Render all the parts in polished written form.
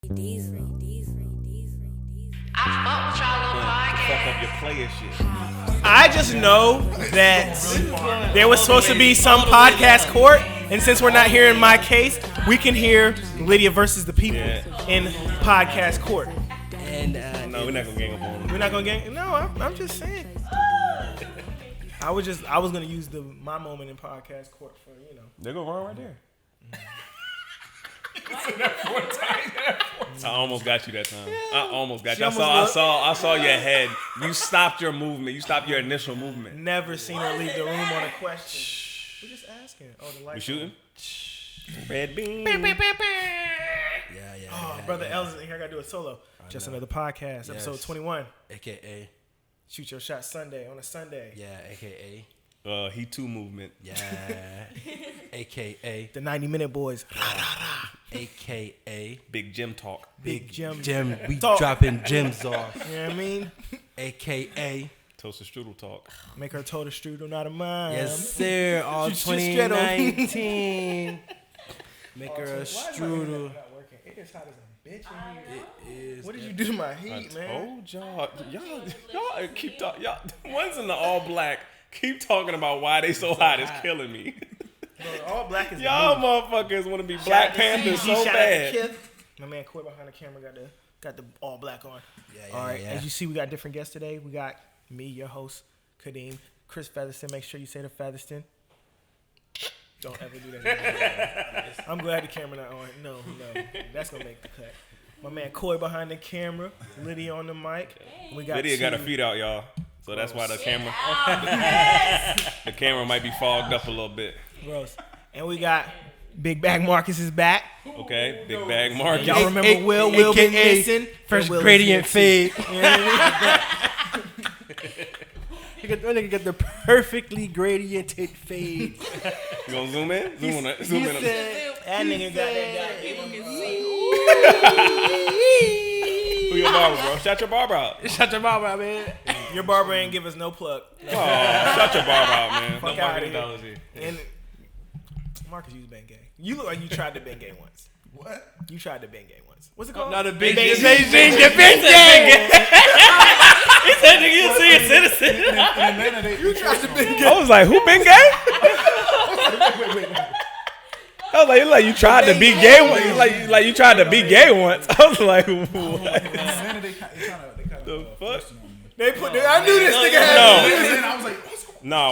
Fuck up your player shit. I just know that there was supposed to be some podcast court, and since we're not hearing my case, we can hear Lydia versus the people in podcast court. And No, we're not gonna gang up on them. We're not gonna gang. No, I'm just saying. I was gonna use my moment in podcast court for They're gonna run right there. I almost got you that time. I almost got you. I saw your head. You stopped your movement. You stopped your initial movement. Never seen her leave the room on a question. We're just asking. Oh, the light. We shooting? Red beam. yeah. Oh, brother El's in here. I gotta do a solo. Just another podcast, episode 21. AKA. Shoot your shot Sunday on a Sunday. Yeah, AKA. He too movement. Yeah. AKA. The 90-minute boys. AKA. Big Jim talk. Big Jim. We Talk. dropping gems off. You know what I mean? AKA. Toaster strudel talk. Make her total strudel, not a mime. Yes, sir. All Shoot your strudel. 2019. Make her a strudel. It is hot as a bitch in here. It is. What did you do to my I heat, man? told y'all keep talking. Y'all, the ones in the all black keep talking about why they so hot. It's killing me. Bro, all black is the Y'all movie. motherfuckers want to be Black Panthers so Shout out to bad. Kith. My man Coy behind the camera got the all black on. Yeah, All right, yeah. as you see, we got different guests today. We got me, your host, Kadeem, Chris Featherston. Make sure you say the Featherston. Don't ever do that. I'm glad the camera not on. No, that's gonna make the cut. My man Coy behind the camera, Lydia on the mic. We got Lydia got her two- feet out, y'all. So that's why the camera, the camera might be fogged up a little bit. Gross. And we got Big Bag Marcus is back. Okay, big bag Marcus. Y'all remember Will been missing. First Will is gradient here. fade. You know what I mean? That nigga got the perfectly gradiented fade. You gonna zoom in? Zoom in. Zoom in. That nigga got that goddamn. Who your barber, bro? Shout your barber out. Shut your mouth out, man. Your barber ain't give us no plug. Oh, shout your barber out, man. Fuck out of here. And Marcus, you been gay. You look like you tried to been gay once. What? You tried to been gay once. What's it called? Not a big Beijing. He said, "Nigga, you see a citizen." In Atlanta, you tried to be I was like, "Who been gay?" I was like, you tried to be gay once. Like you tried to be gay once. I was like, what? In Atlanta, they kind of The fuck? They put. I knew this nigga had. No. And then I was like, what's going No,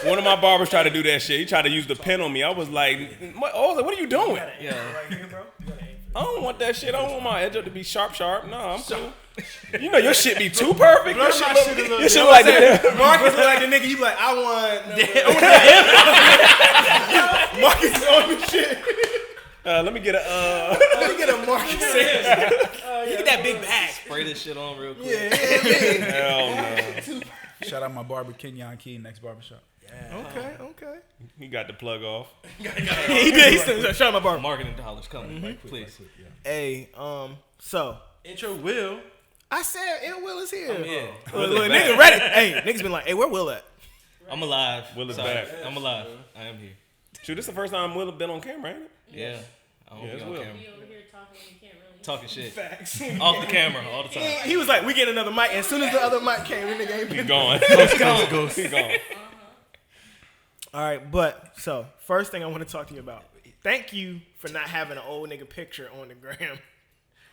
one of my barbers tried to do that shit. He tried to use the pen on me. I was like, what are you doing? Yeah. Right here, bro. You gotta aim for I don't want that shit. I don't want my edge up to be sharp. No, I'm cool. You know your shit be too perfect. Your shit look like the Marcus look like the nigga. You be like, I want. Marcus is on the shit. let me get a Let me get a Marcus. Look at that big bag. Spray this shit on real quick. Yeah. hell no. Shout out my barber, Kenyon Key, next barbershop. Okay. He got the plug off. He did. He said, shout out my barber. Marketing dollars coming, please. Hey, so Intro Will. I said, Will is here. Yeah, Look, nigga ready. Hey, niggas been like, hey, where Will at? I'm alive. Will is Sorry. back. I'm alive. I am here. Shoot, this is the first time Will have been on camera, ain't it? Yeah, I don't Yeah, be it's on Will. camera. Be over here talking and you can't really Talking shit Facts. off the camera all the time. He was like, we get another mic. And as soon as the other mic came, the nigga ain't He been. gone. He gone. All right, but so first thing I want to talk to you about. Thank you for not having an old nigga picture on the gram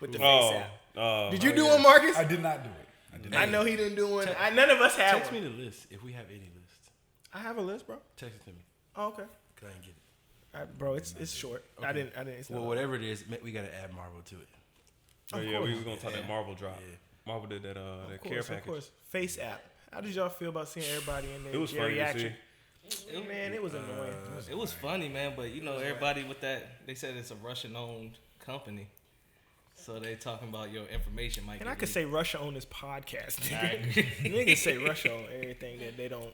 with the FaceApp. Did you do one, Marcus? I did not do it. I know he didn't do one. None of us have Text one. me the list if we have any list. I have a list, bro. Text it to me. Oh, okay. Cause I didn't get it. All right, bro, it's short. I didn't. It's Well, not- whatever it is, we gotta add Marvel to it. Oh, yeah, we was gonna talk that Marvel drop. Yeah. Marvel did that Of care course, of package. course. FaceApp. How did y'all feel about seeing everybody in there? It was funny to see. Man, it was annoying. It was funny, man, but you know everybody with that. They said it's a Russian-owned company, so they talking about your information might. And I get could leaked. say Russia on this podcast. I Nigga. Niggas say Russia on everything that they don't.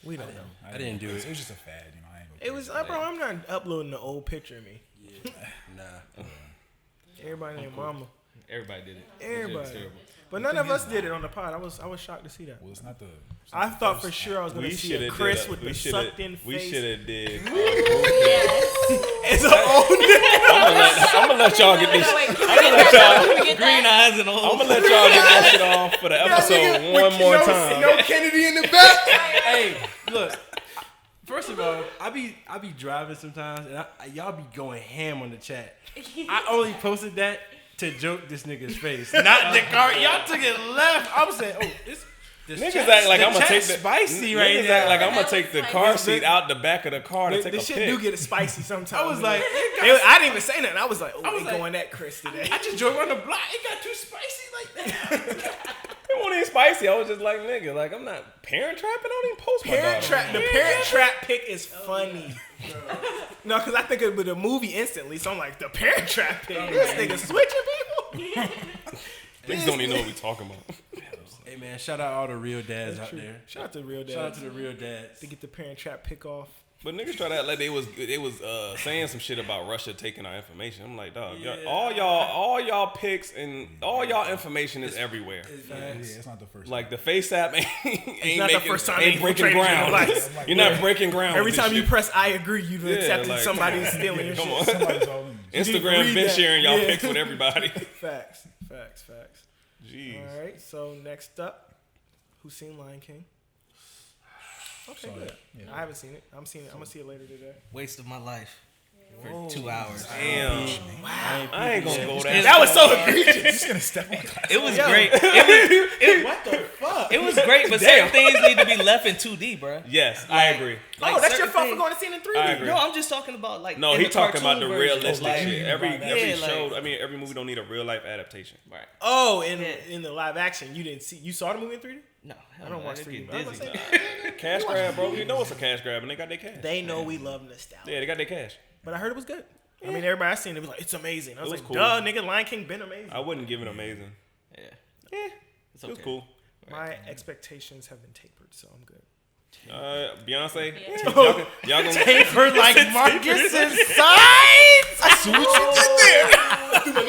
We don't know. I didn't do it. It was just a fad, you know. I ain't gonna It was, bro. I'm not uploading the old picture of me. Nah. Everybody named Mama. Everybody did it. Everybody. It was terrible. But none of us did it on the pod. I was shocked to see that. Well, it's not the. I thought for sure I was gonna We see should a have Chris with the sucked in We face. should have did. It's an old nigga. I'm gonna let y'all get this. Green eyes and all. I'm gonna let y'all get that shit off for the episode one more time. No Kennedy in the back. Hey, look. First of all, I be driving sometimes, and y'all be going ham on the chat. I only posted that to joke this nigga's face, not the car. Y'all took it left. I'm saying, oh, this Niggas chat, act like the I'm gonna chat take the spicy right niggas now. act like I'm gonna That take was the spicy. car seat out the back of the car to take a This shit pic. do get spicy sometimes. I was like, I didn't even say nothing. I was like, oh, I was they like- going at Chris today. I just drove around the block. It got too spicy like that. It wasn't even spicy. I was just like, nigga, like I'm not parent trapping. I don't even post my Parent daughter. trap. The parent trap pick is funny. No, because I think of the movie instantly. So I'm like, the parent trap pick. This nigga switching people. Niggas don't even know what we talking about. Hey man, shout out all the real dads out there. Shout out to the real dads. Shout out to the real dads. To get the parent trap pick off. But niggas try to act like they was saying some shit about Russia taking our information. I'm like, dog, Yeah. all y'all pics and all y'all information is everywhere. Yeah, it's not the first. Like the FaceApp ain't not the making, first time ain't they breaking infiltrated your ground. device. You're not breaking ground. Every with this time you shit. press I agree, you Yeah, accepted like, somebody's stealing your come shit. on. somebody's all in. Instagram read been that. sharing y'all Yeah. pics with everybody. Facts. Jeez. All right, so next up, who's seen Lion King? Okay, good. Yeah. I haven't seen it. I'm gonna see it later today. Waste of my life for 2 hours. Damn. I ain't gonna go that. That was so egregious. He's gonna step on glass. It was great. What the fuck? It was great, but certain things need to be left in 2D, bro. Yes, I agree. Oh, that's your certain fault for things- going to see it in 3D. I agree. No, I'm just talking about like. No, in he the talking about the cartoon version. realistic Like, shit. Every Yeah, show, like- I mean, every movie don't need a real life adaptation. Right. Oh, Yeah. in the live action, you saw the movie in 3D? No, I don't watch 3D. Get I was dizzy. gonna say, Cash grab, bro. You know it's a cash grab, and they got their cash. they know we love nostalgia. Yeah, they got their cash. But I heard it was good. I mean, everybody I seen it was like, it's amazing. I was It was like, cool. duh, nigga, Lion King been amazing. I wouldn't give it amazing. Yeah, Yeah, it's it was okay. cool. My expectations have been tapered, so I'm good. Beyonce, Yeah. y'all gonna Taper like Marcus sides. I see what you did there.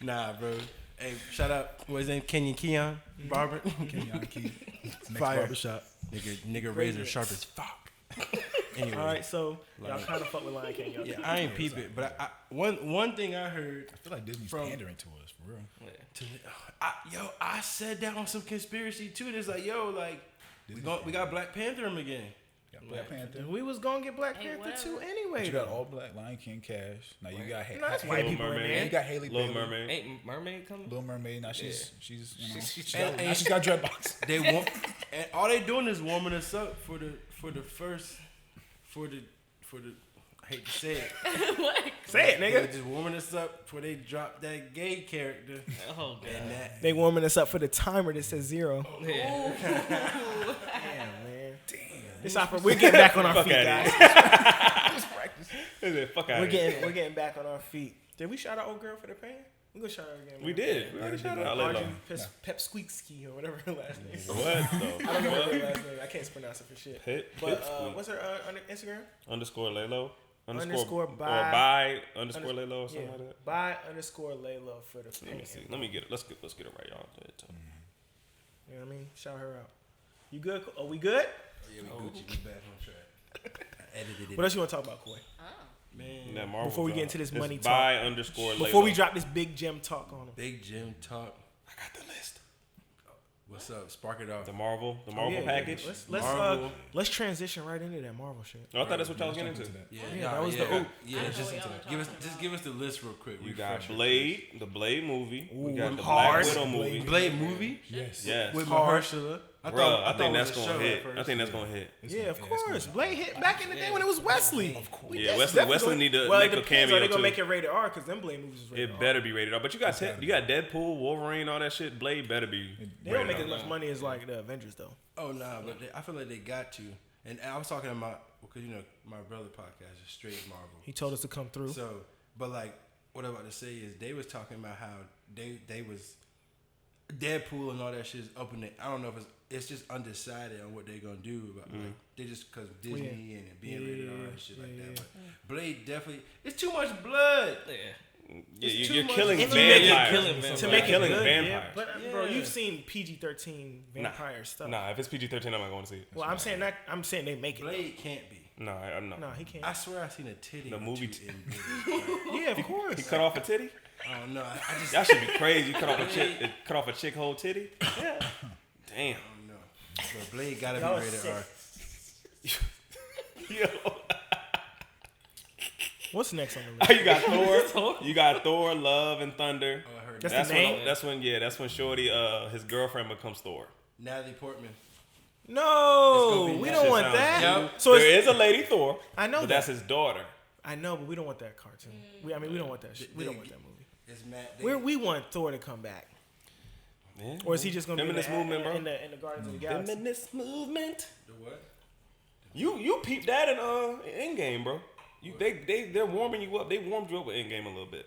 Nah, bro. Hey, shout out. What's his name? Kenyon Keon Barber. Kenyon Key. Next Fire. barbershop. Nigga razor sharp as fuck. Anyway, All right, so y'all kind of fuck with Lion King. Y'all yeah, I ain't peep it, but one thing I heard. I feel like Disney's From- pandering to us for real. I said that on some conspiracy too. It's like, yo, like we got Black Panther him again. Got Black Panther. We was gonna get Black Hey, Panther whatever. too anyway. But you got though. all black Lion King cash. Now you got No, that's white Little people in Mermaid. there. You got Haley Little Bailey. Mermaid. Ain't Mermaid coming? Little Mermaid. Now she's you know she's and- got, now she's got dreadlocks. They want, and all they doing is warming us up for the I hate to say it. Say it, They nigga. just warming us up before they drop that gay character. Oh god. And that They warming us up for the timer that says 0. Yeah. Damn, man. Damn. This we're getting back on our Fuck feet, outta guys. Fuck out We're of here. getting getting back on our feet. Did we shout out old girl for the pain? We gonna shout out again. We did. We already shot out. Audrey Lelo. Pep Squeaksky or whatever her last name is. What though? I don't know her last name. I can't pronounce it for shit. But what's her Instagram? Underscore Lelo. Underscore or by- by underscore Lelo or something Yeah. like that. By _Laylo for the Let me pain. see. Let me get it. Let's get it right, y'all. You know what I mean? Shout her out. You good? Are we good? yeah, we Gucci, we back on track. I edited it. What else you want to talk about, Koi? Man, That Marvel Before we get job. into this It's money by underscore Lelo. Before we drop this big gem talk on them. Big Jim talk. I got the list. What's up? Spark it off. The Marvel Yeah, package. Marvel. Let's transition right into that Marvel shit. Oh, I thought that's what y'all was getting into. Yeah, that was the yeah, oop. yeah. I know Just what y'all were give us talking give us the list real quick. We got Refresh it, Blade, the Blade movie. We got the hard. Black Widow movie. please. Blade movie Yes. Yes. with Hard. Mahershala. Bruh, I think it that's was a gonna show hit. at first. I think that's gonna hit. Yeah, of course. Blade hit back in the day when it was Wesley. Of course. Yeah, Wesley need to well, make it a depends. cameo Are they gonna too. make it rated R? Because them Blade movies is rated It R. better be rated R. But you got Deadpool, Wolverine, all that shit. Blade better be. They don't rated make R. as much money as like the Avengers though. Oh nah, but I feel like they got to. And I was talking about because my brother podcast is straight Marvel. He told us to come through. So, but like what I'm about to say is they was talking about how they was Deadpool and all that shit is up in the, I don't know if it's just undecided on what they're gonna do about like they just because Disney and it being rated R and shit like that. But Blade definitely it's too much blood. Yeah. Yeah, It's you're too killing much. If you make it vampires. killing to vampires. make it killing good, vampires. yeah. But bro, Yeah. you've seen PG-13 vampire stuff. Nah, if it's PG-13, I'm not going to see it. Well, I'm saying that. I'm saying they make it. Blade can't be. No, I'm not. No, he can't. I swear I seen a titty. The or movie two in Diddy. Yeah, of course. He cut off a titty? I don't know. I just That should be crazy. You cut off a chick whole titty? Yeah. Damn. I don't know. But Blade gotta Y'all be rated sick. R. Yo. What's next on the list? You got Thor. You got Thor, Love, and Thunder. Oh, I heard That's that. the name? That's when Shorty, his girlfriend becomes Thor. Natalie Portman. No, It's gonna be we that don't shit want sounds that. Yep. So There it's, is a lady Thor. I know but that. that's his daughter. I know, but we don't want that cartoon. We don't want that shit. We don't want that movie. It's Matt. We want Thor to come back. Yeah. Or is he just going to be Feminist movement, bro? in the Guardians of the Galaxy? Feminist movement. The what? You peeped that in Endgame, bro. They're warming you up. They warmed you up with Endgame a little bit.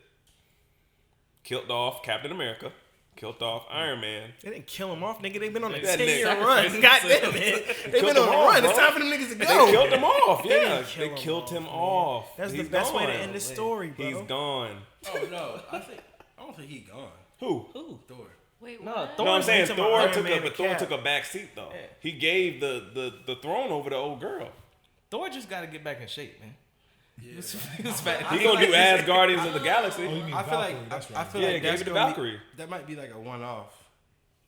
Killed off Captain America. Killed off Iron Man. They didn't kill him off, nigga. They've been on a That 10-year nigga- run. Goddamn, man. They've killed been on them a all, run. bro. It's time for them niggas to They go. killed him off. They Yeah, didn't kill they him killed off, him man. off. That's the He's best way to gone. end this story, bro. He's gone. Oh no, I don't think he gone. Who? Thor. Wait, No, what? Thor- No, I'm saying talking about Thor Iron took Man and Thor Cap. took a back seat though. Yeah. He gave the throne over to old girl. Thor just got to get back in shape, man. Yeah. He was fat. He gonna do as Guardians of the Galaxy. Oh, you mean I feel like Valkyrie, that's I right. feel Yeah, like gave that's it to gonna Valkyrie. be, that might be like a one-off.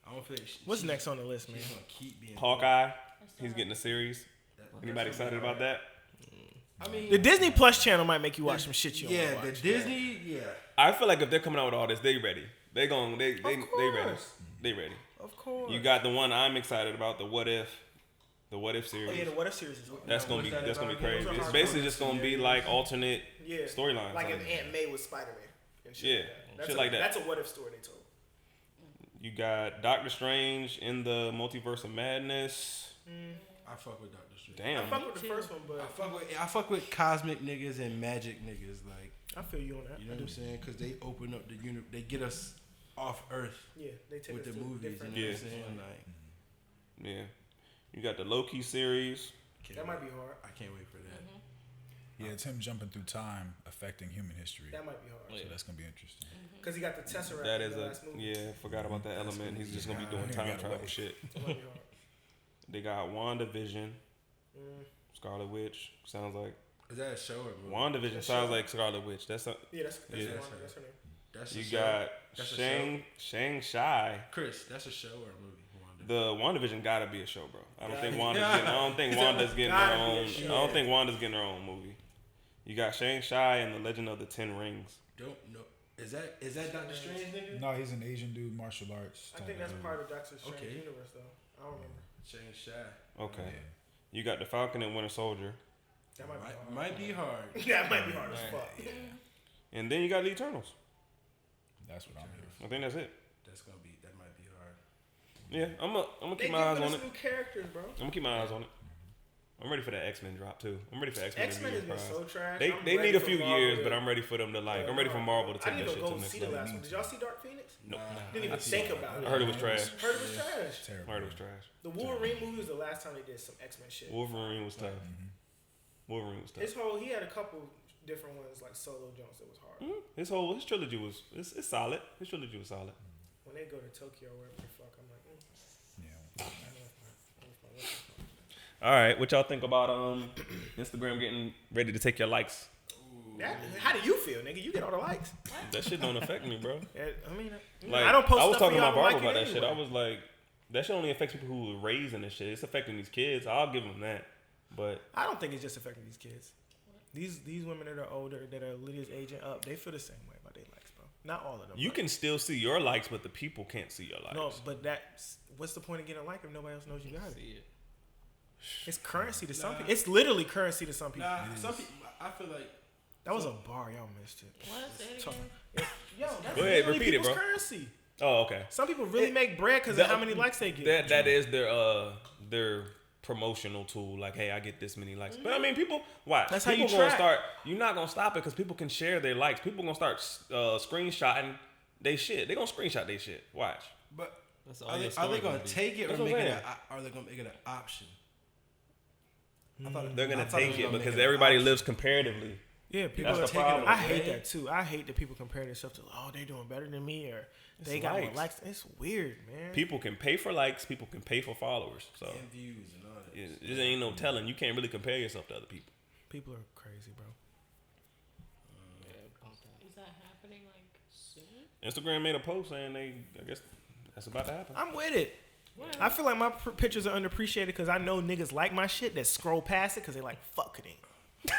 I don't feel like What's next on the list, man? She's gonna keep being Hawkeye. He's getting a series. Anybody excited about that? I mean, The Disney Plus channel might make you watch some shit you don't yeah, wanna the watch. Disney, yeah. I feel like if they're coming out with all this, they ready. They ready. course. They ready. Of course. You got the one I'm excited about, the What If series. Oh, yeah, the What If series is That's gonna be crazy. Those are It's hard basically ones. just gonna be like alternate Yeah. storylines. Like on if it. Aunt May was Spider-Man. And shit Yeah, like that. That's shit a, like that. That's a What If story they told. You got Doctor Strange in the Multiverse of Madness. I fuck with Doctor Strange. Damn. I fuck with the first one, but I fuck with cosmic niggas and magic niggas. Like, I feel you on that. you know what I'm saying? Because they open up the universe. They get us off Earth Yeah, they take with us the to movies. You know different. what Yeah. I'm saying? Like, Yeah. You got the Loki series. That might be hard. I can't wait for that. Yeah, it's him jumping through time, affecting human history. That might be hard. So that's gonna be interesting. Because he got the Tesseract That in is the a last movie. yeah. Forgot about that element. He's just gonna be doing Yeah, time gotta travel wait. shit. That might be hard. They got WandaVision, Scarlet Witch. Sounds like Is that a show or a movie? WandaVision That's sounds show. like Scarlet Witch. That's a, Yeah, that's Yeah. that's her name. That's a you show. got That's a show. Shang-Chi. Chris, that's a show or a movie? Wanda? The WandaVision gotta be a show, bro. I don't think Yeah. Wanda's getting. I don't think Wanda's getting her Gotta be a own. I show. don't think Wanda's getting her own movie. You got Shang-Chi and the Legend of the Ten Rings. Don't know. Is that Doctor Strange nigga? No, he's an Asian dude, martial arts. I think that's part of Doctor Strange Okay. universe, though. I don't remember. Shang-Chi. Okay. You got the Falcon and Winter Soldier, That might be hard. Might be hard. That might be hard as fuck. and then you got the Eternals. That's what I'm here for. I think that's it. That might be hard. Yeah, I'm gonna They keep my eyes giving on us it. new characters, bro. I'm gonna keep my eyes on it. I'm ready for that X-Men drop too. I'm ready for X-Men. X-Men has been so trash. They I'm they ready need a for few Marvel years, to- but I'm ready for them to like. I'm ready for Marvel to I take need that to shit to go the next see the level. last one. Did y'all see Dark Phoenix? Nope. Didn't even think about it. I heard it was trash. Heard it was trash. Terrible. I heard it was trash. The Wolverine movie was the last time they did some X-Men shit. Wolverine was tough. Wolverine was tough. He had a couple different ones like Solo Jones that was hard. His trilogy was it's solid. His trilogy was solid. When they go to Tokyo or wherever the fuck, I'm like, Yeah. I know it's my All right, what y'all think about Instagram getting ready to take your likes? How do you feel, nigga? You get all the likes. That shit don't affect me, bro. I mean, Like I don't post I was stuff talking to for my y'all barber to like about it that shit. I anyway. was like, that shit only affects people who are raising this shit. It's affecting these kids. I'll give them that, but I don't think it's just affecting these kids. These women that are older, that are Lydia's aging up, they feel the same way about their likes, bro. Not all of them. you but- can still see your likes, but the people can't see your likes. No, but what's the point of getting a like if nobody else knows you got it? See it. It's currency to some people. It's literally currency to some people. Nah, some people. I feel like That was a bar, y'all missed it. What? Say it Talk- again. Yo, that's Go ahead, literally repeat it, people's bro. currency. Oh, okay. Some people really make bread because of how many likes they get. That is their promotional tool. Like, hey, I get this many likes. But I mean, people watch. That's how people you gonna track. start. You're not gonna stop it because people can share their likes. People gonna start screenshotting they shit. They gonna screenshot they shit. Watch. but That's all are your they story gonna gonna be. take it That's or what make I'm it? saying. Are they gonna make it an option? They're gonna I thought they take was it gonna because make it an everybody option. lives comparatively. Yeah, people That's are the taking problem, it. I hate man. that too. I hate that people compare themselves to, oh, they doing better than me or they got more likes. likes. It's weird, man. People can pay for likes. People can pay for followers. So And views and all that. it ain't no telling. You can't really compare yourself to other people. People are crazy, bro. Is that happening like soon? Instagram made a post saying I guess that's about to happen. I'm with it. I feel like my pictures are underappreciated because I know niggas like my shit that scroll past it because they like, fuck it.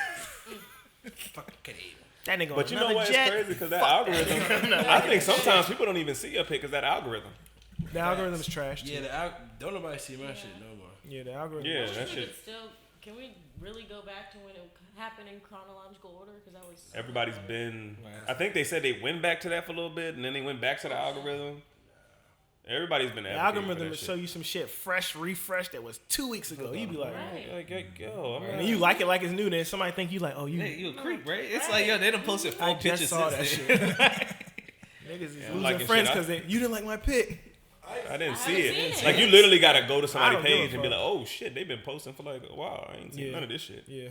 Fuck it. That nigga But on you know another what? jet. It's crazy because that algorithm. I think sometimes people don't even see your pic because that algorithm. The algorithm is trash. Too. Yeah, don't nobody see my shit no more. Yeah, the algorithm. Yeah, I that think shit. it's still. Can we really go back to when it happened in chronological order? Because that was. Everybody's been. I think they said they went back to that for a little bit, and then they went back to the algorithm. Everybody's been. The algorithm will show you some shit fresh, refreshed that was 2 weeks ago. You be like, yo, and then you like it like it's new. Then somebody think you like, oh, you. Hey, you a creep, right? It's like, yo, they done posted 4 pictures just saw since that then. shit. Niggas is losing liking friends shit. because you didn't like my pic. I didn't see haven't it. seen Like it. you literally gotta go to I somebody's don't give a page and be fuck. like, oh shit, they've been posting for like a while. I ain't seen none of this shit. Yeah.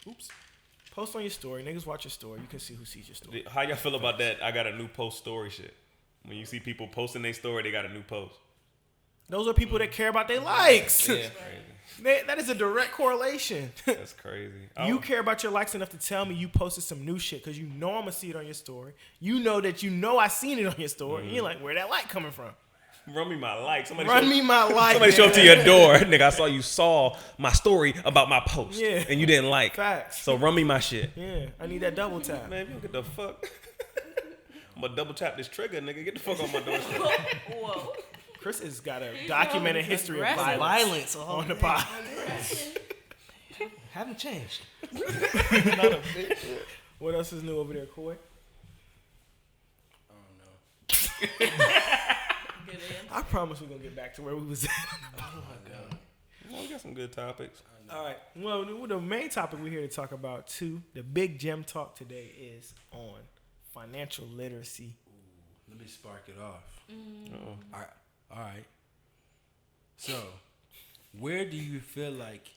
Oops. Post on your story. Niggas watch your story. You can see who sees your story. How y'all feel about that? I got a new post story shit. When you see people posting their story, they got a new post. Those are people that care about their likes. Yeah. That is a direct correlation. That's crazy. You care about your likes enough to tell me you posted some new shit because you know I'm gonna see it on your story. You know that I seen it on your story. And you're like, where that like coming from? Run me my like. Somebody Run me my like. Somebody show up to your door, nigga. I saw you saw my story about my post, Yeah. and you didn't like. Facts. So run me my shit. Yeah, I need that double tap. Man, you get the fuck. I'm gonna double tap this trigger, nigga. Get the fuck on my doorstep. Whoa. Chris has got a documented history of Aggressive. violence Oh, on the pod. Haven't changed. What else is new over there, Coy? I don't know. Good answer. I promise we're gonna get back to where we was at. Well, we got some good topics. All right. Well, the main topic we're here to talk about too, the big gem talk today is on financial literacy. Let me spark it off. Uh-oh. All right. So, where do you feel like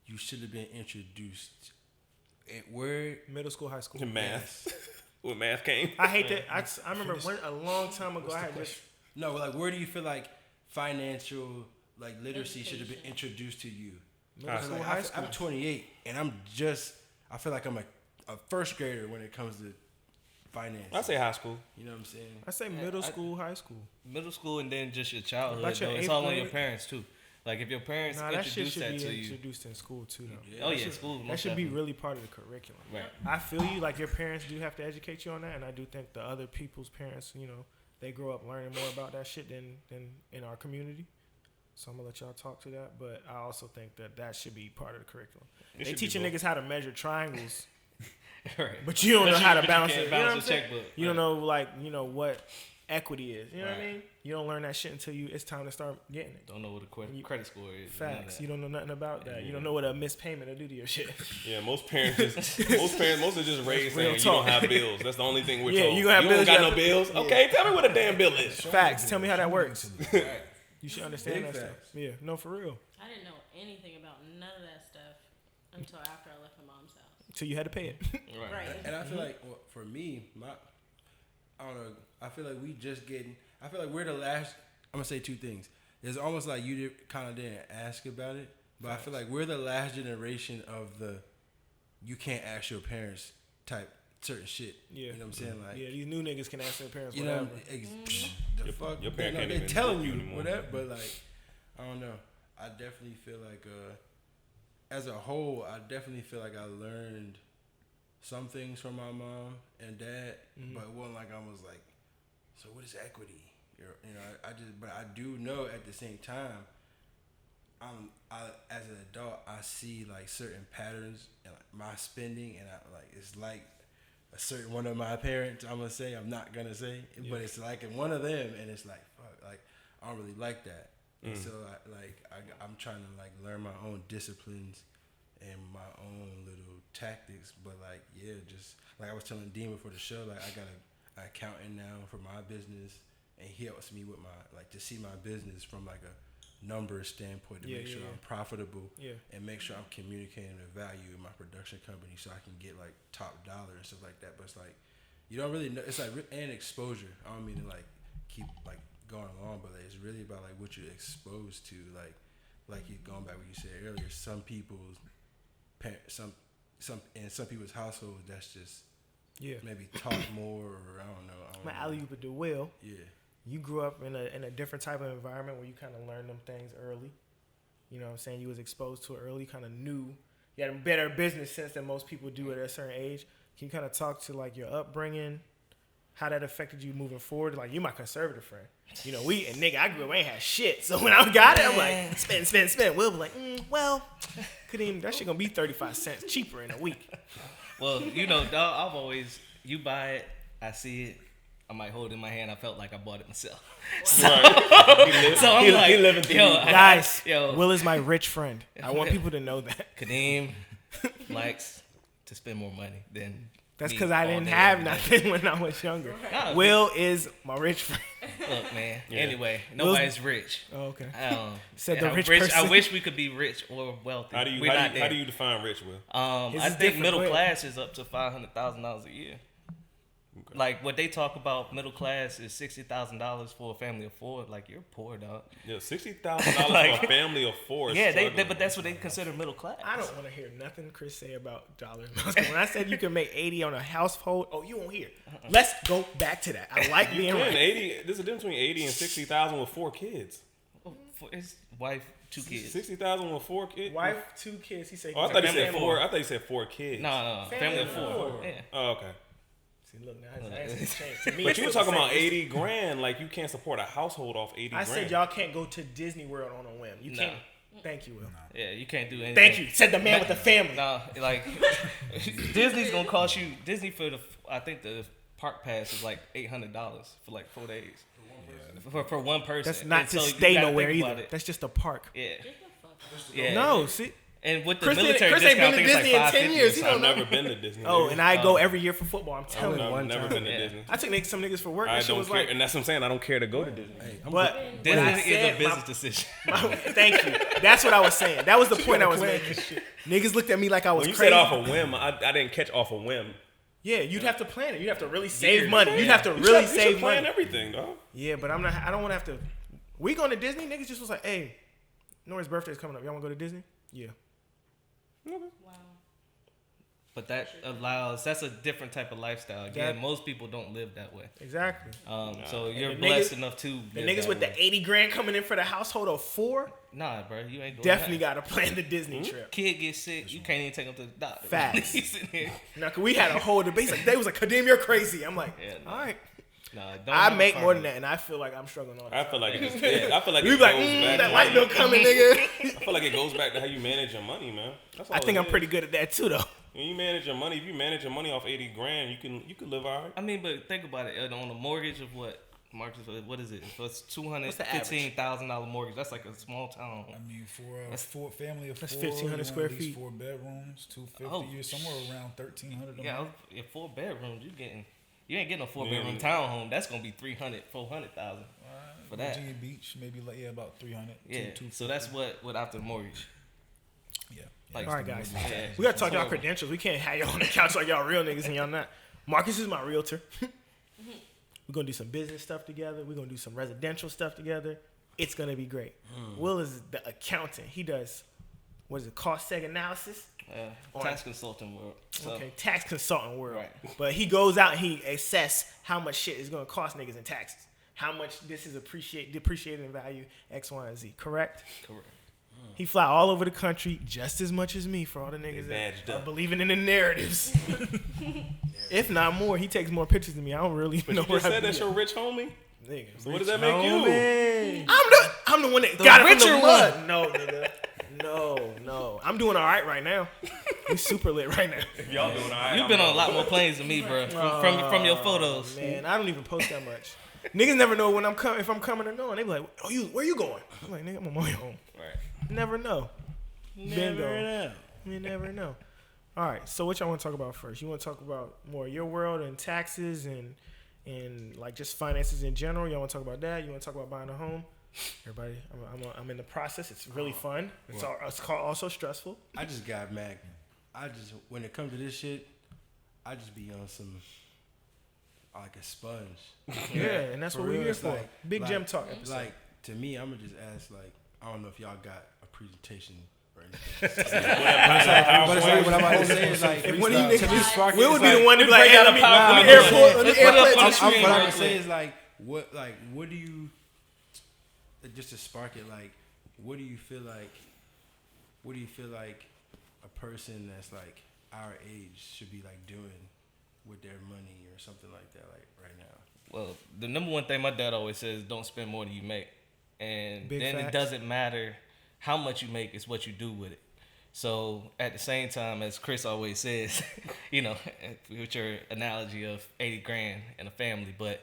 you should have been introduced? And where? Middle school, high school. Math. When math came. I hate that. I remember a long time ago. I had this. No, like where do you feel like financial literacy should have been introduced to you? Middle school, Like, high school. I'm 28 and I feel like I'm a first grader when it comes to finance. I say high school. You know what I'm saying? I say middle school, high school. Middle school and then just your childhood. About your Though. It's eighth all on grade? your parents too. Like if your parents Nah, that shit introduce should that be to you. introduced in school too, though. Oh yeah, school. That most should be definitely. really part of the curriculum. Right. I feel you. Like your parents do have to educate you on that, and I do think the other people's parents, they grow up learning more about that shit than in our community. So I'm gonna let y'all talk to that, but I also think that should be part of the curriculum. It They should be teaching both. niggas how to measure triangles, Right. but you don't know how to balance can't it. balance You know a what I'm saying? checkbook. You don't know what equity is. You know what I Right. mean? You don't learn that shit until it's time to start getting it. Don't know what a credit score is. Facts. You don't know nothing about that. You don't know what a missed payment will do to your shit. Yeah, most parents just most are just raised real saying you talk. don't have bills. That's the only thing we're Yeah, told. you gonna have don't bills, got you no have to- bills. yeah. Okay, tell me what a damn bill is. Facts. Tell me how that works. Right. You should understand Big that stuff. facts. Yeah, no, for real. I didn't know anything about none of that stuff until after I left my mom's house. Till you had to pay it. Right. And I feel like for me, I don't know. I feel like I feel like we're the last. I'm gonna say two things. It's almost like you kind of didn't ask about it, but I feel like we're the last generation of the you can't ask your parents type certain shit. Yeah. You know what I'm saying? Like, Yeah, these new niggas can ask their parents you whatever. know, the fuck. your parent can't they're even telling book you you anymore. whatever, but like, I don't know. I definitely feel like, as a whole, I definitely feel like I learned some things from my mom and dad, but it wasn't like I was like, so what is equity? But I do know at the same time, as an adult, I see like certain patterns in like my spending, and it's like a certain one of my parents. I'm gonna say, I'm not gonna say, but it's like in one of them, and it's like fuck, like I don't really like that, and so I'm trying to like learn my own disciplines and my own little tactics, but like just like I was telling Dean before the show, like I got an accountant now for my business, and he helps me with to see my business from like a numbers standpoint to make sure I'm profitable and make sure I'm communicating the value in my production company so I can get like top dollar and stuff like that. But it's like you don't really know. It's like and exposure. I don't mean to like keep like going along, but it's really about like what you're exposed to. Like you going back what you said earlier. Some people's some people's households that's just Yeah. maybe taught more, or I don't know. My alley oop to Will. Yeah. You grew up in a different type of environment where you kind of learned them things early. You know what I'm saying? You was exposed to it early, kind of knew. You had a better business sense than most people do at a certain age. Can you kind of talk to like your upbringing, how that affected you moving forward? Like, you my conservative friend. You know, I grew up, I ain't had shit. So when I got it, I'm like, spend. Will be like, well, that shit gonna be 35 cents cheaper in a week. Well, you know, dog, I've always, you buy it, I see it, I might hold it in my hand. I felt like I bought it myself. So I'm like, he living through guys, Will is my rich friend. I want people to know that. Kadeem likes to spend more money than That's me because I all didn't day, have every day. nothing when I was younger. Nah, Will is my rich friend. Look, man. Yeah. Anyway, nobody's rich. Oh, okay. Said the I'm rich rich. person. I wish we could be rich or wealthy. How do you define rich, Will? His I is think different. middle Go ahead. class is up to $500,000 a year. Okay. Like what they talk about, middle class is $60,000 for a family of four. Like, you're poor, dog. Yeah, $60,000 for a family of four. Is Yeah, struggling. but that's what they consider middle class. I don't want to hear nothing Chris say about dollars. When I said you can make 80 on a household, you won't hear. Let's go back to that. I like being right. 80. There's a difference between 80 and 60,000 with 4 kids. For his wife, 2 kids. 60,000 with 4 kids. Wife, 2 kids. He said. Oh, I thought he said family 4. of I thought he said 4 kids. No, Family family of of 4. four. Yeah. Oh, okay. See, look, now his answer changed. To me, But it's you were still talking the about same. 80 grand. Like, you can't support a household off 80 I grand. said y'all can't go to Disney World on a whim. You No. can't. Thank you, Will. Yeah, you can't do anything. Thank you. Said the man with the family. No, like Disney's gonna cost you. Disney I think the park pass is like $800 for like 4 days. For one person. That's not And to so you stay gotta nowhere think about either. it. That's just a park. Yeah, Get the fuck out. yeah. No, see. And with the Chris military ain't discount, been I to think it's Disney in like 10 years. He $550 or don't I've something. never been to Disney. Oh, nigga. and I go every year for football. I'm telling you. I've never been to Yeah. Disney. I took some niggas for work. I That shit don't was care, like. and that's what I'm saying. I don't care to go to Disney. But what Disney I is said, a business decision. Thank you. That's what I was saying. That was the point I was making. Niggas looked at me like I was When you crazy. said off a whim, I didn't catch off a whim. Yeah, you'd have to plan it. You'd have to really save Years. money. You'd have to You really should save plan money. everything, dog. Yeah, but I'm not. I don't want to have to. We going to Disney? Niggas just was like, hey, Nora's birthday is coming up. Y'all want to go to Disney? Yeah. Wow. But that's a different type of lifestyle. Again, most people don't live that way. Exactly. So you're the blessed niggas- enough to The live niggas that with way. the 80 grand coming in for the household of 4 Nah, bro, you ain't doing definitely that. got to plan the Disney trip. Kid gets sick, you can't even take him to the doctor. Facts. He's sitting here. Now, 'cause we had a whole debate. Like, they was like, Kadeem, you're crazy. I'm like, Yeah, no. all right. Nah, don't I have a make more farm. than that, and I feel like I'm struggling on I it. feel like it just. I feel like We it be like, goes back. that to light how bill you- coming, nigga. I feel like it goes back to how you manage your money, man. That's all I think it I'm is. pretty good at that too, though. When you manage your money, if you manage your money off 80 grand, you can live all right. I mean, but think about it. On a mortgage of what? Marcus, what is it? So it's What's the average? $215,000 mortgage. That's like a small town. I mean, for a family of That's 4, 1,500 you want square at least feet. 4 bedrooms, 250. Oh, You're somewhere around 1,300. Yeah, in 4 bedrooms, you ain't getting a 4 Yeah. bedroom townhome. That's gonna be 400,000 for that. Virginia Beach, maybe like about 300. Yeah. So that's what after the mortgage. Yeah. Like, All right, guys. Yeah. We got to talk y'all credentials. We can't have y'all on the couch like y'all real niggas and y'all not. Marcus is my realtor. We're going to do some business stuff together. We're going to do some residential stuff together. It's going to be great. Will is the accountant. He does, what is it, cost seg analysis? Tax consultant world. So, Okay, tax consultant world. Right. But he goes out and he assess how much shit is going to cost niggas in taxes. How much this is depreciated in value, X, Y, and Z. Correct? Correct. He fly all over the country just as much as me for all the niggas badged that are up. believing in the narratives. If not more, he takes more pictures than me. I don't really But know you what just I said do. that's your rich homie. Nigga, So what does that make you? I'm the one that got it from the richer mud. No, nigga. No. I'm doing all right now. We super lit right now. Y'all doing all right. You've been on a lot more planes than me, bro. From your photos. Man, I don't even post that much. Niggas never know when I'm coming, if I'm coming or going. They be like, "Oh, where you going?" I'm like, "Nigga, I'm on my own." Right. Never know. Never Bingo. know. You never know. All right. So what y'all want to talk about first? You want to talk about more your world and taxes and like just finances in general? Y'all want to talk about that? You want to talk about buying a home? Everybody, I'm in the process. It's really fun. It's also stressful. I just got mad. When it comes to this shit, I just be on some like a sponge. Yeah, and that's For what we're real, here it's for. Big like- Gem Talk episode. Like to me, I'm gonna just ask like I don't know if y'all got a presentation or anything. But it's like what I'm about to say is like, If one of you to me, niggas, sparking Will is would be the like- one to be like, hey, let me Nah, airport, let me let's put it up airplay on this the shit. what I'm real gonna say quick. is what do you, just to spark it, like, what do you feel like a person that's like our age should be like doing with their money or something like that, like right now? Well, the number one thing my dad always says, don't spend more than you make. And Big then facts. it doesn't matter how much you make, it's what you do with it. So at the same time, as Chris always says, you know, with your analogy of 80 grand in a family, but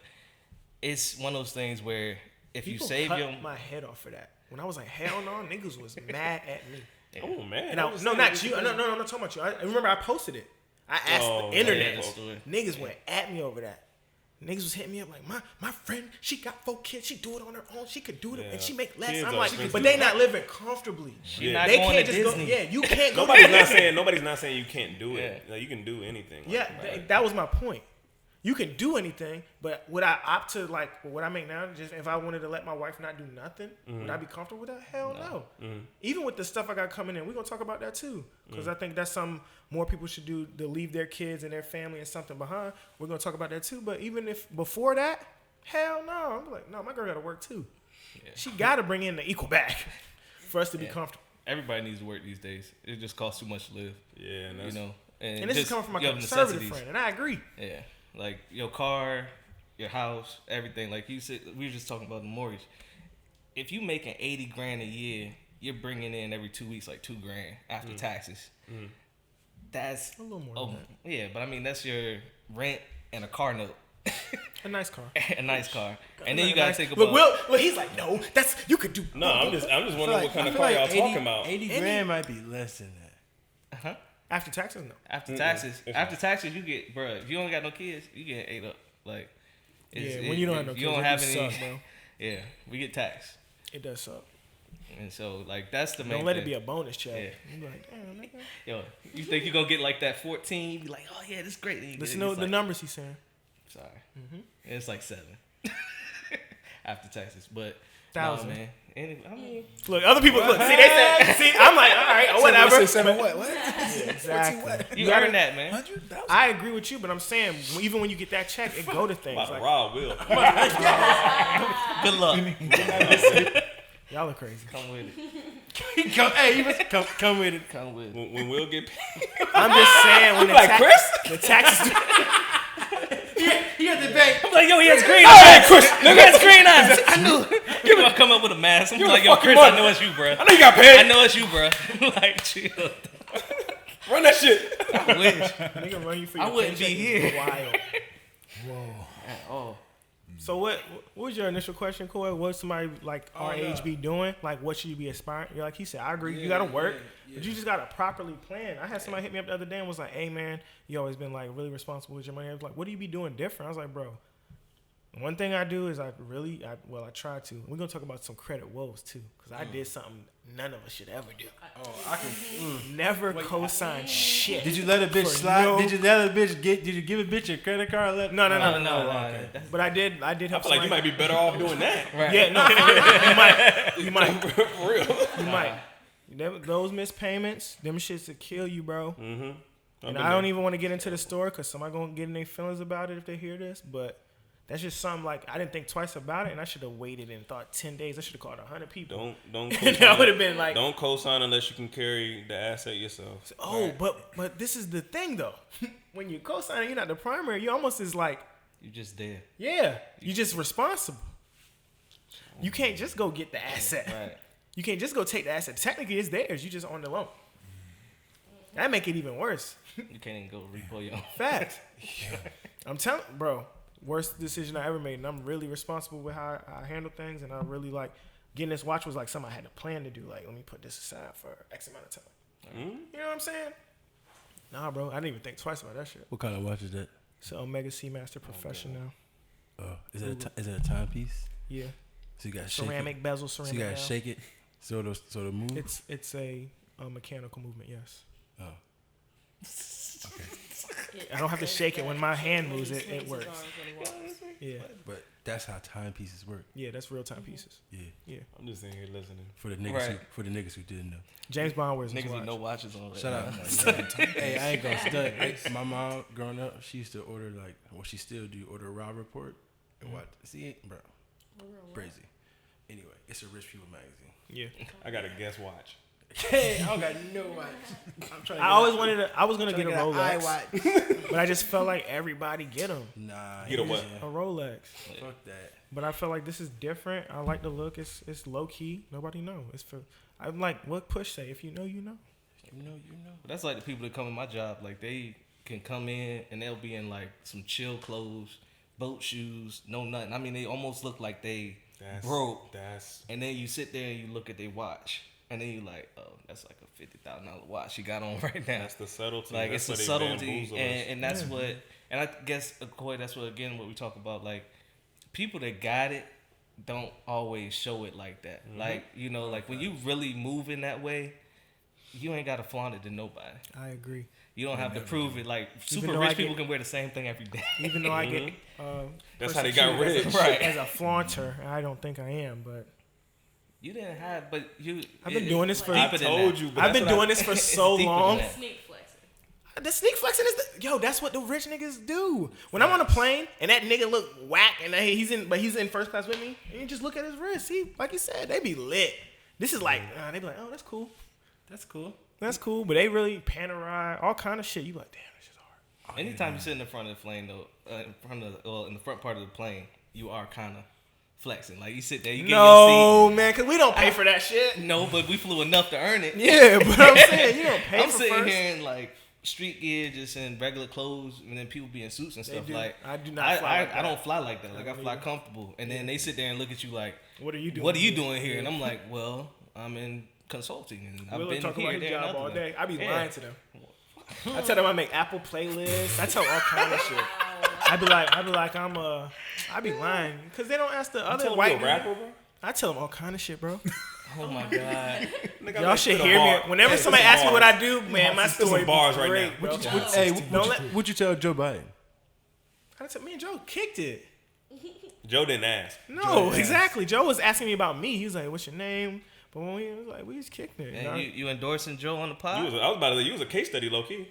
it's one of those things where if People you save cut your... my head off for that. When I was like, hell no, niggas was mad at me. Oh man. And no, not you. No, I'm not talking about you. I remember I posted it. I asked Oh, the internet. yeah, the story. Niggas went at me over that. Niggas was hitting me up like, my friend, she got 4 kids. She do it on her own. She could do it, and she make less. Kids I'm are like, expensive. but they not living comfortably. She not They going can't to just Disney. go. Yeah, you can't go. Nobody's not saying you can't do it. Yeah. Like, you can do anything. Yeah, that was my point. You can do anything, but would I opt to like what I make now? Just if I wanted to let my wife not do nothing, would I be comfortable with that? Hell no. Even with the stuff I got coming in, we're gonna talk about that too, because I think that's something more people should do, to leave their kids and their family and something behind. We're gonna talk about that too. But even if before that, hell no. I'm like, no, my girl got to work too. Yeah. She got to bring in the equal back for us to be comfortable. Everybody needs to work these days. It just costs too much to live. Yeah, and You that's, know, And this is just coming from a your conservative necessities. friend, and I agree. Yeah, like your car, your house, everything. Like you said, we were just talking about the mortgage. If you making 80 grand a year, you're bringing in every 2 weeks like 2 grand after taxes. That's A little more than that. Yeah, but I mean that's your rent and a car note. A nice car. A nice car, and then you gotta think But about. Will, he's like, no, that's you could do. no, I'm just wondering what kind of car y'all talking about. 80 grand might be less than that. After taxes, no. After taxes, you get, bro. If you don't got no kids, you get ate up. Like, When you don't have no kids, you don't it have do any. suck, bro. Yeah, we get taxed, It does suck. and so like that's the main. Don't let it thing. be a bonus check. Yeah. You be like, damn, nigga. Yo, you think you gonna get like that 14? You be like, oh yeah, this is great. Then you Listen get, to it's the like, numbers he's saying. Sorry, it's like 7 after taxes, but 1,000. nah, man. Anyway, I mean, Look, other people look. See, they said. See, I'm like, all right, whatever. 7 what? Yeah, exactly. you earned that, man. 100,000. I agree with you, but I'm saying even when you get that check, it go to things About to like rob Will. Good luck. y'all are crazy. Come with it. You must come with it. Come with it. When Will get paid, I'm just saying when the taxes. He at the bank. I'm like, yo, he has green eyes. Chris, he has green eyes. I knew. You gonna come up with a mask. I'm like, yo, Chris, I know it's you, bro. I know you got paid. I know it's you, bro. Like, chill. Run that shit. I wish. Nigga run you for your I wouldn't be paycheck here. is wild. At all. So what was your initial question, Corey? What somebody like our age be doing? Like what should you be aspiring? You're like he said, I agree. You gotta work, but you just gotta properly plan. I had somebody hit me up the other day and was like, "Hey man, you always been like really responsible with your money." I was like, "What do you be doing different?" I was like, "Bro, one thing I do is I try to. We're gonna talk about some credit woes too, because I did something none of us should ever do. Oh, I can. Never co-sign shit. Did you let a bitch For slide? no- Did you let a bitch get? Did you give a bitch a credit card? No. Okay. But I did I help feel like somebody. you might be better off doing that. Right. Yeah, no, you might. For real. You might. Those missed payments, them shits will kill you, bro. Mm-hmm. And I don't even want to get into the story because somebody gonna get in their feelings about it if they hear this. But that's just something like I didn't think twice about it, and I should have waited and thought 10 days. I should have called 100 people. Don't. And that would have been like, Don't co-sign unless you can carry the asset yourself. oh, but this is the thing though. When you co-sign, you're not the primary. You almost is like, You just there. yeah, you just responsible. You can't just go get the asset. Right. You can't just go take the asset. Technically, it's theirs. You just on the loan. That make it even worse. You can't even go repo your own. Facts. I'm telling, bro, worst decision I ever made, and I'm really responsible with how I handle things, and I really like getting this watch was like something I had to plan to do. Like, let me put this aside for X amount of time. You know what I'm saying? Nah, bro, I didn't even think twice about that shit. What kind of watch is that? It's an Omega Seamaster Professional. Is it a timepiece? Yeah, So you got to shake ceramic it. bezel, So ceramic. you got to dial. shake it. So the move. It's a mechanical movement. Yes. Oh. I don't have to shake it when my hand moves. It works. Yeah. But That's how timepieces work. Yeah, that's real time pieces. Yeah. I'm just sitting here listening. For the niggas Right. for the niggas who didn't know. James Bond wears his Niggas watch. with no watches on. Right Shut now. up. Hey, I ain't gonna stunt. My mom, growing up, she used to order she still do, order a raw report and watch. See, bro, crazy. Anyway, it's a rich people magazine. Yeah. I got a guest watch. Hey, I don't got no watch. I'm trying. I was gonna get a Rolex, but I just felt like everybody get them. Nah, Get a what? A Rolex. Fuck that. But I feel like this is different. I like the look. It's low key. Nobody know. It's for. I'm like, what Push say? If you know, you know. You know. But that's like the people that come in my job. Like they can come in and they'll be in like some chill clothes, boat shoes, no nothing. I mean, they almost look like they broke. And then you sit there and you look at their watch, and then you like, oh, that's like a $50,000 watch you got on right now. That's the subtlety. Like that's it's a where they subtlety, bamboozle us. and that's what. And I guess, Coy, that's what again what we talk about. Like people that got it don't always show it like that. Like like when you really move in that way, you ain't gotta flaunt it to nobody. I agree. You don't have to prove it. Like super though rich I people get- can wear the same thing every day. Even though I get. That's how they got rich. Right. As a flaunter, I don't think I am, but You didn't have, but you. I've been doing this for. I deeper than told that. you. But I've been that's what doing this for so deeper than long. that. Sneak flexing. The sneak flexing is that's what the rich niggas do. When I'm on a plane and that nigga look whack and he's in first class with me, and you just look at his wrist. See, like you said, they be lit. This is like they be like, oh, that's cool, that's cool. But they really panerize all kind of shit. You be like, damn, this is hard. Anytime you sit in the front of the plane, though, in the front part of the plane, you are kind of flexing. Like you sit there, you get No, your seat. man, cause we don't pay for that shit. No, but we flew enough to earn it. Yeah, but I'm saying you don't pay I'm for sitting first. here in like street gear, just in regular clothes, and then people be in suits and stuff. do. Like I do not fly like I that. don't fly like that. Like I fly comfortable, and then they sit there and look at you like, What are you doing? "What are you doing here?" And I'm like, "Well, I'm in consulting, and I've We'll been talk here, about his there, and job all other than day. I be Yeah. lying to them. I tell them I make Apple playlists. I tell all kind of shit. I be like I be lying because they don't ask the other Tell them white you a rapper, bro. I tell them all kind of shit, bro. Oh my god! Nigga, Y'all I should spit a hear me. bar. Whenever Hey, somebody spit some asks me what bars. I do, man, my spit some story be bars right great, now. bro. Hey, Don't let. what'd you tell Joe Biden? I tell me and Joe kicked it. Joe didn't ask. No, exactly. Joe was asking me about me. He was like, "What's your name?" But when we was like, we just kicked it. And you endorsing Joe on the pod? I was about to say, you was a case study, low key.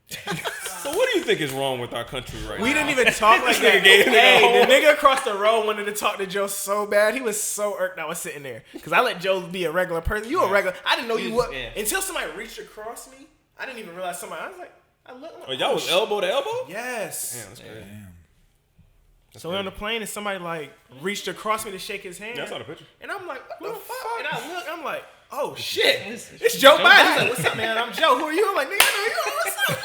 So what do you think is wrong with our country right now? We didn't even talk like that. gave him Hey, the the nigga across the road wanted to talk to Joe so bad. He was so irked I was sitting there. Because I let Joe be a regular person. You a regular. I didn't know you would. Yeah. Until somebody reached across me, I didn't even realize somebody. I was like, I looked. Oh, y'all was elbow to elbow? Yes. Damn, that's crazy. So we're on the plane and somebody like reached across me to shake his hand. Yeah, I saw the picture. And I'm like, what the fuck? And I look, I'm like, oh shit. It's Joe Biden. He's like, what's up, man? I'm Joe. Who are you? I'm like, nigga, I know you. What's up?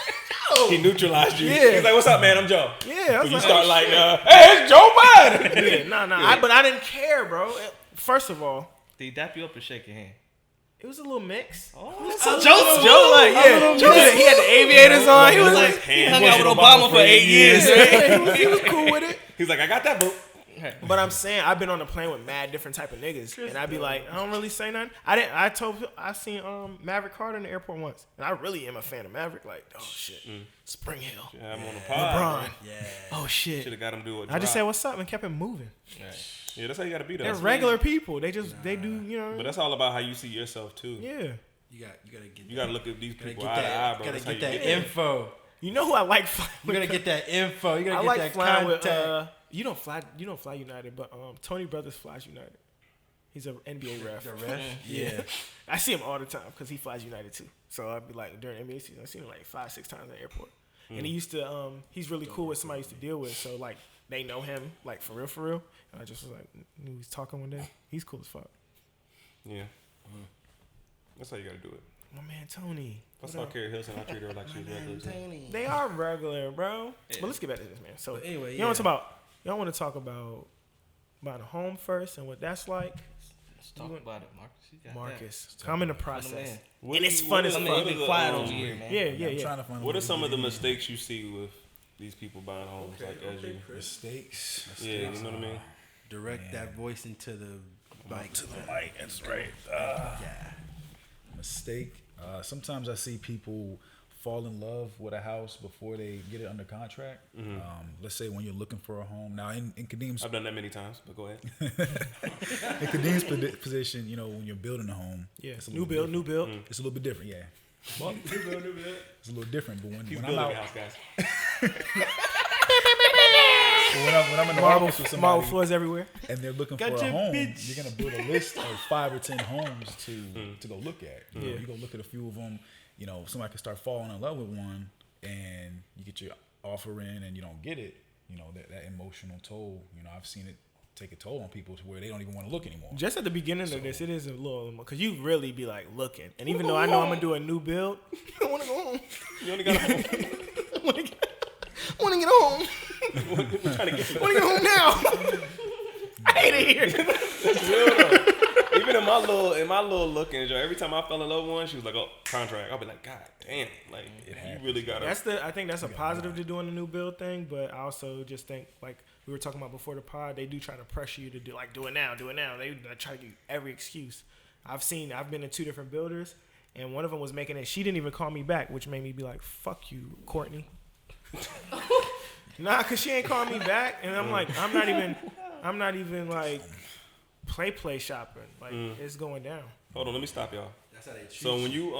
Joe. He neutralized you. Yeah. He's like, what's up, man? I'm Joe. Yeah, I So was you like, start oh, like, shit. hey, it's Joe Biden. Yeah, nah. But I didn't care, bro. First of all, Did he dap you up or shake your hand? it was a little mix. Oh, So Joe, like, yeah. He had the aviators on. He was like, he hung out with Obama for 8 years. he was cool with it. He's like, I got that, boo. But I'm saying I've been on the plane with mad different type of niggas, and I'd be like, I don't really say nothing. I seen Maverick Carter in the airport once, and I really am a fan of Maverick. Like, oh shit, Spring Hill, Yeah, I'm on the pod. LeBron, oh shit. Should have got him to do it. I just said what's up and kept it moving. Yeah, that's how you got to be. They're Though. regular people. They just they do But that's all about how you see yourself too. yeah. You gotta get. You got to look at these people get eye to eye, that. bro. Gotta That's how get you that get there. info. You know who I like flying You gotta with? get that info. You I gotta like get that flying contact. with you don't fly United, but Tony Brothers flies United. He's an NBA ref. The ref. Yeah. I see him all the time because he flies United too. So I'd be like during NBA season, I see him like 5-6 times in the airport. And he used to he's really cool with somebody I used to deal with. So like they know him like for real. And I just was like, he was talking one day. He's cool as fuck. Yeah. That's how you got to do it. My man Tony. If I saw Carrie Hilson, I treat her like she's regular. too. They are regular, bro. But let's get back to this, man. So anyway, y'all want to talk about buying a home first and what that's like. Let's talk about it, Marcus. You got Marcus, I'm in the process. man. And it's fun as that. I fuck. mean, you been quiet over here, man. Yeah. I'm trying to find What are some of the mistakes you see with these people buying homes? As you, mistakes? yeah, you know what I mean. Direct that voice into the mic. Like, that's right. Mistake. Sometimes I see people fall in love with a house before they get it under contract. Let's say when you're looking for a home. Now, in Kadeem's I've done that many times, but go ahead. in Kadeem's position, you know, when you're building a home, Yeah, it's a new little build, different. new build. It's a little bit different, yeah. Well, it's a little different, but He's when I'm building out, a house, guys. but when I'm in the Marble, office with marble somebody floors everywhere. and they're looking Got for a your home, bitch. you're gonna build a list of 5 or 10 homes to go look at. You know, Yeah. you go look at a few of them. You know, somebody can start falling in love with one, and you get your offer in, and you don't get it. You know, that emotional toll. You know, I've seen it take a toll on people to where they don't even want to look anymore. Just at the beginning of this, it is a little because you really be like looking, and even though I know I'm gonna do a new build, I want to go home. You only got a home. I want to get home. We're trying to get I want to get home now. I hate it here. real though. Even in my little looking joint, every time I fell in love with one, she was like, "Oh, contract." I'll be like, "God damn!" Like you really gotta. I think that's a positive to doing the new build thing, but I also just think like we were talking about before the pod, they do try to pressure you to do it now. They try to give you every excuse. I've been in 2 different builders, and one of them was making it. She didn't even call me back, which made me be like, "Fuck you, Courtney." Nah, cause she ain't calling me back, and I'm like, I'm not even like play shopping. Like it's going down. Hold on, let me stop y'all. That's how they treat So when you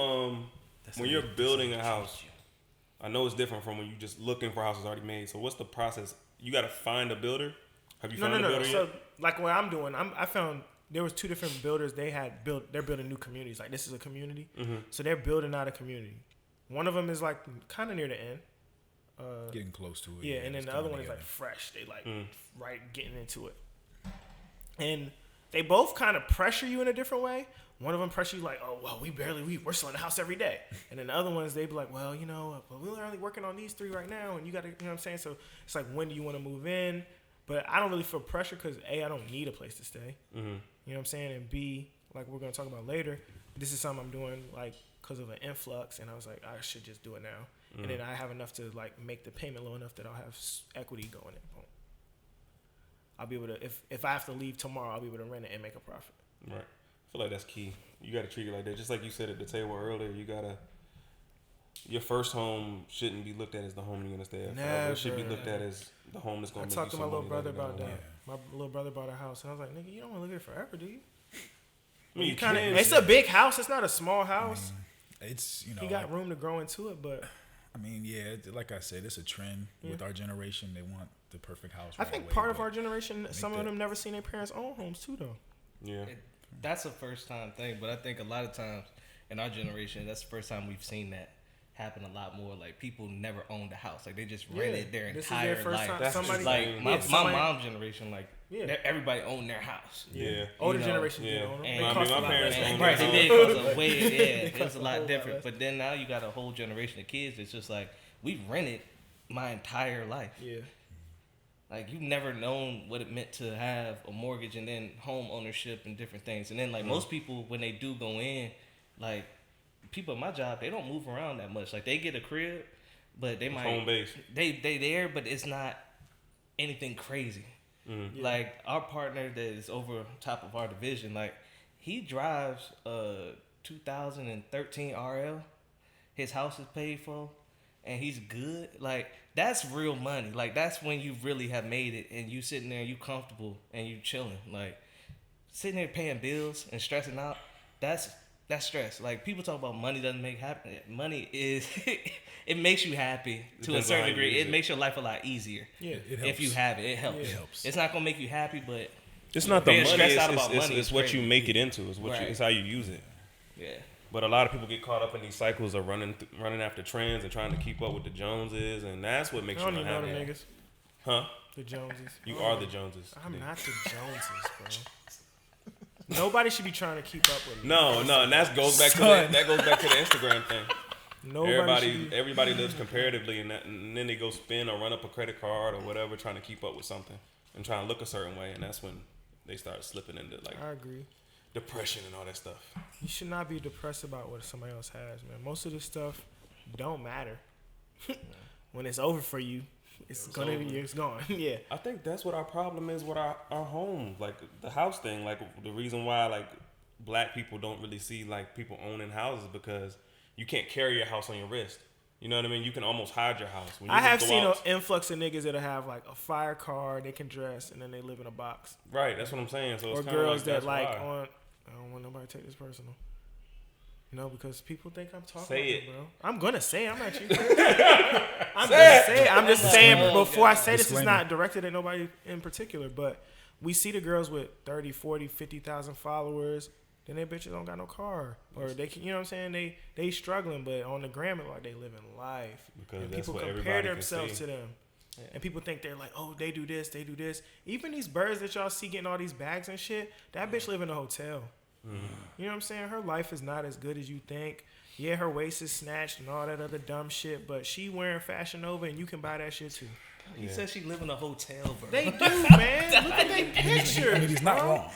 That's when how you're they- that's building how a they house, treat you. I know it's different from when you just looking for houses already made. So what's the process? You got to find a builder. Have you found a builder So yet? like what I'm doing, I found there was 2 different builders. They're building new communities. Like this is a community, so they're building out a community. One of them is like kind of near the end. Getting close to it. Yeah, and then it's the other coming one is like together. fresh. They like right getting into it, and they both kind of pressure you in a different way. One of them pressure you like, oh well, we're selling the house every day, and then the other ones they be like, well, you know, we're only working on these 3 right now, and you got to, you know what I'm saying? So it's like, when do you want to move in? But I don't really feel pressure because A, I don't need a place to stay. You know what I'm saying? And B, like we're gonna talk about later, this is something I'm doing like because of an influx, and I was like, I should just do it now. And then I have enough to like make the payment low enough that I'll have equity going in. Boom. I'll be able to, if I have to leave tomorrow, I'll be able to rent it and make a profit. Right. I feel like that's key. You got to treat it like that. Just like you said at the table earlier, your first home shouldn't be looked at as the home you're gonna stay at forever. It should be Never. looked at as the home that's I gonna make talked you to my some little money brother later down about the that. line. My little brother bought a house, and I was like, nigga, you don't want to live here forever, do you? I mean, you Kinda, can. it's a big house. It's not a small house. It's, you know, He got room to grow into it, but I mean, yeah, like I said, it's a trend with our generation. They want the perfect house. I right think away, part of but our generation, some of that- them never seen their parents own homes too, though. Yeah. That's a first time thing, but I think a lot of times in our generation, that's the first time we've seen that happen a lot more. Like people never owned a house, like they just rented their This is entire their first life. time. That's Somebody, the Like thing. my somebody- mom's generation, like Yeah. everybody owned their house. Yeah. older you know, generation yeah. did own them. And They I mean, cost my a lot parents less. owned Right, their they house. did cost a way, it was cost a a lot whole different. lot. But then now you got a whole generation of kids. It's just like we've rented my entire life. Yeah. Like you've never known what it meant to have a mortgage and then home ownership and different things. And then like most people, when they do go in, like people at my job, they don't move around that much. Like they get a crib, but they might Home base. They there, but it's not anything crazy. Yeah. Like our partner that is over top of our division, like he drives a 2013 RL. His house is paid for, and he's good. Like that's real money. Like that's when you really have made it, and you sitting there, you comfortable, and you chilling. Like sitting there paying bills and stressing out. That's stress. Like people talk about money doesn't make happy. Money is it makes you happy to a Depends on certain how you degree. use It it. makes your life a lot easier. Yeah. It helps. If you have it, it helps. Yeah. It helps. It's not gonna make you happy, but It's not the being money. stressed It's, out about money it's is what crazy. you make it into. It's what Right. it's how you use it. yeah. But a lot of people get caught up in these cycles of running after trends and trying to keep up with the Joneses, and that's what I makes don't you even know the unhappy. niggas. Huh? The Joneses. You are the Joneses. I'm not the Joneses, bro. Nobody should be trying to keep up with me. No, and that goes back to Son. that goes back to the Instagram thing. Nobody should be. Everybody lives comparatively, and then they go spend or run up a credit card or whatever, trying to keep up with something and trying to look a certain way, and that's when they start slipping into like I agree. depression and all that stuff. You should not be depressed about what somebody else has, man. Most of this stuff don't matter. When it's over for you, it's gone. Yeah. I think that's what our problem is with our home, like the house thing. Like the reason why like black people don't really see like people owning houses because you can't carry your house on your wrist. You know what I mean? You can almost hide your house. When you I have go seen an out, influx of niggas that'll have like a fire car, they can dress, and then they live in a box. right, that's what I'm saying. So it's Or kinda girls like, that that's like why. on. I don't want nobody to take this personal. No, because people think I'm talking Say about it. it, bro. I'm gonna say it. I'm not you. I'm gonna say it. I'm just saying before I say this, it's Disclaimer. not directed at nobody in particular, but we see the girls with 30, 40, 50,000 followers. Then they bitches don't got no car, or they can, you know what I'm saying? They struggling, but on the gram, it's like they living life. Because And that's people what compare everybody can themselves see. to them. And people think they're like, oh, they do this, they do this. Even these birds that y'all see getting all these bags and shit, that bitch live in a hotel. You know what I'm saying? Her life is not as good as you think. Yeah, her waist is snatched and all that other dumb shit, but she wearing Fashion Nova and you can buy that shit too. He said she live in a hotel, bro. They do, man. Look at their pictures. I mean, he's not bro. wrong.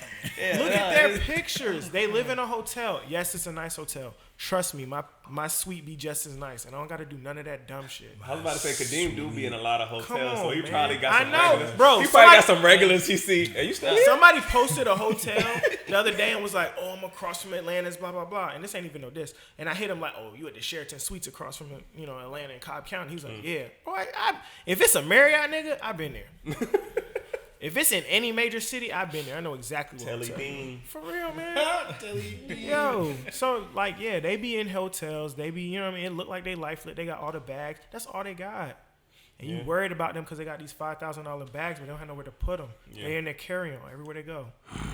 Look at their pictures. They live in a hotel. Yes, it's a nice hotel. Trust me, my suite be just as nice, and I don't got to do none of that dumb shit. I was about to say, Kadeem do be in a lot of hotels, Come on, so he man. probably got I some know, regulars. bro, He probably somebody- got some regulars he see. Hey, you still here? Somebody posted a hotel the other day and was like, "Oh, I'm across from Atlantis, blah blah blah," and this ain't even no diss. And I hit him like, "Oh, you at the Sheraton Suites across from Atlanta and Cobb County?" He's like, "Yeah." Boy, if it's a Marriott nigga, I've been there. If it's in any major city, I've been there. I know exactly what. Telly I'm telling you. Bean. For real, man. Yo, so like, yeah, they be in hotels. They be, you know what I mean? It look like they life lit. They got all the bags. That's all they got. And you worried about them because they got these $5,000 bags, but they don't have nowhere to put them. Yeah. They're in their carry-on everywhere they go.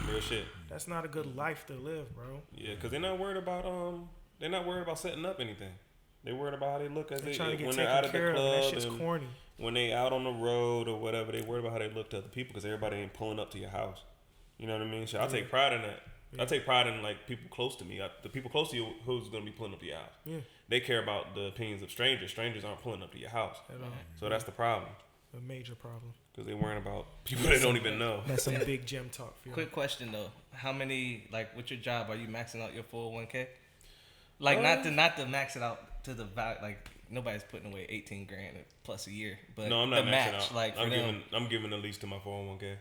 Real shit. That's not a good life to live, bro. Yeah, because they're not worried about setting up anything. They're worried about how they look as They're they trying to get when they're out taken of the care of. And that club shit's and corny. when they out on the road or whatever. They worried about how they look to other people because everybody ain't pulling up to your house. You know what I mean? So I take pride in that. I take pride in like people close to me. The people close to you who's gonna be pulling up to your house. Yeah. They care about the opinions of strangers. Strangers aren't pulling up to your house. So that's the problem A major problem. because they're worrying about people they don't even know. That's some big gym talk for you. Quick question though: how many, like, with your job, are you maxing out your 401k? Like, not to max it out to the value. Like, nobody's putting away 18 grand plus a year, but No, I'm not the maxing match, out. like, for I'm them. giving the least to my 401k.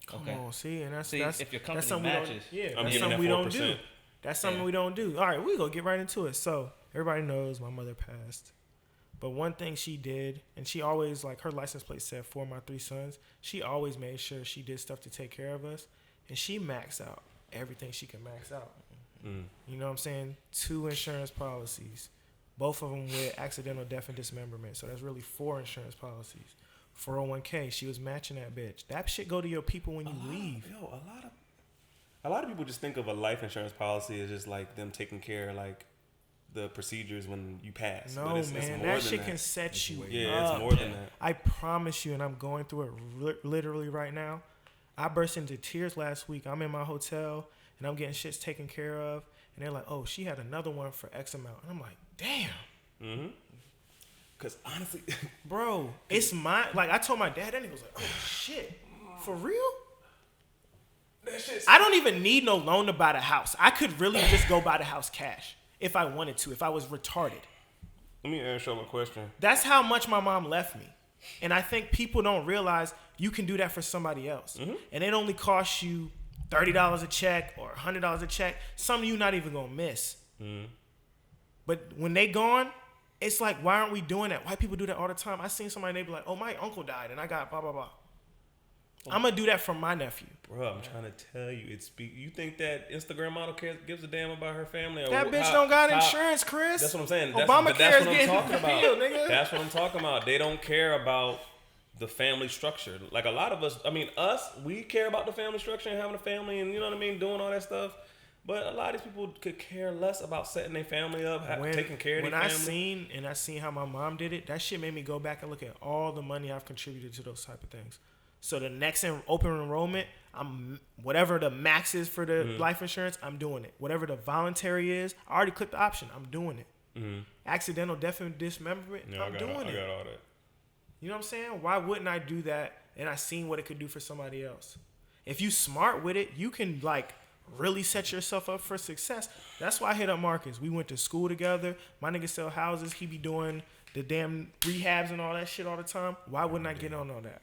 Come Okay. on, see, and that's See, if your company that's something matches, we don't, I'm that's giving something that we don't 4%. do. That's something we don't do. All right, we gonna get right into it. So everybody knows my mother passed, but one thing she did, and she always, like, her license plate said for my 3 sons. She always made sure she did stuff to take care of us, and she maxed out everything she can max out. You know what I'm saying? 2 insurance policies, both of them with accidental death and dismemberment. So that's really 4 insurance policies. 401k, she was matching that bitch. That shit go to your people when you leave. Yo, a lot of people just think of a life insurance policy as just like them taking care of like the procedures when you pass. No, But it's man, more that than shit that. can set you Yeah, up. it's more than that. I promise you, and I'm going through it literally right now. I burst into tears last week. I'm in my hotel, and I'm getting shits taken care of. And they're like, oh, she had another one for X amount. And I'm like, damn. Because honestly, Bro, it's my, like, I told my dad, and he was like, oh, shit. For real? I don't even need no loan to buy the house. I could really just go buy the house cash if I wanted to, if I was retarded. let me ask y'all a question. That's how much my mom left me. And I think people don't realize you can do that for somebody else. And it only costs you $30 a check or $100 a check, something you're not even going to miss. But when they gone, it's like, why aren't we doing that? White people do that all the time. I seen somebody, they be like, oh, my uncle died and I got blah, blah, blah. I'm going to do that for my nephew. Bro, I'm trying to tell you, you think that Instagram model gives a damn about her family? Or That bitch how- don't got how- insurance, Chris. That's what I'm saying. Obamacare That's is what I'm getting talking about. repealed, nigga. That's what I'm talking about. They don't care about the family structure. Like a lot of us, I mean, we care about the family structure and having a family and, you know what I mean, doing all that stuff. But a lot of these people could care less about setting their family up, taking care of their family. When I seen how my mom did it, that shit made me go back and look at all the money I've contributed to those type of things. So the next open enrollment, whatever the max is for the life insurance, I'm doing it. Whatever the voluntary is, I already clicked the option. I'm doing it. Accidental death and dismemberment, I'm doing it. I got all that. You know what I'm saying? Why wouldn't I do that? And I seen what it could do for somebody else. If you smart with it, you can like really set yourself up for success. That's why I hit up Marcus. We went to school together. My nigga sell houses. He be doing the damn rehabs and all that shit all the time. Why wouldn't I get on all that?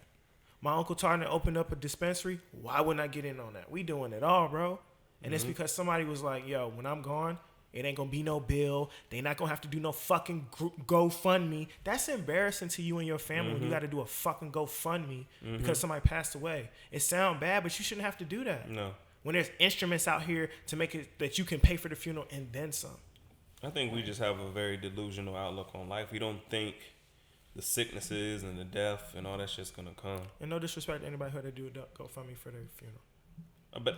My Uncle Tarna opened up a dispensary. Why wouldn't I get in on that? We doing it all, bro. And it's because somebody was like, yo, when I'm gone, It ain't gonna be no bill. They not gonna have to do no fucking GoFundMe. That's embarrassing to you and your family when you got to do a fucking GoFundMe because somebody passed away. It sounds bad, but you shouldn't have to do that. No. When there's instruments out here to make it that you can pay for the funeral and then some. I think we just have a very delusional outlook on life. We don't think the sicknesses and the death and all that shit's gonna come. And no disrespect to anybody who had to do a GoFundMe for their funeral. But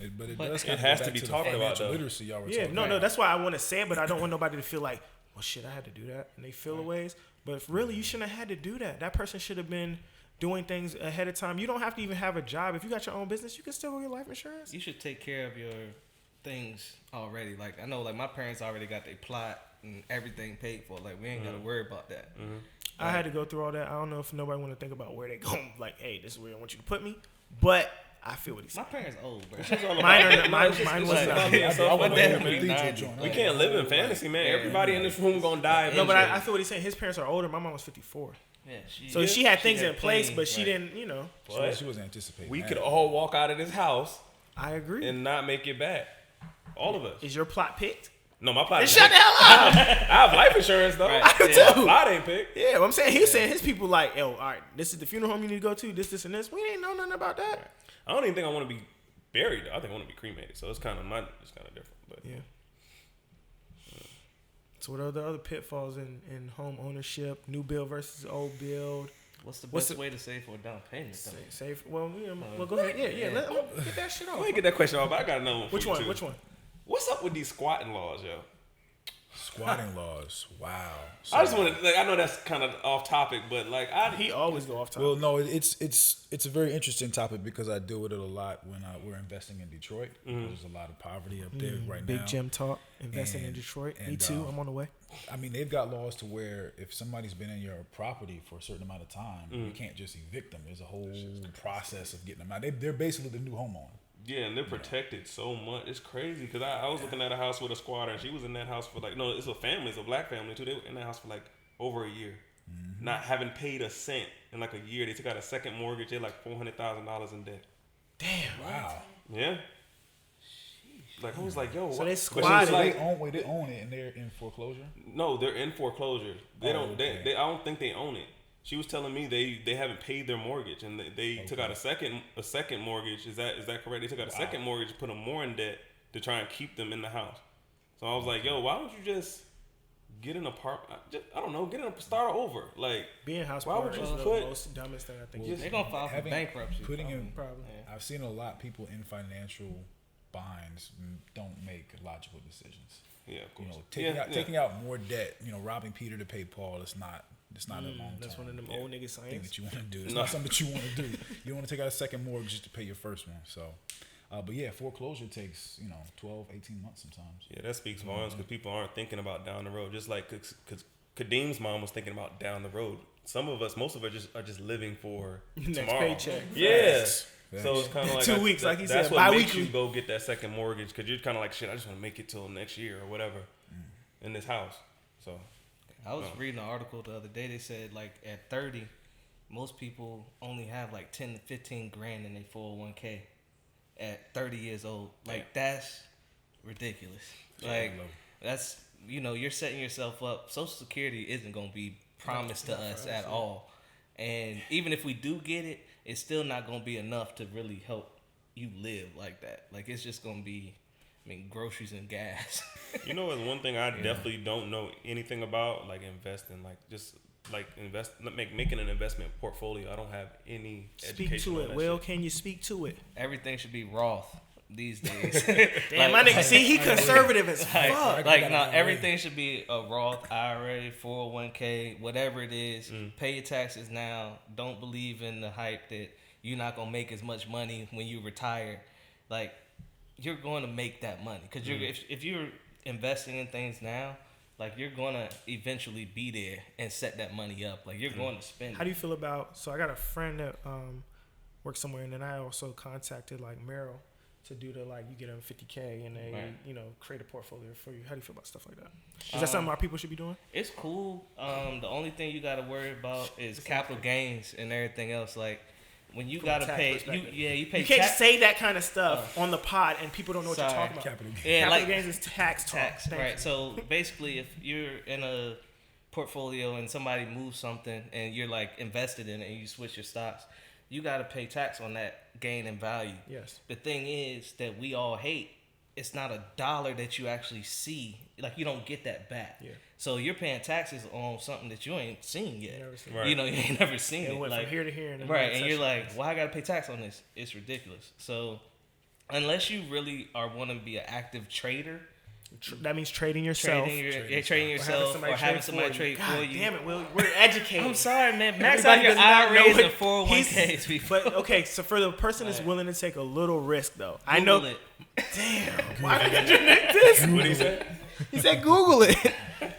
It has to be talked about, though. Literacy, y'all were Yeah, talking no, about. that's why I want to say it, but I don't want nobody to feel like, well, shit, I had to do that, and they feel a ways. But if really, you shouldn't have had to do that. That person should have been doing things ahead of time. You don't have to even have a job. If you got your own business, you can still go get life insurance. You should take care of your things already. Like I know, like my parents already got their plot and everything paid for. Like we ain't gotta worry about that. I had to go through all that. I don't know if nobody want to think about where they go. Like, hey, this is where I want you to put me. But I feel what he's My saying. parents old, bro. Mine was Like, not. my dad be DJ 90. joint. we can't live in fantasy, man. Everybody in this room gonna die. No, but eventually. I feel what he's saying. His parents are older. My mom was 54. Yeah, So she had things had in place, clean, but she right. didn't, you know. She wasn't anticipating. we that. could all walk out of this house I agree. and not make it back. All of us. Is your plot picked? No, my plot. Then shut the hell up. I have life insurance though. Right, My yeah. plot ain't picked. Yeah, what I'm saying, he's saying his people like, yo, all right, this is the funeral home you need to go to, this, and this. We ain't know nothing about that. I don't even think I want to be buried. Though. I think I want to be cremated. So it's kind of different. But Yeah. So what are the other pitfalls in home ownership? New build versus old build. What's the What's best the- way to save for a down payment? Though? Safe. Well, well, go ahead. Yeah. Let get that shit off. go ahead, get that question off. But I got another one. For Which you one? too. Which one? What's up with these squatting laws, yo? Squatting laws. Wow. I just want to. Like, I know that's kind of off topic, but like He always go off topic. Well, no, it's a very interesting topic because I deal with it a lot when we're investing in Detroit. There's a lot of poverty up there right Big now. Jim talk. Investing in And- Detroit. Me and, too. I'm on the way. I mean, they've got laws to where if somebody's been in your property for a certain amount of time, you can't just evict them. There's a whole process of getting them out. They're basically the new homeowner. yeah, and they're protected so much. It's crazy because I was looking at a house with a squatter, and she was in that house for like it's a family, it's a black family too. They were in that house for like over a year, not having paid a cent in like a year. They took out a second mortgage. They're like $400,000 in debt. Damn. Wow. Yeah. Like I was like, yo. So what? they But she squatted. was So like, they own it and they're in foreclosure. no, they're in foreclosure. They Oh, don't. okay. They I don't think they own it. She was telling me they haven't paid their mortgage and they took out a second mortgage. Is that correct? They took out a second mortgage, put them more in debt to try and keep them in the house. So I was like, yo, why don't you just get an apartment? I don't know, start over. Like Being house why would poor you is the put? most dumbest thing I think. They're gonna file for Having- bankruptcy. Putting in, Probably. I've seen a lot of people in financial binds don't make logical decisions. Yeah, of course. Taking out more debt. Robbing Peter to pay Paul. It's not a long That's term one of them old nigga thing sayings. that you want to do. It's No. not something that you want to do. You don't want to take out a second mortgage just to pay your first one. So, but yeah, foreclosure takes 12, 18 months sometimes. Yeah, that speaks volumes because people aren't thinking about down the road. Just like because Kadeem's mom was thinking about down the road. Most of us are just living for Next tomorrow. paycheck. Yeah. Facts. So it's kind of like 2 weeks, like he that's said, what makes bi-weekly. you go get that second mortgage because you're kind of like shit. I just want to make it till next year or whatever in this house. So I was reading an article the other day. They said like at 30, most people only have like 10 to 15 grand in their 401k at 30 years old. Like that's ridiculous. Like that's you're setting yourself up. Social Security isn't gonna be promised to us at all. And even if we do get it, it's still not gonna be enough to really help you live like that. Like it's just gonna be, groceries and gas. you know, it's one thing I definitely don't know anything about, like investing, like just like making an investment portfolio. I don't have any Speak education to on it. that Will, shit. can you speak to it? Everything should be Roth these days. Damn, my nigga, see, he conservative as fuck. Everything should be a Roth IRA, 401k, whatever it is. Pay your taxes now. Don't believe in the hype that you're not gonna make as much money when you retire. Like you're going to make that money because if you're investing in things now, like you're gonna eventually be there and set that money up. Like you're going to spend. How do you feel about? So I got a friend that works somewhere, and then I also contacted like Merrill to do the you get them $50K and they create a portfolio for you. How do you feel about stuff like that? Is that something our people should be doing? It's cool. The only thing you got to worry about is capital gains and everything else. Like when you From a gotta tax pay, perspective. you pay You can't tax. say that kind of stuff on the pod and people don't know what you're Sorry. talking about. Capital gains. Yeah, Capital like gains is tax talk. tax, Thank right? you. So basically, if you're in a portfolio and somebody moves something and you're like invested in it and you switch your stocks, you got to pay tax on that gain in value. Yes. The thing is that we all hate, it's not a dollar that you actually see. Like, you don't get that back. Yeah. So you're paying taxes on something that you ain't seen yet. Never seen. Right. You know, you ain't never seen It it. went Like, from here to here. And right, and you're like, why I gotta pay tax on this? It's ridiculous. So unless you really are want to be an active trader, that means trading yourself. trading yourself, or having somebody trade God for you. damn it, Will. We're educated. I'm sorry, man. Max out Everybody your does not know IRAs what- and 401ks. Before. But okay, so for the person that's Right. willing to take a little risk, though, I Google know. it. Damn, why did I connect this? What he say? He said, Google it.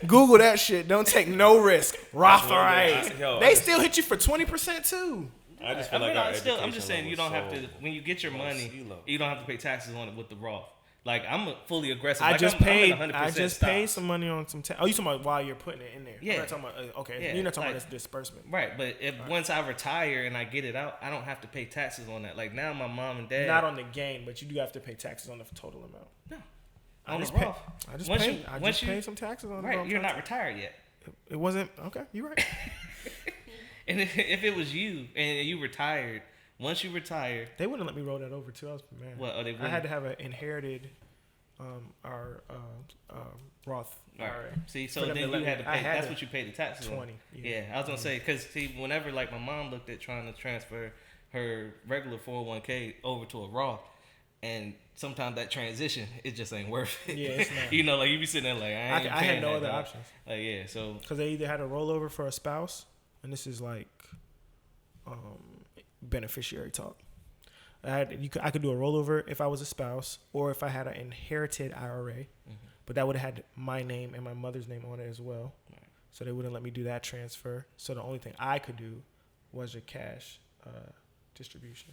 Google that shit. Don't take no risk. Roth IRAs. Yo, They still hit you for 20% too. I just I feel mean, like our I'm education just saying level you don't is have so to. When you get your low, money, CeeLo. you don't have to pay taxes on it with the Roth. Like, I'm fully aggressive. I Like, just I'm paid. in 100% I just stock. paid some money on some. Oh, you talking about while you're putting it in there? Yeah. I'm not talking about. Okay, Yeah, you're not talking like- about this disbursement. Right, but if once I retire and I get it out, I don't have to pay taxes on that. Like, now my mom and dad. Not on the gain, but you do have to pay taxes on the total amount. No. I On just the paid. Roth. I just Once paid. you- I once just you- paid some taxes on the Right, Roth you're not tax. retired yet. It wasn't okay. You're right. And if it was you and you retired, once you retire, They wouldn't let me roll that over too. I was mad. what are they? I had to have an inherited, our Roth Right. IRA. See, For so them then to you let had me- to I pay. had That's to- what you paid the taxes 20, on. yeah. Yeah, I was gonna say because see, whenever like my mom looked at trying to transfer her regular 401k over to a Roth, and sometimes that transition it just ain't worth it. Yeah, it's not. You know, like you be sitting there like I ain't I paying had no that, other dog. options Like yeah, so because they either had a rollover for a spouse, and this is like beneficiary talk. I could do a rollover if I was a spouse or if I had an inherited IRA, but that would have had my name and my mother's name on it as well. Right. So they wouldn't let me do that transfer. So the only thing I could do was a cash distribution,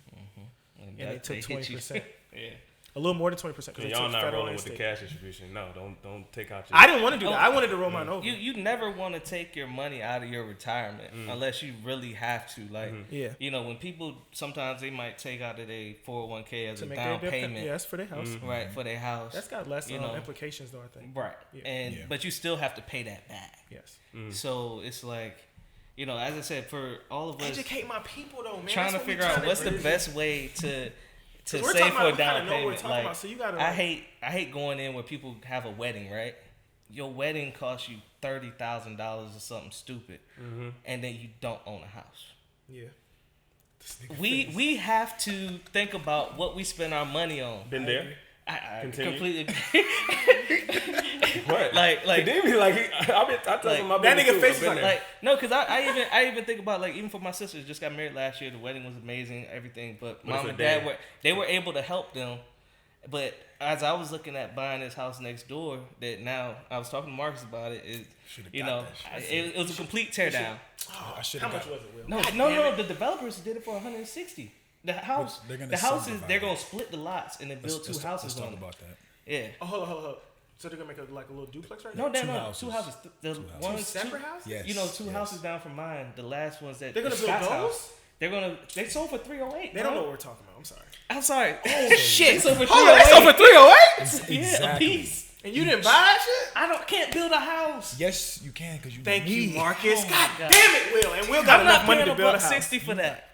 and they that- took hit you. 20%, Yeah. a little more than 20% because And they y'all took not federal rolling and with the state. cash distribution. No, don't take out your. I didn't want to do that. Oh, I wanted to roll mine over. You never want to take your money out of your retirement unless you really have to. Like, Yeah. you know, when people sometimes they might take out of their 401k as To a make down their payment, yes, for their house. right, for their house. That's got less You know. implications though. I think. right, Yeah. and Yeah. but you still have to pay that back. Yes. So it's like, you know, as I said, for all of us Educate my people though, man. trying That's to what we figure out trying what's the do. best way to 'Cause we're save talking for a about- we down kinda know what we're payment. talking Like, about, so you gotta, I hate going in where people have a wedding, right? Your wedding costs you $30,000 or something stupid, and then you don't own a house. Yeah. We have to think about what we spend our money on. Been there. I Continue. completely What? like Damn, like I tell Like, him my that business nigga too. face I've been is there. like no, because I even think about like even for my sisters just got married last year. The wedding was amazing, everything. But But mom it's a and dad day. were able to help them. But as I was looking at buying this house next door, that now I was talking to Marcus about it. Should've You got know, that shit. it was a complete tear down. I should How have much got. was it, Will? No, God no, damn no. it. The developers did it for 160. The house, they're gonna the houses, subdivide they're it. gonna split the lots and then build two houses Let's talk on it. about that. Yeah. Oh, hold on. So they're gonna make a little duplex right No, now? no, two houses. The ones Separate houses? Yes. You know, two yes. houses down from mine. The last ones that They're gonna the build Scott's those? house, they sold for 308. They don't know what we're talking about. I'm sorry. I'm sorry. Oh shit! They sold for Hold on, they sold for 308? Yeah, a Exactly. piece. And you didn't buy that shit? I can't build a house. Yes, you can because you. Thank need you, Marcus. Oh my God God. damn it, Will. And Will got I'm enough not money paying to build a house. $160 for that.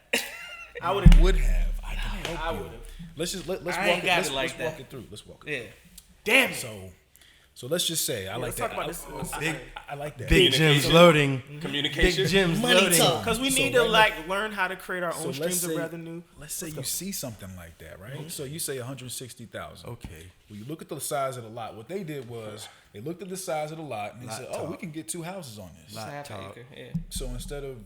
I would have. Would have. I can help I you. would've. Let's just let's I walk ain't it. got Let's, it like let's walk that. it through. Let's walk it. Yeah. Damn it. So let's just say I like let's that. talk about this. I like that. Big Jim's loading. Communication. Big Jim's Money loading. talk. Because we So need to right learn how to create our So own let's streams of say- revenue. Let's say you see something like that, right? So you say 160,000. Okay. Well, you look at the size of the lot. What they did was they looked at the size of the lot and they said, "Oh, Laptop. we can get two houses on this." Lot. Half Laptop. acre. Yeah. So instead of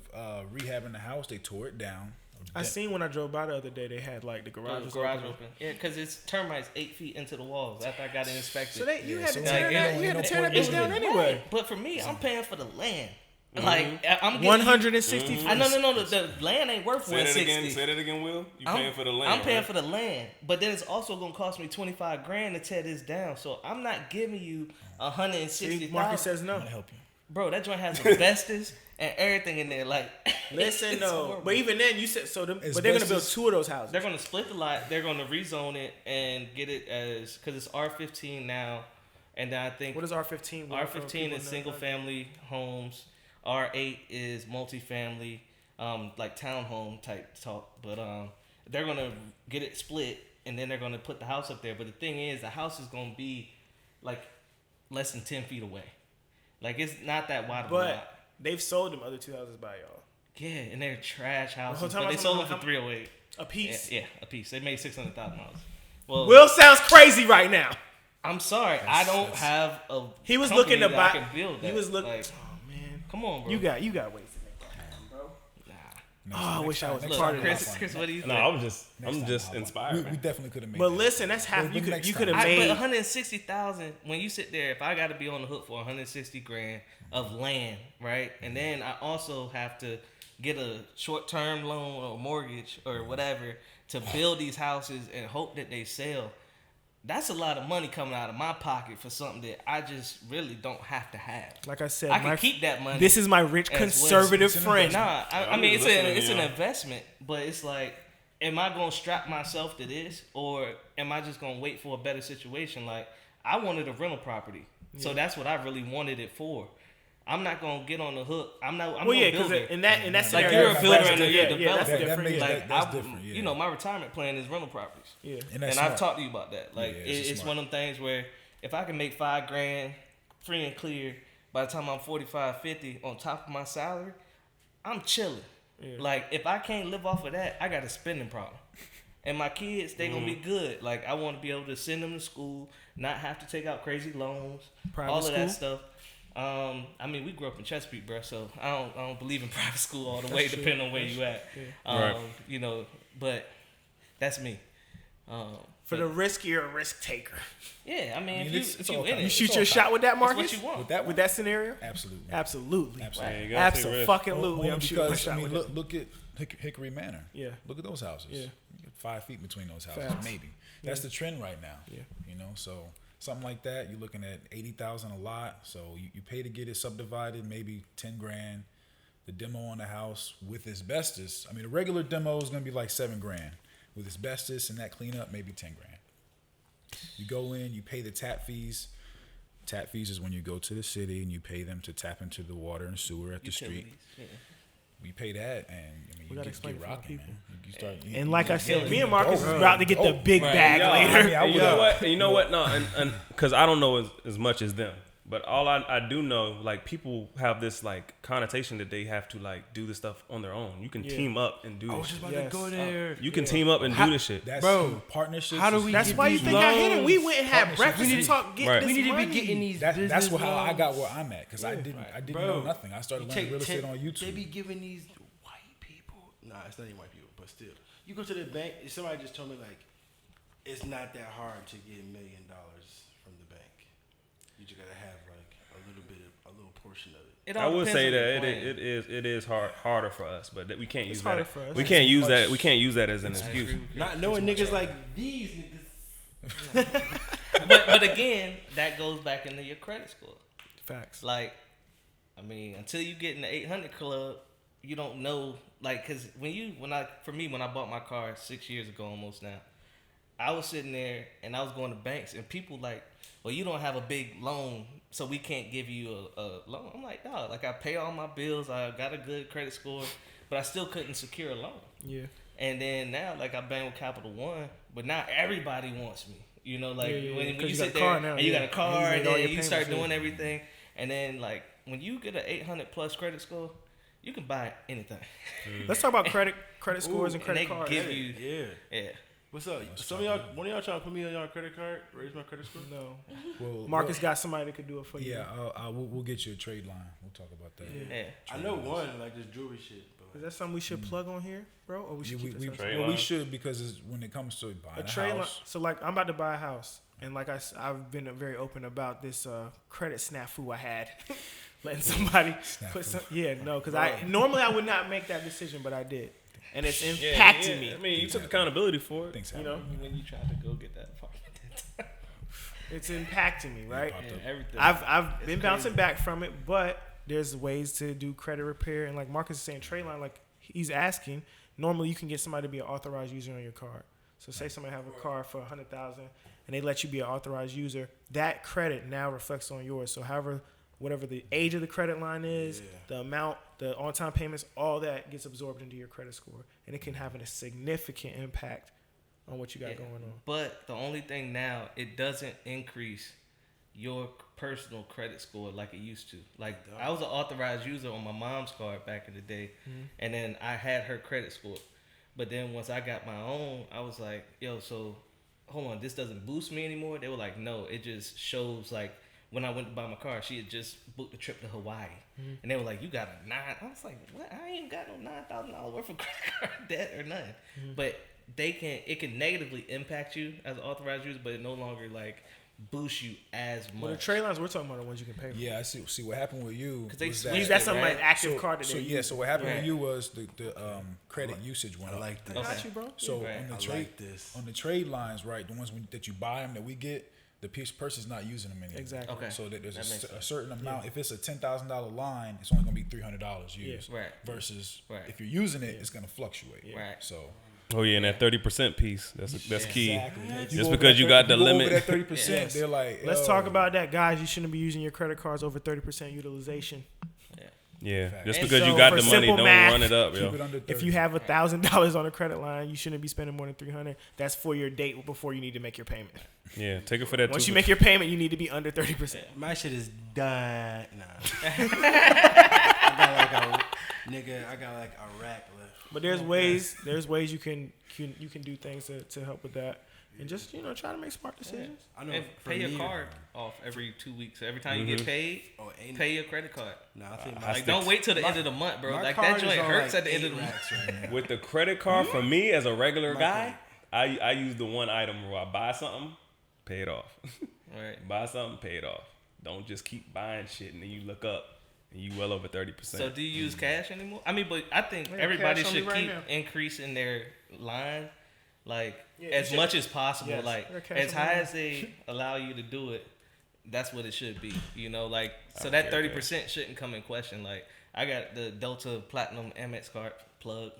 rehabbing the house, they tore it down. I seen when I drove by the other day, they had like the garage, was open. Yeah, because it's termites 8 feet into the walls after I got it inspected. So you Yeah, had so to tear like, that. it You had to ain't tear no that point bitch in down it. anyway. Right. But for me, I'm paying for the land. Like I'm getting 160. No. The land ain't worth Say that 160. again. Say that again, Will. You I'm paying for the land? I'm paying right? for the land, but then it's also gonna cost me $25,000 to tear this down. So I'm not giving you Marcus $160,000. says no. I'm gonna help you. Bro, that joint has asbestos and everything in there. Like, Listen, it's though. horrible. But even then, you said so. But they're gonna build Asbestos. 2 of those houses. They're gonna split the lot. They're gonna rezone it and get it as because it's R15 now, and then I think What is R15? R15 is single family homes. R8 is multifamily, like townhome type talk. But they're gonna get it split, and then they're gonna put the house up there. But the thing is, the house is gonna be like less than 10 feet away. Like it's not that wide of a lot. But they've sold them other 2 houses by y'all. Yeah, and they're trash houses. Well, But they sold them for 308 a piece. Yeah, a piece. They made $600,000. Well, Will sounds crazy right now. I'm sorry, I don't have a. He was company looking to that buy. I can build that. He was looking. Like, Oh man, come on, bro. you got ways to make that happen, bro. Nah. Oh, I wish I was Look, part of Chris, that. Chris, what do you No, think? I'm just inspired. We definitely could have made. But that. listen, that's half. You Next could have time. But made. 160,000. When you sit there, if I got to be on the hook for 160 grand of land, right, and then I also have to get a short-term loan or mortgage or whatever to build these houses and hope that they sell. That's a lot of money coming out of my pocket for something that I just really don't have to have. Like I said, I can keep that money. This is my rich as conservative well. friend. Nah, I I'm mean just it's listening, an yo. investment, but it's like, am I gonna strap myself to this, or am I just gonna wait for a better situation? Like I wanted a rental property, so that's what I really wanted it for. I'm not gonna get on the hook. I'm Well, no yeah, because builder. in that Like scenario, you're a that's builder different. and you're a that's developer. different. makes- Yeah. Like that's different, yeah. you know, my retirement plan is rental properties. Yeah. and And smart. I've talked to you about that. Like Yeah, it's it's smart. one of them things where if I can make $5,000 free and clear by the time I'm 45, 50 on top of my salary, I'm chilling. Yeah. Like if I can't live off of that, I got a spending problem. And my kids, they gonna be good. Like I want to be able to send them to school, not have to take out crazy loans, Private all of school? that stuff. I mean, we grew up in Chesapeake, bro. So I don't believe in private school all the way, true. depending on where you at. Right. You know, but that's me. For the riskier risk taker. Yeah, I mean, it's if you all in kinds. it, You shoot all your kinds. shot with that, it's Marcus? what you want. With With that scenario? Absolutely. Absolutely. Absolutely. Yeah, you gotta take risks. Absolutely. I'm Only shooting my because shot I mean, with it. look at Hickory Manor. Yeah. Look at those houses. Yeah. You get 5 feet between those houses, Facts. maybe. That's the trend right now. Yeah. You know, so something like that, you're looking at 80,000 a lot. So you pay to get it subdivided, maybe 10 grand. The demo on the house with asbestos. I mean, a regular demo is gonna be like 7 grand. With asbestos and that cleanup, maybe 10 grand. You go in, you pay the tap fees. Tap fees is when you go to the city and you pay them to tap into the water and sewer at the street. Utilities, yeah. We pay that, and I mean, We you gotta get explain it for our rocking, people. man. You start, And like I said, Yeah, me and Marcus oh, is about to get the oh, big right. bag Yo, later. I mean, I you would- know what? You know what? No, and because I don't know as much as them, but all I do know, like people have this like connotation that they have to like do this stuff on their own. You can Yeah. team up and do I this was just shit. about Yes. to go there. You can team up and do this shit. That's Bro, partnerships. how do is- we That's get why you these think I hit him. We loans? went and had Partnerships. breakfast We and need- talk. Get Right. this We need to be money. getting these. That's business how I loans. got where I'm at because I didn't Bro, know nothing. I started You learning take real estate 10 on They YouTube. be giving these white people. Nah, it's not even white people, but still. You go to the bank. Somebody just told me like, it's not that hard to get $1 million from the bank. You just gotta have like a little portion of it. It I all would depends say on the that plan. it is harder for us, but that we can't use harder that. for us. We can't use much- that. We can't use that as an I excuse. agree with you. Not knowing niggas like these niggas. but again, that goes back into your credit score. Facts. Like, I mean, until you get in the 800 club, you don't know. Like, cause when I bought my car 6 years ago almost now, I was sitting there and I was going to banks and people like, well, you don't have a big loan, so we can't give you a loan. I'm like, dog, like I pay all my bills, I got a good credit score, but I still couldn't secure a loan. Yeah. And then now, like I bang with Capital One, but now everybody wants me. You know, like Yeah, yeah, yeah. when 'Cause you you sit got a there car now, and you yeah. got a car, And you and made all then your you start payments, doing yeah. everything, and then like when you get an 800 plus credit score, you can buy anything. Let's talk about credit scores and and credit they cards. give you, Yeah. yeah. What's up? Some of y'all, one of y'all trying to put me on y'all credit card, raise my credit score? No. Well, Marcus got somebody that could do it for you. yeah, we'll get you a trade line. We'll talk about that. Yeah. I know one, like this jewelry shit. Is But that something we should plug on here, bro? Or we should keep this outside? Trade well, line. we should because it's, when it comes to buying A a trade line. house, So like, I'm about to buy a house, and like I've been very open about this credit snafu I had, letting somebody put some. Yeah, no, because I normally I would not make that decision, but I did, and it's impacting me. I mean, you took accountability for it. things You happen. know, When you tried to go get that apartment, it's impacting me, right? popped up. everything. I've been bouncing back from it, but there's ways to do credit repair, and like Marcus is saying, trade line, like he's asking. Normally, you can get somebody to be an authorized user on your card. So say somebody have a card for $100,000 and they let you be an authorized user. That credit now reflects on yours. So however, whatever the age of the credit line is, the amount, the on-time payments, all that gets absorbed into your credit score, and it can have a significant impact on what you got going on. But the only thing now, it doesn't increase your personal credit score like it used to. Like I was an authorized user on my mom's card back in the day, and then I had her credit score. But then once I got my own, I was like, yo, so hold on, this doesn't boost me anymore? They were like, no, it just shows like when I went to buy my car, she had just booked a trip to Hawaii. And they were like, you got a 9. I was like, what? I ain't got no $9,000 worth of credit card debt or nothing. But it can negatively impact you as an authorized user, but it no longer like boost you as much. Well, the trade lines we're talking about are the ones you can pay for. Yeah, I see. See what happened with you? Because they was switched That's it, an right? active card that So they yeah, use. so what happened Right. with you was the credit usage went I up. like this. I got you, bro. So Right. on the I trade like this. on the trade lines, right? The ones that you buy them that we get, the person's not using them anymore. Exactly. Okay. So that there's That makes a sense. certain amount. If it's a $10,000 line, it's only gonna be $300 used. Right. Versus Right. if you're using it, it's gonna fluctuate. Right. So Oh yeah, and that 30% piece. That's key. exactly. If Just go over because that you got the if you go over limit. that 30%, Yes. they're like, Let's "Yo." talk about that, guys. You shouldn't be using your credit cards over 30% utilization. Yeah, just And because you so got for the money, simple don't math, run it up, Keep yo. it under 30. If you have $1,000 on a credit line, you shouldn't be spending more than $300. That's for your date before you need to make your payment. Yeah, take it for that. Once too. you make your payment, you need to be under 30%. My shit is done. Nah. I got like a rack left. But there's ways you can do things to help with that, and just try to make smart decisions. I know And for pay your me- card off every 2 weeks. Every time you get paid, Oh, ain't pay your credit card. Nah, I think Like, don't wait till the end of the month, bro. my Like, card that joint is on, hurts like, at the end of 8 the month. racks right now. With the credit card, for me as a regular My guy, I use the one item where I buy something, pay it off. Right. Buy something, pay it off. Don't just keep buying shit and then you look up and you well over 30%. So, do you use cash anymore? I mean, but I think Yeah, everybody cash on me should right keep now. increasing their line, like, Yeah, as you much as possible. Yes. Like, Yeah, cash as on high me. as they allow you to do it, that's what it should be. Like, so that Okay, 30% shouldn't come in question. Like, I got the Delta Platinum Amex card plug.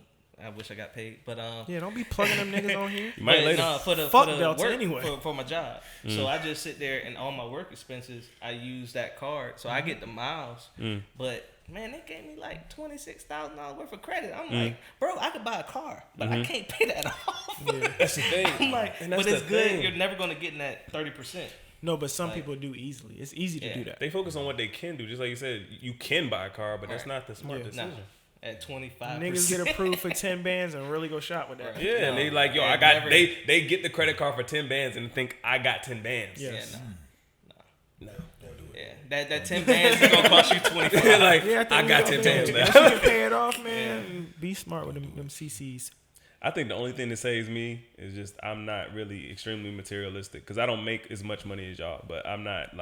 I wish I got paid, but Yeah, don't be plugging them niggas on here. you might but, later. nah, for the Fuck for the Delta work, anyway. for my job. So I just sit there and all my work expenses, I use that card. So I get the miles. But man, they gave me like $26,000 worth of credit. I'm like, bro, I could buy a car, but I can't pay that off. That's the thing. I'm like, And that's but it's the good. thing. You're never gonna get in that 30%. No, but some Like- people do easily. It's easy to Yeah. do that. They focus on what they can do. Just like you said, you can buy a car, but that's Right. not the smart Yeah. decision. Nah, at 25%. Niggas get approved for 10 bands and really go shop with that. Right. Yeah, and they like, yo, They I got never- they get the credit card for 10 bands and think I got 10 bands. Yes. No. Yeah, that 10 bands is gonna cost you 25. like Yeah, I got 10 bands Once now. you can pay it off, man. Be smart with them CCs. I think the only thing that saves me is just I'm not really extremely materialistic because I don't make as much money as y'all, but I'm not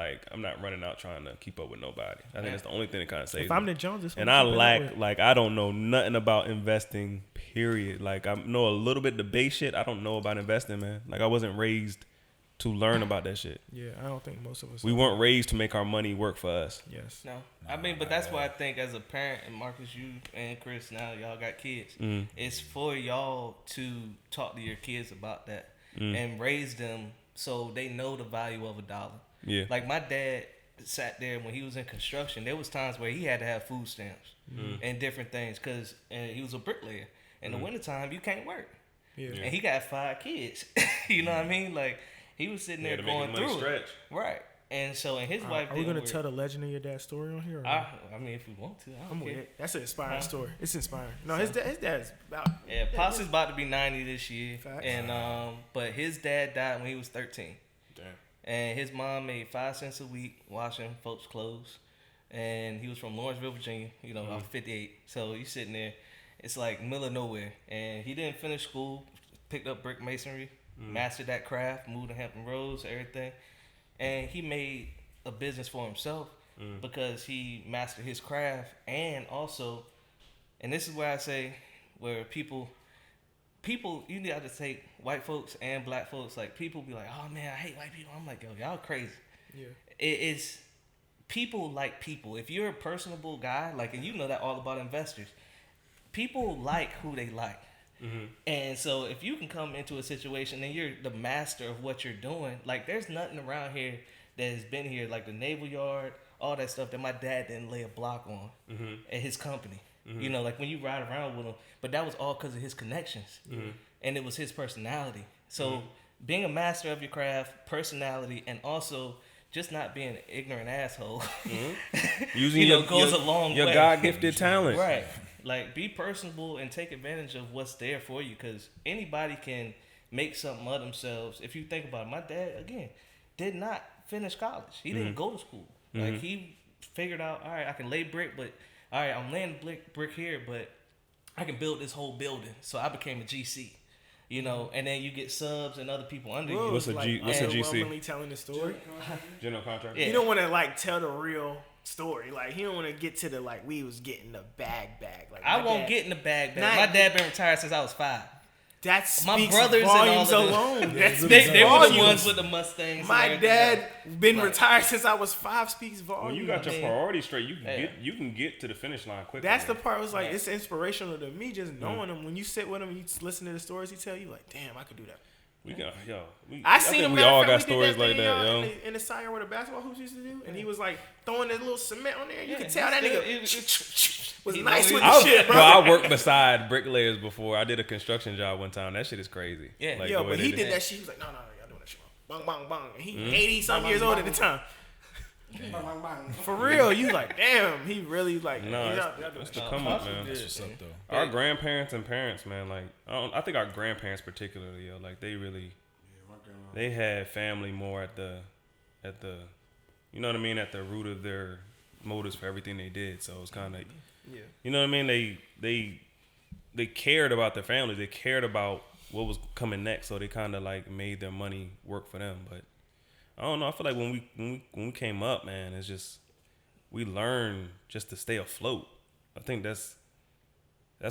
running out trying to keep up with nobody. I think that's the only thing that kind of saves If I'm me. the Joneses, And I I don't know nothing about investing. Period. Like I know a little bit of the base shit. I don't know about investing, man. Like I wasn't raised to learn about that shit. Yeah, I don't think most of us. We weren't raised to make our money work for us. Yes. No, I mean, but that's why I think as a parent, and Marcus, you and Chris, now y'all got kids. It's for y'all to talk to your kids about that and raise them so they know the value of $1. Yeah. Like my dad sat there when he was in construction. There was times where he had to have food stamps and different things because he was a bricklayer. In the wintertime, you can't work. Yeah. And he got 5 kids. You know what I mean? Like he was sitting there to make going his money through it. stretch. Right. And so, and his wife. Are we dealing gonna with- tell the legend of your dad's story on here? Or I mean, if we want to, I I'm don't with care. it. That's an inspiring story. It's inspiring. No, his dad's about. Yeah, Pops is about to be 90 this year, Facts. and but his dad died when he was 13, Damn. and his mom made 5 cents a week washing folks' clothes, and he was from Lawrenceville, Virginia, off 58. So he's sitting there, it's like middle of nowhere, and he didn't finish school, picked up brick masonry, mastered that craft, moved to Hampton Roads, everything, and he made a business for himself because he mastered his craft, and also, and this is where I say, where people, you got to take white folks and black folks. Like people be like, "Oh man, I hate white people." I'm like, "Yo, y'all crazy." Yeah. It's people like people. If you're a personable guy, like, and you know that all about investors, people like who they like. Mm-hmm. And so if you can come into a situation and you're the master of what you're doing, like there's nothing around here that has been here, like the Naval Yard, all that stuff that my dad didn't lay a block on at his company. Mm-hmm. You know, like when you ride around with him, but that was all because of his connections and it was his personality. So being a master of your craft, personality, and also just not being an ignorant asshole, using goes a long way. Your God-gifted talent, right? Like, be personable and take advantage of what's there for you, because anybody can make something of themselves. If you think about it, my dad, again, did not finish college. He didn't go to school. Like, he figured out, all right, I can lay brick, but, all right, I'm laying brick here, but I can build this whole building. So I became a GC, you know, and then you get subs and other people under you. What's a GC? Telling the story. General contractor. Yeah. You don't want to, like, tell the real story. Like, he don't want to get to the, like, we was getting the bag. Like, I won't get in the bag. My dad been retired since I was 5. That speaks my brothers volumes and all of alone. They were the ones with the Mustangs. My dad been retired since I was 5. Speaks volumes. When you got your priorities straight, you can get to the finish line quickly. That's the part. Was like it's inspirational to me just knowing him. When you sit with him and you listen to the stories he tell you, like, damn, I could do that. I seen him. We all got stories like that, yo. In the side where the basketball hoops used to do, and he was like throwing that little cement on there. You could tell that nigga was nice with the shit, bro. I worked beside bricklayers before. I did a construction job one time. That shit is crazy. Yeah, like, but he did that shit. He was like, no, y'all doing that shit wrong. Bang, bang, bang. And he 80-something years old at the time. For real, you like, damn, he really like. No, it's the come up, man. That's what's up, though. Our grandparents and parents, man, like I think our grandparents particularly, yo, like they really, they had family more at the, you know what I mean, at the root of their motives for everything they did. So it's kind of, you know what I mean. They cared about their families. They cared about what was coming next. So they kind of like made their money work for them, but. I don't know. I feel like when we came up, man, it's just we learned just to stay afloat. I think that's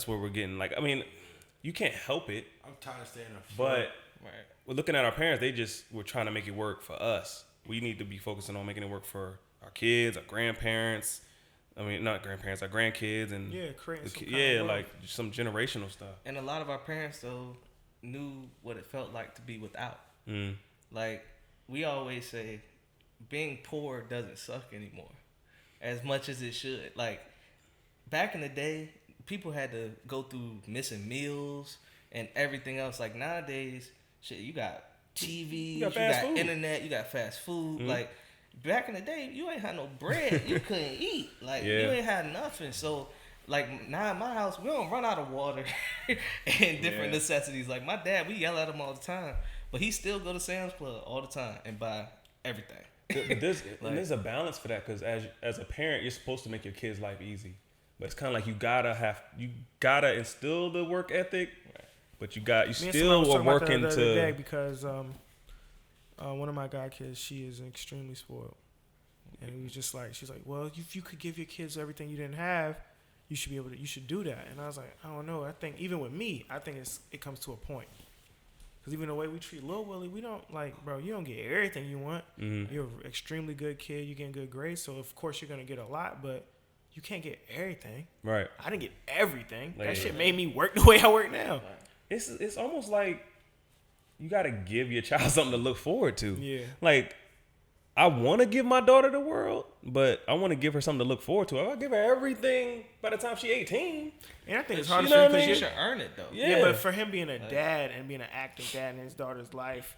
where we're getting. Like, I mean, you can't help it. I'm tired of staying afloat. But we're looking at our parents. They just were trying to make it work for us. We need to be focusing on making it work for our kids, our grandparents. I mean, not grandparents, our grandkids, and creating like some generational stuff. And a lot of our parents though knew what it felt like to be without. Like. We always say being poor doesn't suck anymore as much as it should. Like, back in the day, people had to go through missing meals and everything else. Like, nowadays, shit, you got TVs, you got internet, you got fast food. Like, back in the day, you ain't had no bread. You couldn't eat. Like, you ain't had nothing. So, like, now in my house, we don't run out of water and different necessities. Like, my dad, we yell at him all the time. But he still go to Sam's Club all the time and buy everything. But there's a balance for that, because as a parent, you're supposed to make your kids' life easy. But it's kind of like you gotta instill the work ethic, but you still are working the to. Other day because one of my god kids, she is extremely spoiled, and it was just like she's like, well, if you could give your kids everything you didn't have, you should do that. And I was like, I don't know. I think even with me, I think it comes to a point. Because even the way we treat Lil Willie, we don't, like, bro, you don't get everything you want. You're an extremely good kid. You're getting good grades. So, of course, you're going to get a lot, but you can't get everything. Right. I didn't get everything. Like, that shit made me work the way I work now. It's almost like you got to give your child something to look forward to. Yeah. Like, I want to give my daughter the world, but I want to give her something to look forward to. I'll give her everything by the time she's 18. And I think it's hard to say because you should earn it, though. Yeah, but for him being a dad and being an active dad in his daughter's life,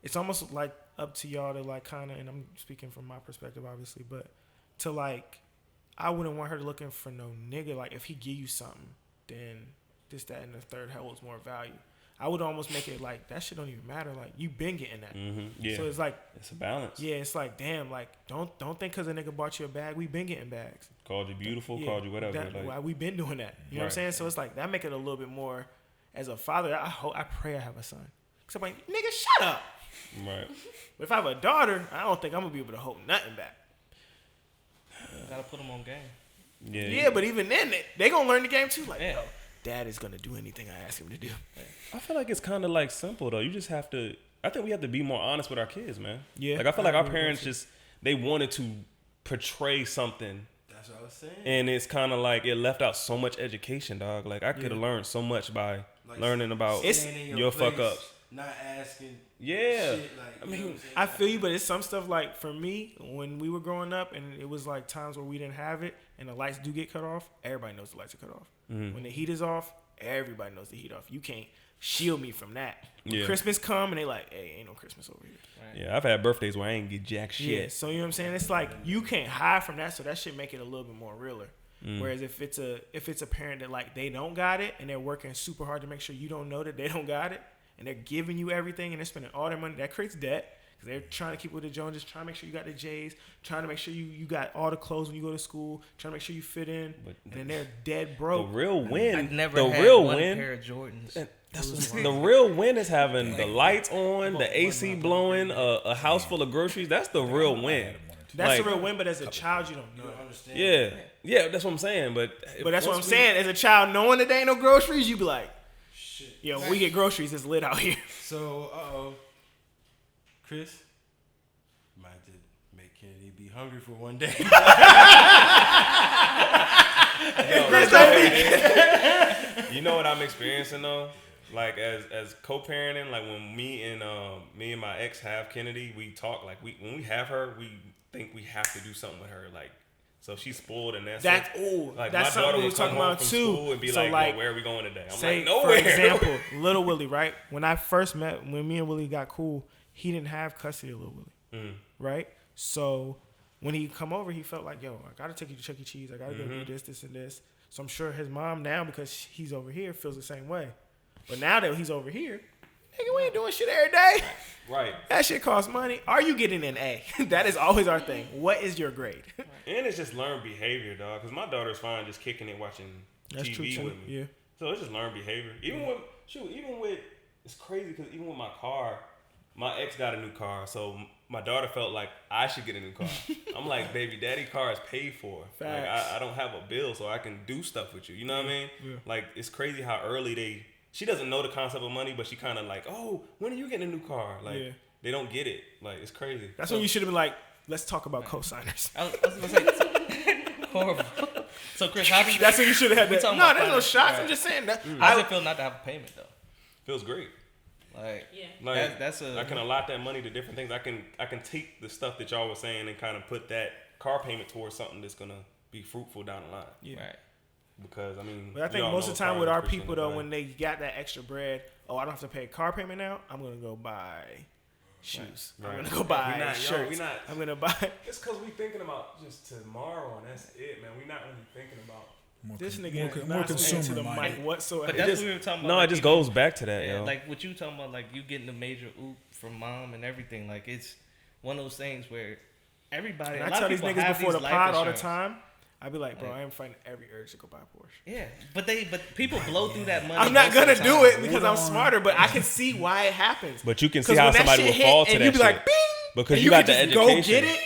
it's almost like up to y'all to, like, kind of, and I'm speaking from my perspective, obviously, but to, like, I wouldn't want her looking for no nigga. Like, if he give you something, then this, that, and the third holds more value. I would almost make it like that shit don't even matter. Like, you been getting that. Yeah. So it's like it's a balance. Yeah, it's like, damn, like don't think because a nigga bought you a bag, we been getting bags. Called you beautiful, called you whatever. Like, we been doing that. You know what I'm saying? So it's like that make it a little bit more. As a father, I pray I have a son. Cause I'm like, nigga, shut up. Right. But if I have a daughter, I don't think I'm gonna be able to hold nothing back. Gotta put them on game. Yeah, but even then, they gonna learn the game too. Like, yo, dad is gonna do anything I ask him to do. I feel like it's kind of like simple though. You just have to. I think we have to be more honest with our kids, man. Yeah. Like, I feel like our parents they wanted to portray something. That's what I was saying. And it's kind of like it left out so much education, dog. Like I could have learned so much by learning about your fuck ups. Not asking. Yeah. Shit, like, I mean, I feel you, but it's some stuff like for me when we were growing up and it was like times where we didn't have it and the lights do get cut off. Everybody knows the lights are cut off. When the heat is off, everybody knows the heat off. You can't shield me from that. When Christmas come and they like, hey, ain't no Christmas over here. Right? Yeah, I've had birthdays where I ain't get jack shit. Yeah, so you know what I'm saying? It's like you can't hide from that, so that shit make it a little bit more realer. Whereas if it's a parent that like they don't got it and they're working super hard to make sure you don't know that they don't got it and they're giving you everything and they're spending all their money, that creates debt. They're trying to keep with the Joneses, trying to make sure you got the J's, trying to make sure you got all the clothes when you go to school, trying to make sure you fit in, and then they're dead broke. The real win, I never the had real one win, pair of Jordans. the real win is having the lights on, the AC blowing, a house full of groceries. That's the real win. That's like, the real win, but as a child, you don't know. You don't understand. Yeah, that's what I'm saying. But that's what I'm saying. As a child, knowing that there ain't no groceries, you be like, Shit. yo, we get groceries, it's lit out here. So, Chris, might have to make Kennedy be hungry for one day. You know what I'm experiencing though? Like as co-parenting, like when me and my ex have Kennedy, we talk like when we have her, we think we have to do something with her. Like so she's spoiled and that's that's like that's my daughter something we would was talking come home about from too. school and be So, like, where are we going today? I'm say, like, nowhere. For example, Little Willie, right? When I first met, when me and Willie got cool, he didn't have custody of Little Willie, right? So when he come over, he felt like, yo, I gotta take you to Chuck E. Cheese. I gotta go do this, and this. So I'm sure his mom now, because he's over here, feels the same way. But now that he's over here, nigga, we ain't doing shit every day. Right. That shit costs money. Are you getting an A? That is always our thing. What is your grade? And it's just learned behavior, dog. Because my daughter's fine just kicking it, watching That's TV true too. with me. Yeah. So it's just learned behavior. Even with it's crazy because even with my car, my ex got a new car, so my daughter felt like I should get a new car. I'm like, baby, daddy car is paid for. Like I don't have a bill, so I can do stuff with you. You know what I mean? Yeah. Like it's crazy how early she doesn't know the concept of money, but she kind of like, oh, when are you getting a new car? Like they don't get it. Like it's crazy. That's when you should have been like, let's talk about co-signers. I was gonna say horrible. So Chris, how do you? That's when you should have had that. No, there's no finance, shots. right. I'm just saying that. How does it feel not to have a payment though? Feels great. Like Yeah. Like I I can allot that money to different things. I can take the stuff that y'all was saying and kind of put that car payment towards something that's gonna be fruitful down the line. Yeah. Right. Because I mean, But I think y'all most know of the time car with our appreciation people is though, like- when they got that extra bread, I don't have to pay a car payment now. I'm gonna go buy shoes. Right. I'm gonna go buy We not- shirts. we not- I'm gonna buy. It's because we thinking about just tomorrow and that's it, man. We not really thinking about. This nigga is more not consumer into the minded. mic whatsoever. But It that's just- what we were talking about. No, like, it just even- goes back to that, Yeah, yo. like what you talking about, like you getting the major oop from mom and everything. Like it's one of those things where everybody. And a I lot tell of these people niggas have before the these life pod all the insurance. time. I be like, bro, Like- I am fighting every urge to go buy a Porsche. Yeah, but people blow through that money. I'm not most of gonna the do time. it because I'm smarter, but I can see why it happens. But you can 'Cause see how when that somebody shit will hit fall to and that you be shit. like, bing, Because and you got can the just go education. get it.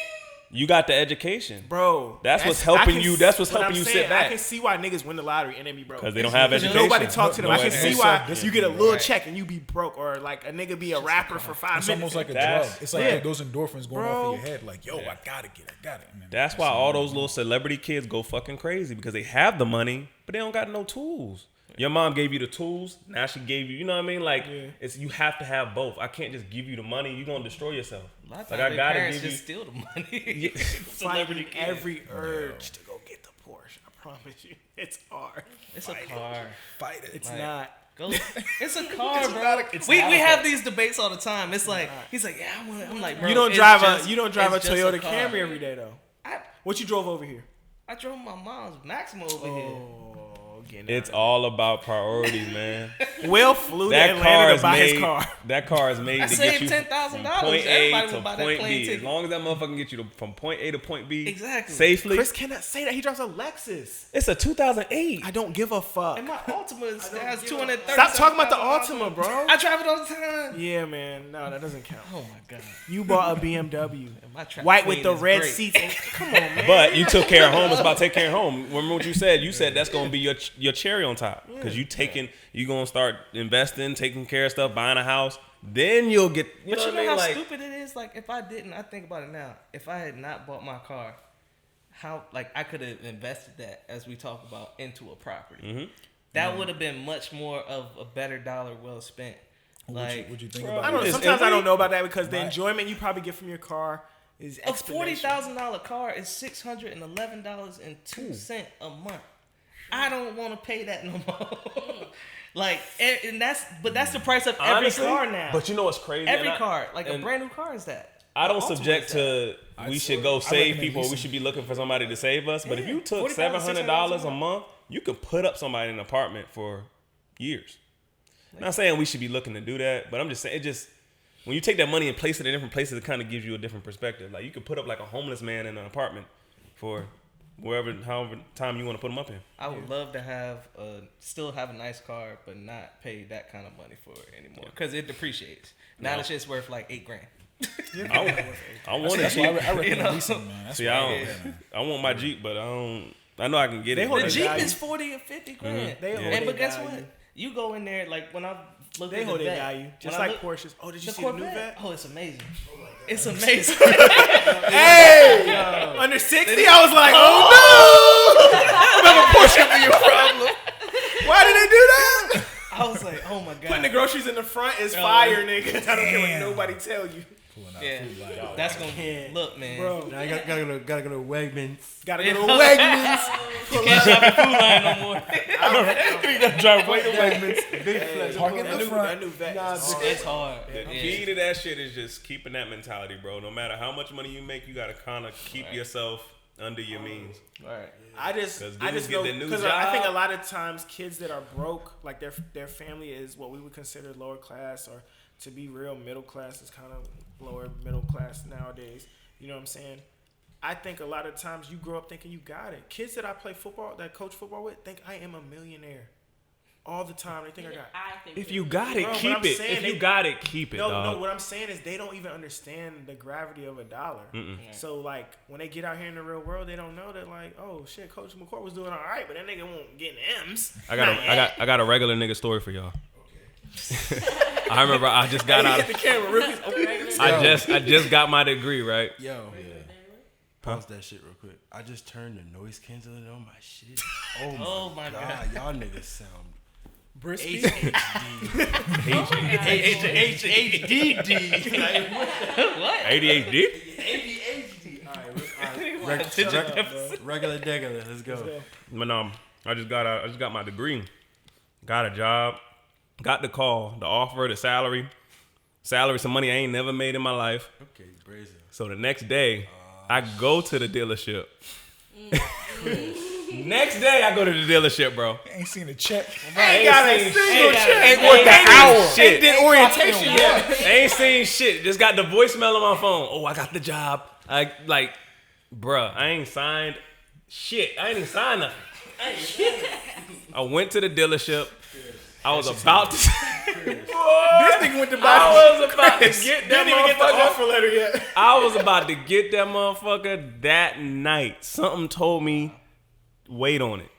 You got the education, Bro, That's what's I helping can you. That's what's but helping I'm you saying, sit back. I can see why niggas win the lottery and they be broke. because they don't have Because education. nobody talk to them. No I can see education. why So you get a little Right. check and you be broke, or like a nigga be a rapper for 5 It's minutes. almost like a That's- drug. It's like Yeah. those endorphins going Bro. off in your head. Like, yo, I gotta get it. And then That's why all those little celebrity kids go fucking crazy because they have the money, but they don't got no tools. Your mom gave you the tools. Now she gave you, you know what I mean? Like, it's you have to have both. I can't just give you the money. You're going to destroy yourself. A lot of Like, times I their got to parents give you. just steal the money. Fighting every urge to go get the Porsche. I promise you, it's hard. It's a car. fight it. It's Like, not. Go. It's a car, It's bro. not a- it's we not we a have car. these debates all the time. It's like he's like, yeah, I'm like, bro, You don't it's drive just- a it's just Toyota car. Camry every day though. What you drove over here? I drove my mom's Maxima over here. Oh, getting It's out. all about priorities, man. Will flew to That car Atlanta is to buy made. his car. That car is made I to get saved you $10,000. from point A Everybody to would buy that point plane B. As ticket. long as that motherfucker get you from point A to point B Exactly. safely. Chris cannot say that. He drives a Lexus. It's a 2008. I don't give a fuck. And my Altima has 230. Stop talking about the Altima, bro. I drive it all the time. Yeah, man. No, that doesn't count. Oh my god. You bought a BMW. And my track White with queen the is red great. seats. And, come on, man. But you took care of home. It's about taking care of home. Remember what you said? You said that's gonna be your cherry on top because you gonna start investing, taking care of stuff, buying a house. Then you'll get. But you know what I mean? how Like, stupid it is? Like, if I didn't, I think about it now. If I had not bought my car, how like I could have invested that, as we talk about, into a property. Mm-hmm. That would have been much more of a better dollar well spent. Like, What you think Bro, about I don't know. it? Sometimes I every- don't know about that because the Right. enjoyment you probably get from your car is a exponential. $40,000 car is $611.02 a month. I don't want to pay that no more. Like, and that's the price of every Honestly, car now. But you know what's crazy? every And I- car, like a and brand new car, is that. I don't Ultimate subject is that. to we should go I save recommend people. We leasing. should be looking for somebody to save us. But if you took $40,000, $700 a month, you could put up somebody in an apartment for years. Not saying we should be looking to do that, but I'm just saying it just when you take that money and place it in different places, it kind of gives you a different perspective. Like you could put up like a homeless man in an apartment for however time you want to put him up in. I would love to have still have a nice car, but not pay that kind of money for it anymore because it depreciates. Now the shit's worth like $8,000. I want That's a why I Jeep. recommend You know? leasing, man. That's See, why I I don't. yeah, man. I want my Jeep, but I know I can get They it. hold The it Jeep value. is $40,000 or $50,000. They hold And their but guess value. what? You go in there like when I look They at hold the their vet, value, when just I like look- Porsches. Oh, did you the see the new Corvette. vet? Oh, it's amazing. It's amazing. Hey, under 60, I was like, oh no, another Porsche for your problem. Why did they do that? I was like, oh my god. Putting the groceries in the front is fire, nigga. I don't care what nobody tell you. Pulling out Yeah, food like, that's gonna look, man. Bro, Now I gotta go to Wegmans. gotta go to Wegmans. Can't shop at Food Line no more. drive way to Big flex. Park in the front. That new vet. Nah, is It's hard. The Yeah. key to that shit is just keeping that mentality, bro. No matter how much money you make, you gotta kind of keep yourself under your means. Right. I just 'Cause know dudes get their new because I think a job. lot of times kids that are broke, like their family is what we would consider lower class, or to be real, middle class is kind of lower middle class nowadays. You know what I'm saying? I think a lot of times you grow up thinking you got it. Kids that I play football, that coach football with, think I am a millionaire all the time. They think I got. I think If that- you got it, Bro, but keep I'm it. saying If they- you got it, keep it. No, dog. what I'm saying is they don't even understand the gravity of a dollar. So like when they get out here in the real world, they don't know that like, oh shit, Coach McCourt was doing all right, but that nigga won't get M's. I got a regular nigga story for y'all. I remember I just got out. Hit the camera, rookies. Okay. I just got my degree, right? Yo, pause that shit real quick. I just turned the noise canceling on my shit. Oh my god, y'all niggas sound Brisky. HDD. ADHD. Regular degular. Let's go. But I just got my degree, got a job, got the call, the offer, the salary, some money I ain't never made in my life. Okay, brazen. So the next day, I go to the dealership. Next day, I go to the dealership, bro. ain't seen a check. Ain't got a seen single shit. check. Ain't worth the hour. Shit. Did orientation yet? Ain't seen shit. Just got the voicemail on my phone. Oh, I got the job. Bruh, I ain't signed shit. I ain't even signed nothing. I went to the dealership. I was about to. This nigga went to buy. I was about to get that Didn't even get the motherfucker. offer letter yet. I was about to get that motherfucker that night. Something told me, wait on it.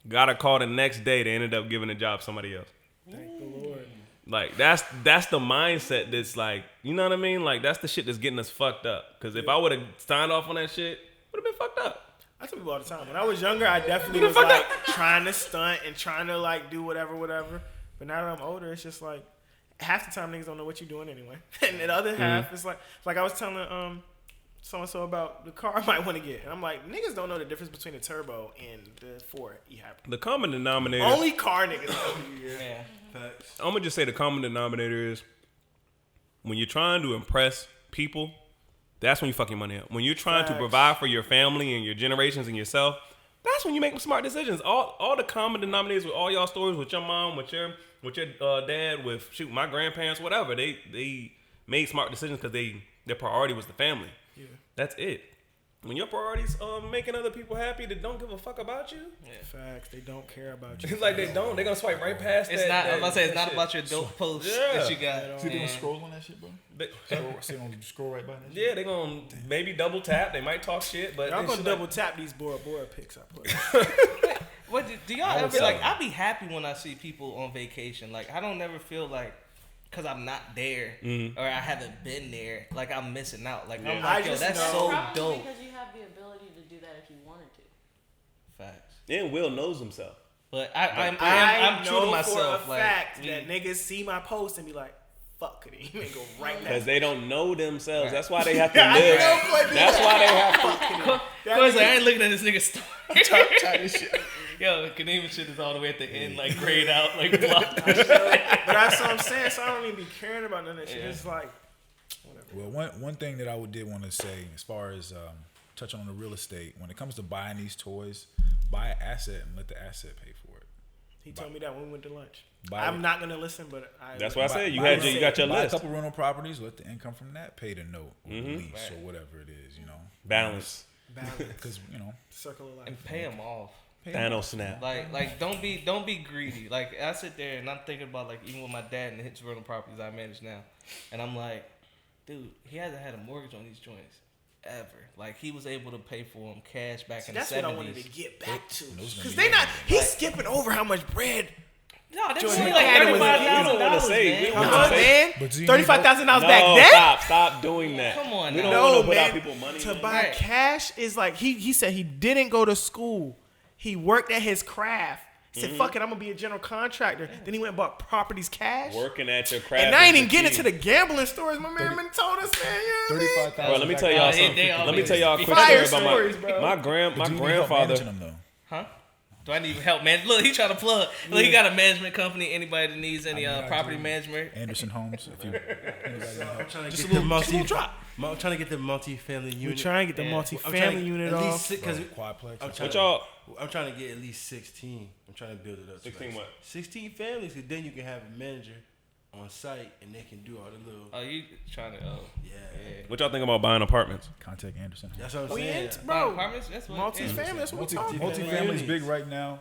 Got a call the next day. They ended up giving the job to somebody else. Thank the Lord. Like that's the mindset that's like, you know what I mean? Like that's the shit that's getting us fucked up. Cause if I would have signed off on that shit, would have been fucked up. I tell people all the time. When I was younger, I definitely was like trying to stunt and trying to like do whatever. But now that I'm older, it's just like half the time niggas don't know what you're doing anyway. And the other half is like I was telling so and so about the car I might want to get, and I'm like, niggas don't know the difference between a turbo and the Ford e-hybrid. The common denominator. Only car niggas know. Yeah. I'm gonna just say the common denominator is when you're trying to impress people, that's when you fuck your money up. When you're trying to Facts. provide for your family and your generations and yourself, that's when you make smart decisions. All the common denominators with all y'all stories with your mom, with your dad, with my grandparents, whatever. They made smart decisions because their priority was the family. Yeah. That's it. When your priorities making other people happy that don't give a fuck about you, Facts. They don't care about you. it's like they don't. They're gonna swipe right past It's that. not. I was about to say it's that not shit. about your dope posts Yeah. that you got. See, they gonna scroll on that shit, bro. They- Scroll, scroll right by that shit. Yeah, they gonna maybe double tap. They might talk shit, but Y'all it's gonna like- double tap these Bora Bora pics I put. What do y'all ever like? I be happy when I see people on vacation. Like I don't never feel like because I'm not there or I haven't been there, like I'm missing out. Like I'm I like, yo, just that's know- so Probably dope. because you have the ability to do do that if you wanted to. Facts. And Will knows himself. But I'm I true to know myself. for a like, fact that niggas see my post and be like, fuck it, and go right back. Because they don't know themselves. Right. That's why they have to I live. know, but That's why they have to. Of course, I ain't looking at this nigga story. Type shit. Yo, Kadeem shit is all the way at the end, like grayed out, like blocked. But that's what I'm saying. So I don't even be caring about none of that shit. Yeah. It's like, Well, one thing that I did want to say, as far as touching on the real estate, when it comes to buying these toys, buy an asset and let the asset pay for it. he told me that when we went to lunch. Buy I'm it. not gonna listen, but That's why I said you buy got your Buy a list. couple rental properties, let the income from that pay the note or the lease Right. or whatever it is, you know. Balance. Because, you know, circle of life. And pay them off. Thanos snap. Like don't be greedy. Like I sit there and I'm thinking about like even with my dad and his rental properties I manage now, and I'm like, dude, he hasn't had a mortgage on these joints ever. Like he was able to pay for them cash back in That's the 70s. what I wanted to get back to. those gonna Because be they not. yours. He's skipping over how much bread. No, that's Jordan only like Madden was- $35,000, say- man. we don't Come wanna on, say- man. But do you $35,000 No, back then. stop doing that. Come on We now. don't No, want to put man. our people money. To man. buy Right. cash is like he said he didn't go to school. He worked at his craft. He said, "Fuck it, I'm gonna be a general contractor." Then he went and bought properties cash. Working at your craft. And I ain't is even the getting key. into the gambling stories my man told us, man. You know what I mean? 35,000. Bro, let me tell y'all They something. always Let me tell y'all a quick fire story stories, about bro. my But do you need help grandfather. managing them, though? Huh? Do I need even help, man? Look, he trying to plug. Look, he got a management company. Anybody that needs any I property do. management? Anderson Homes, if you anybody need help. I'm trying to Just get a the little- just a little drop. I'm trying to get the multi-family We unit. trying to get the Yeah. I'm trying multi-family to unit at least off. six, because Quadplex. What y'all? I'm trying to get at least 16. I'm trying to build it up. to 16 like what? 16 families, because then you can have a manager on site and they can do all the little. Oh, you trying to? Oh, Yeah. What y'all think about buying apartments? Contact Anderson Homes. That's what I'm We saying. in, bro. Apartments? That's what. Multi-family. That's what we talking about. Multi-family is Units. big right now.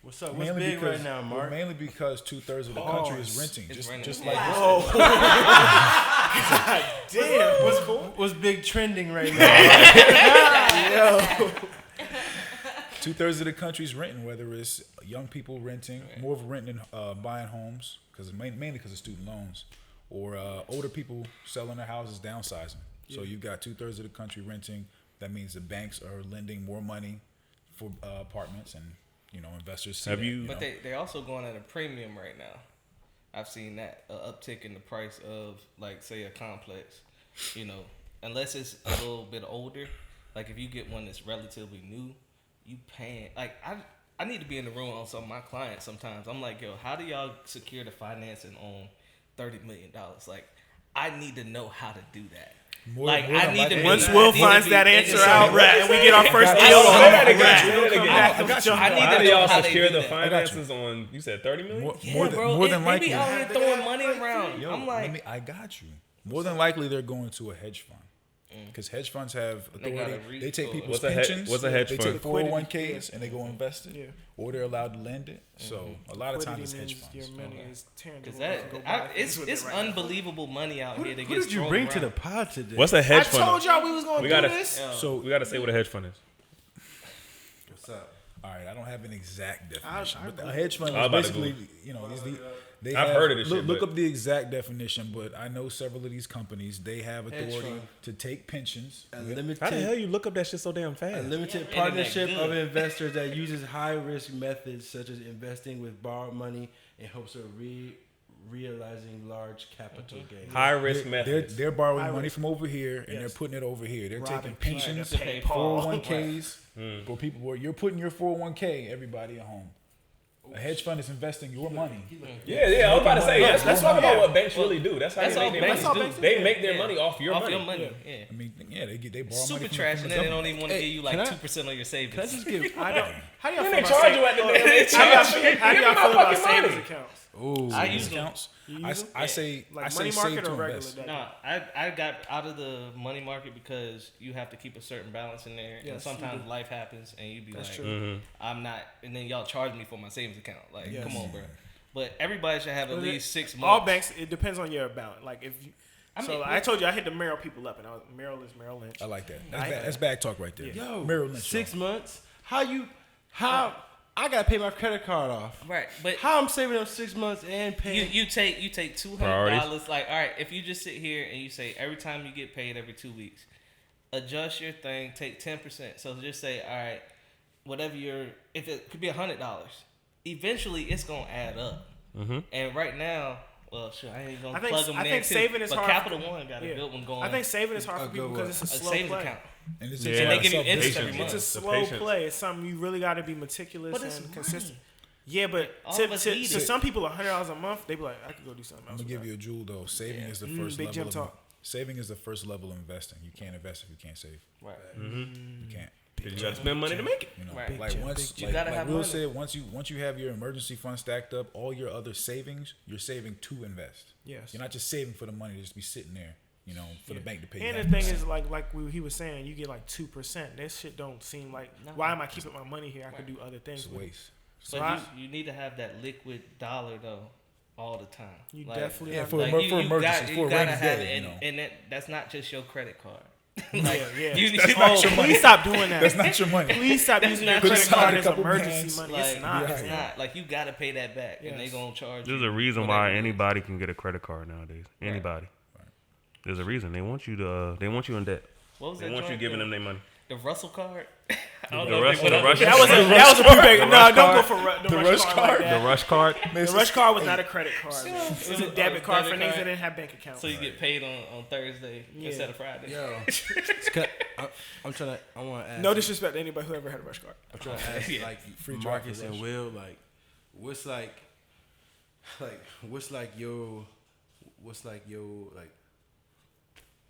What's up? What's big right now, well, Mark? mainly because 2/3 of the country is Pause. renting. It's Just, renting. just like Oh. God damn. What's cool? What's big trending right now? Yo. 2/3 of the country's renting, whether it's young people renting, more of renting and buying homes, because mainly because of student loans, or older people selling their houses, downsizing. So you've got 2/3 of the country renting. That means the banks are lending more money for apartments, and investors see Have that, you- But they're also going at a premium right now. I've seen that uptick in the price of, like, say, a complex. Unless it's a little bit older. Like, if you get one that's relatively new, you paying. Like, I need to be in the room on some of my clients sometimes. I'm like, yo, how do y'all secure the financing on $30 million? Like, I need to know how to do that. More than I need to likely- be. Once I Will need to finds be that in answer the out, same- right, and we get our first Say deal on that it, again, right, say we'll that come again. back I and got you. jump I on. need How to do know y'all how they secure do the that. finances on? You said 30 million. More Yeah, than, bro. more than They likely. be out here throwing money around. Yo, I'm like, I got you. More than likely, they're going to a hedge fund. Because hedge funds have They got authority. a They take REIT. people's What's a pensions. what's a hedge they fund? take 401ks and they go invest it. Yeah. Or they're allowed to lend it. So a lot of times it's hedge Liquidity means funds. your money is tangible. Cause You can go buy things it's with it it's right now. unbelievable money out here that Who gets did you thrown bring to the around. pod today? What's a I hedge fund? told y'all we was gonna We do gotta- this. So We got to say what a hedge fund is. What's up? all right, I don't have an exact definition, I but a hedge fund I was is about to basically they I've have- heard of this look, shit, Look but- up the exact definition, but I know several of these companies. They have Hedge authority fund. to take pensions. Unlimited, How the hell you look up that shit so damn fast? unlimited Yeah, partnership internet of good. investors that uses high risk methods such as investing with borrowed money in hopes of realizing large capital gains. High risk They're, methods. they're borrowing High money risk. from over here and they're Yes. putting it over here. They're Robbing taking pensions, Peter to pay Paul. 401ks, where people where you're putting your 401k, everybody at home. A hedge fund is investing your money. Yeah, I was about to say that's talking about what banks really do. That's how That's they all make their banks money. do. They make their Yeah. money off your money. Your money. Yeah. I mean, they borrow Super money from, trash, from and the then they government. don't even want to Hey, give you like can I- 2% on your savings. Can I just give? I don't. How do y'all Then feel they about charge you savings? at the damn. They How do charge y'all you. how do Give y'all me feel my about fucking savings money. accounts? Ooh, I use them. Discounts. You use them? I say Like I say money save market to or regular invest. debt? No, I got out of the money market because you have to keep a certain balance in there, and Yes, sometimes you do. life happens, and you be That's like, true. I'm not, and then y'all charge me for my savings account. Like, Yes. come on, bro. But everybody should have at But least 6 months. All banks. It depends on your balance. Like if you. I So mean, I told you I hit the Merrill people up, and I was Merrill Lynch. I like that. I- That's bad talk right there. yo, Merrill Lynch, 6 y'all. months. How I gotta pay my credit card off. right, but How I'm saving up 6 months and paying? you take $200. Priorities. Like, all right, if you just sit here and you say every time you get paid every 2 weeks, adjust your thing, take 10%. So just say, all right, whatever if it could be $100, eventually it's gonna add up. And right now, well, sure, I ain't gonna plug them in there too. Saving is but hard. Capital One got a good one going. I think saving is hard for people because it's a slow savings play. account. And it's And they give you interest every month. It's a slow play. It's something you really got to be meticulous But it's and money. consistent. Yeah, but All of us need to it. some people, $100 a month, they be like, I could go do something I'm else. gonna give you a jewel though. Saving is the first big level. gym talk. Saving is the first level of investing. You can't invest if you can't save. Right. You can't. You gotta spend money to make it. You know, Right. like Big once, gym. You gotta like have Will money. said, once you have your emergency fund stacked up, all your other savings, you're saving to invest. Yes. You're not just saving for the money to just be sitting there, you know, for the bank to pay. And you the thing 9%. is, he was saying, you get like 2%. That shit don't seem like, why am I keeping my money here? I could do other things it's a with it. waste. So But you need to have that liquid dollar though, all the time. You Like, definitely Yeah, have for to. emergencies, for a gotta rainy have day, it, you know. and that's not just your credit card. Yeah. You not your money. Please stop doing that. That's not your money. Please stop using your not credit your card money. as Couple emergency bands. money. Like, It's not. it's man. not. Like you gotta pay that back, and they Yes. gonna charge you. There's a reason whatever why it is. anybody can get a credit card nowadays. Anybody. There's a reason. They want you to. They want you in debt. What was They that want you joint? giving them their money. The Russell card. I don't The know if Rush, they put the up Rush, That was a prepaid. No, don't go for the rush card. Like the that. Rush card. The rush card was not a credit card. Man. It was a a debit card for debit niggas card. that didn't have bank accounts. So you get paid on Thursday instead of Friday. Yo, I'm trying to. I want to ask. No disrespect to anybody who ever had a rush card. I'm trying to ask Yeah. like Free Marcus drive for and Will, like, what's like your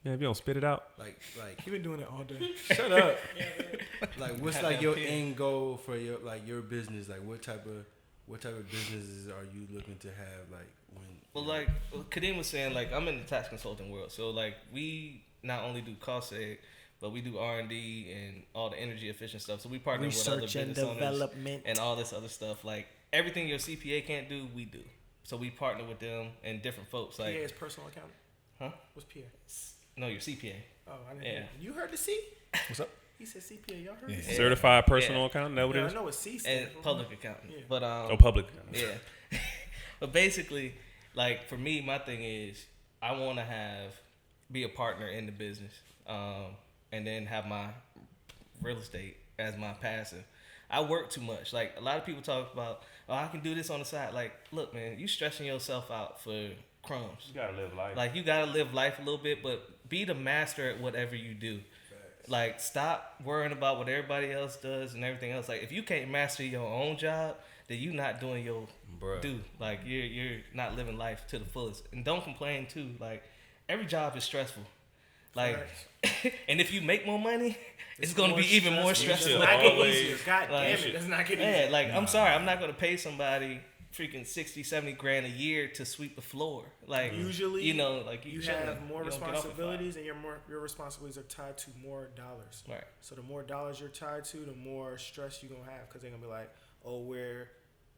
Yeah, if you don't spit it out. like He been doing it all day. shut up. Like, what's Have like that your pen. end goal for your business? Like, what type of businesses are you looking to have? Like, when Well, like Kadeem was saying, like I'm in the tax consulting world, so like we not only do cost seg, but we do R&D and all the energy efficient stuff. So we partner with other Research and business owners development. and all this other stuff. Like everything your CPA can't do, we do. So we partner with them and different folks. PA Like, is personal accountant. huh? What's PA? No, your CPA. Oh, I didn't Yeah. hear. You heard the C? What's up? He said CPA. Y'all heard Yeah. the C? Certified personal accountant. That what Yeah, it I is? know what C And stands for. public accountant. Yeah. But Oh, public. yeah. But basically, like for me, my thing is I want to be a partner in the business, and then have my real estate as my passive. I work too much. Like a lot of people talk about, oh, I can do this on the side. Like, look, man, you stressing yourself out for crumbs. You gotta live life. Like you gotta live life a little bit, but be the master at whatever you do. Like stop worrying about what everybody else does and everything else. Like if you can't master your own job, then you're not doing your Bruh. due. Like you're not living life to the fullest. And don't complain too. Like every job is stressful. Like and if you make more money, it's gonna be even more stressful. It's not getting Always. easier. God Like, damn it. That's not getting Yeah, easier. like I'm sorry, I'm not gonna pay somebody freaking 60, 70 grand a year to sweep the floor. Like Usually, you know, like you shouldn't- have more you don't get off at responsibilities, and your responsibilities are tied to more dollars. 5. Right. So the more dollars you're tied to, the more stress you're gonna have, because they're gonna be like, oh, we're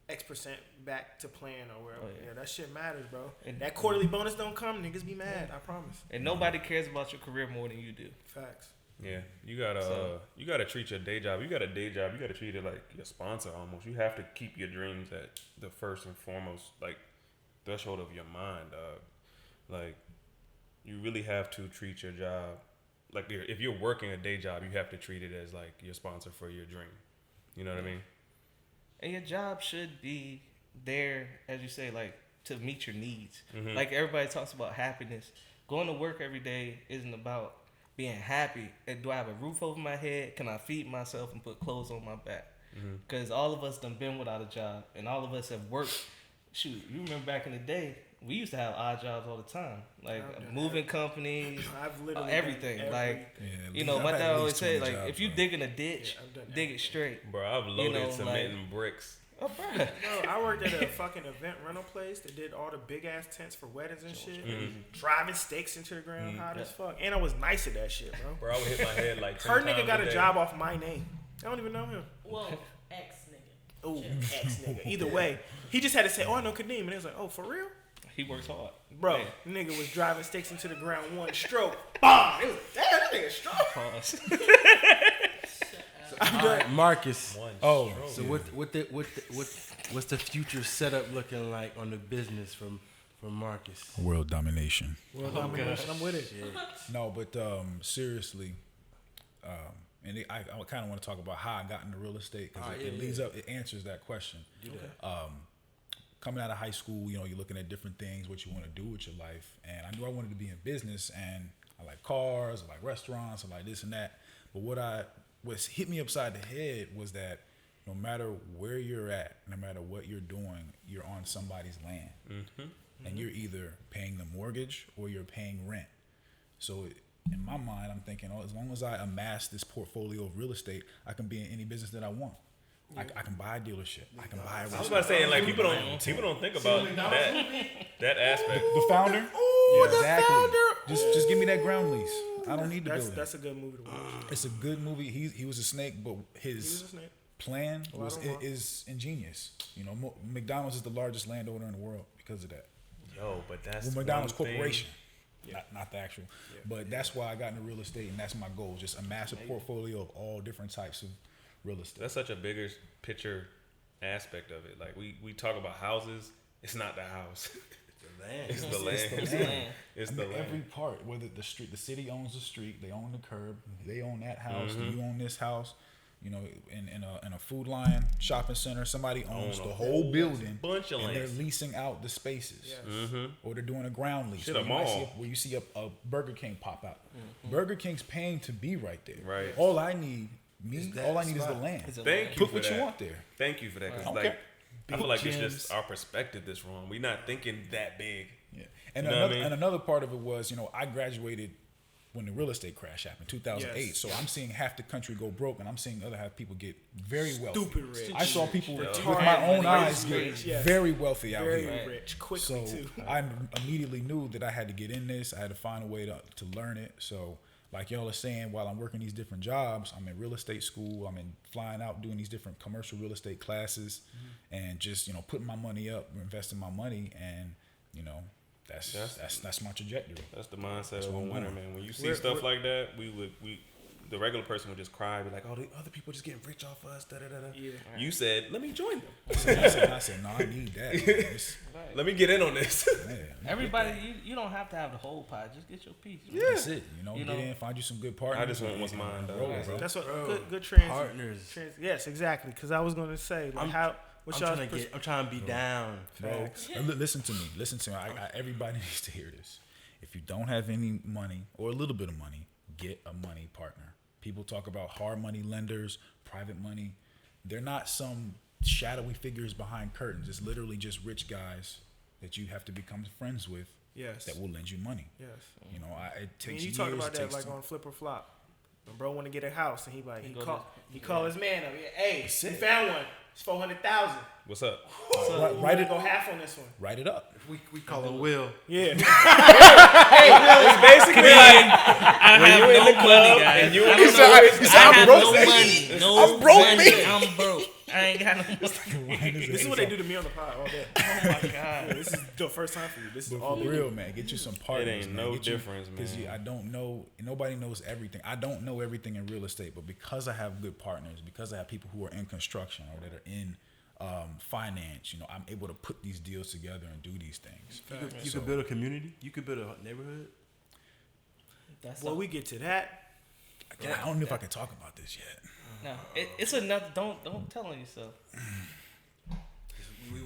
X% back to plan, or wherever. Oh, yeah. Yeah, that shit matters, bro. And- That quarterly bonus don't come, niggas be mad. I promise. And nobody cares about your career more than you do. Facts. Yeah, you gotta So- you gotta treat your day job. You got a day job. You gotta treat it like your sponsor almost. You have to keep your dreams at the first and foremost like threshold of your mind, dog. Like you really have to treat your job like if you're working a day job, you have to treat it as like your sponsor for your dream. You know what I mean? And your job should be there, as you say, like to meet your needs. Mhm. Like everybody talks about happiness. Going to work every day isn't about being happy. And do I have a roof over my head? Can I feed myself and put clothes on my back? Because all of us done been without a job, and all of us have worked. Shoot, you remember back in the day, we used to have odd jobs all the time, like I've done moving companies, I've literally everything. done like Yeah, you know, I've my had dad at always least say, 20 like jobs, if you bro. dig in a ditch, I've done dig it straight. Bro, I've loaded know, cement like- and bricks. Oh, bro. Bro, I worked at a fucking event rental place that did all the big ass tents for weddings and shit. Driving stakes into the ground, hot as fuck. And I was nice at that shit, bro. Bro, I would hit my head like 10 Her times nigga got a day. job off my name. I don't even know him. Whoa, ex nigga. Ooh, ex nigga. Either way, he just had to say, "Oh, I know Kadeem," and it was like, "Oh, for real, He works hard, bro?" Man. Nigga was driving stakes into the ground, one stroke, bomb. It was like, damn, that nigga strong. Pause. All right, Marcus. Oh, So what's the future setup looking like on the business from Marcus? world domination. Well, I'm with it. No, but seriously, I kind of want to talk about how I got into real estate because it leads up, it answers that question. Coming out of high school, you know, you're looking at different things, what you want to do with your life, and I knew I wanted to be in business, and I like cars, I like restaurants, I like this and that. But what hit me upside the head was that no matter where you're at, no matter what you're doing, you're on somebody's land, and you're either paying the mortgage or you're paying rent. So in my mind, I'm thinking, oh, as long as I amass this portfolio of real estate, I can be in any business that I want. I can buy a dealership. I can buy a restaurant. I was about to say, like people don't think about that aspect. The founder. Oh, Yeah, exactly. the founder. Just give me that ground lease. I don't need the building. That's a good movie to watch. It's a good movie. He was a snake, but He was his a snake. plan Well, I don't want- is ingenious. You know, McDonald's is the largest landowner in the world because of that. Yo, but that's Well, McDonald's one thing. Corporation, not the actual. But that's why I got into real estate, and that's my goal: just amass a portfolio of all different types of real estate. That's such a bigger picture aspect of it. Like we talk about houses, it's not the house. It's the land. It's the land. It's I the mean, every land. part, whether the city owns the street, they own the curb, they own that house, Mm-hmm. you own this house. You know, in a Food Lion shopping center, somebody owns Own the a whole building, bunch of and they're land. leasing out the spaces, or they're doing a ground lease. Shit, where a you might mall. see where you see a Burger King pop out. Burger King's paying to be right there. Right. All I need, that all I need is the spot. land. Thank you Put for what that. you want there. Thank you for that. 'Cause Okay. like I feel like it's gems. just our perspective that's wrong. We're not thinking that big. Yeah. And You know what I another mean? and another part of it was, you know, I graduated when the real estate crash happened, 2008. Yes. So I'm seeing half the country go broke, and I'm seeing the other half people get very wealthy. Stupid rich. I saw people with Retarded my own rich, eyes rich, get yes. very wealthy out Very here. rich, quickly So too. I immediately knew that I had to get in this. I had to find a way to learn it. So like y'all are saying, while I'm working these different jobs, I'm in real estate school. I'm in flying out doing these different commercial real estate classes, and just, you know, putting my money up, investing my money, and, you know, that's my trajectory. That's the mindset of a what I'm winner, on. man. When you see stuff like that, the regular person would just cry, be like, "Oh, the other people just getting rich off us." Da da da da. Yeah. You said, "Let me join them. I said, no, I need that. Man. Let me get in on this." Yeah, Everybody, you don't have to have the whole pie. Just get your piece. that's it. You know, You get know, in, find you some good partners. I just want and- what's mine, and dog. roll, Right. bro. That's what Bro, good partners. Yes, exactly. Because I was gonna say, like, what's I'm y'all's trying to be down. Bro, and listen to me. Listen to me. Everybody needs to hear this. If you don't have any money or a little bit of money, get a money partner. People talk about hard money lenders, private money. They're not some shadowy figures behind curtains. It's literally just rich guys that you have to become friends with. Yes. That will lend you money. Yes. You know, it I mean, takes you years. talk about it that takes like time. on Flip or Flop. When bro want to get a house, and he go call his man up. Hey, he found one. It's 400,000. What's up? Write it. Go half on this one. Write it up. We call him Will. Yeah. It's basically like I have you in no the club money, guys. and you I in don't the know. club, I have broke. no money. No I'm broke, money. man. I'm broke. I ain't got no money. This is what they do to me on the pod all day. Oh my god. This is the first time for you. This is But all for they real, do. man, get you some partners. ain't man. no Get you- difference, man. I don't know. Nobody knows everything. I don't know everything in real estate, but because I have good partners, because I have people who are in construction or that are in finance, you know, I'm able to put these deals together and do these things. You could build a community. You could build a neighborhood. That's Well, we get to that. I don't know if I can talk about this yet. no. It's enough. Don't tell on yourself.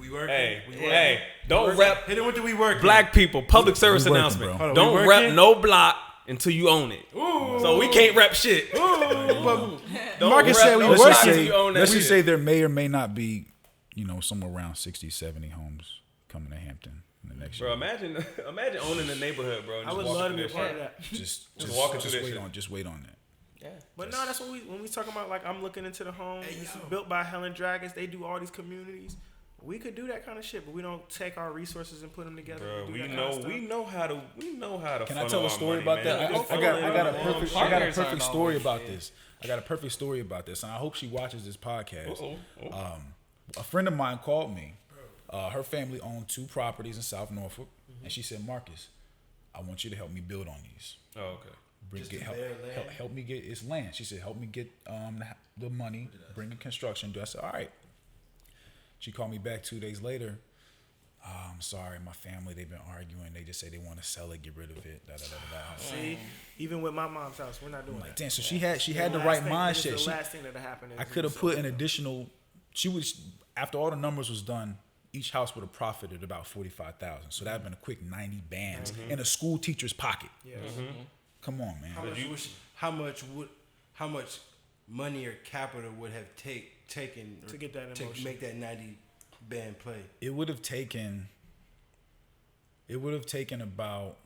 We working. Hey, don't rep Hit it with the we working. black people. Public service working, announcement. bro. Hold on, Don't we rep working? no block until you own it. So we can't rep shit. Don't Marcus rep said we no working. block until you own that Let's just shit. say there may or may not be, you know, somewhere around 60, 70 homes coming to Hampton in the next Bro, year. imagine owning the neighborhood, bro. And I just would walking love to through be a part of shit. that. Just walking through that wait shit. on. Just wait on that. Yeah. But no, that's what when we talking about. Like, I'm looking into the home. This is built by Helen Dragons. They do all these communities. We could do that kind of shit, but we don't take our resources and put them together. Bro, and do we that know kind of stuff. we know how to. Can I funnel tell a our story money, about man. that? Go I funnel got it a up. perfect Partners aren't story always about fair. this. I got a perfect story about this, and I hope she watches this podcast. Uh-oh. A friend of mine called me. Her family owned 2 properties in South Norfolk, and she said, "Marcus, I want you to help me build on these. Oh, okay. Help me get it's land." She said, "Help me get the money, bring the construction." I said, "All right." She called me back 2 days later. I'm sorry, my family, they've been arguing. They just say they want to sell it, get rid of it. Da, da, da, da. See, even with my mom's house, we're not doing I'm like, that. damn. So she had the right mindset. The She, last thing that happened. I could have put an additional. She was after all the numbers was done. Each house would have profited about $45,000. So that'd been a quick 90 bands in a school teacher's pocket. Yeah. Come on, man. How much money or capital would have taken To get that to emotion. make that 90 band play? It would have taken about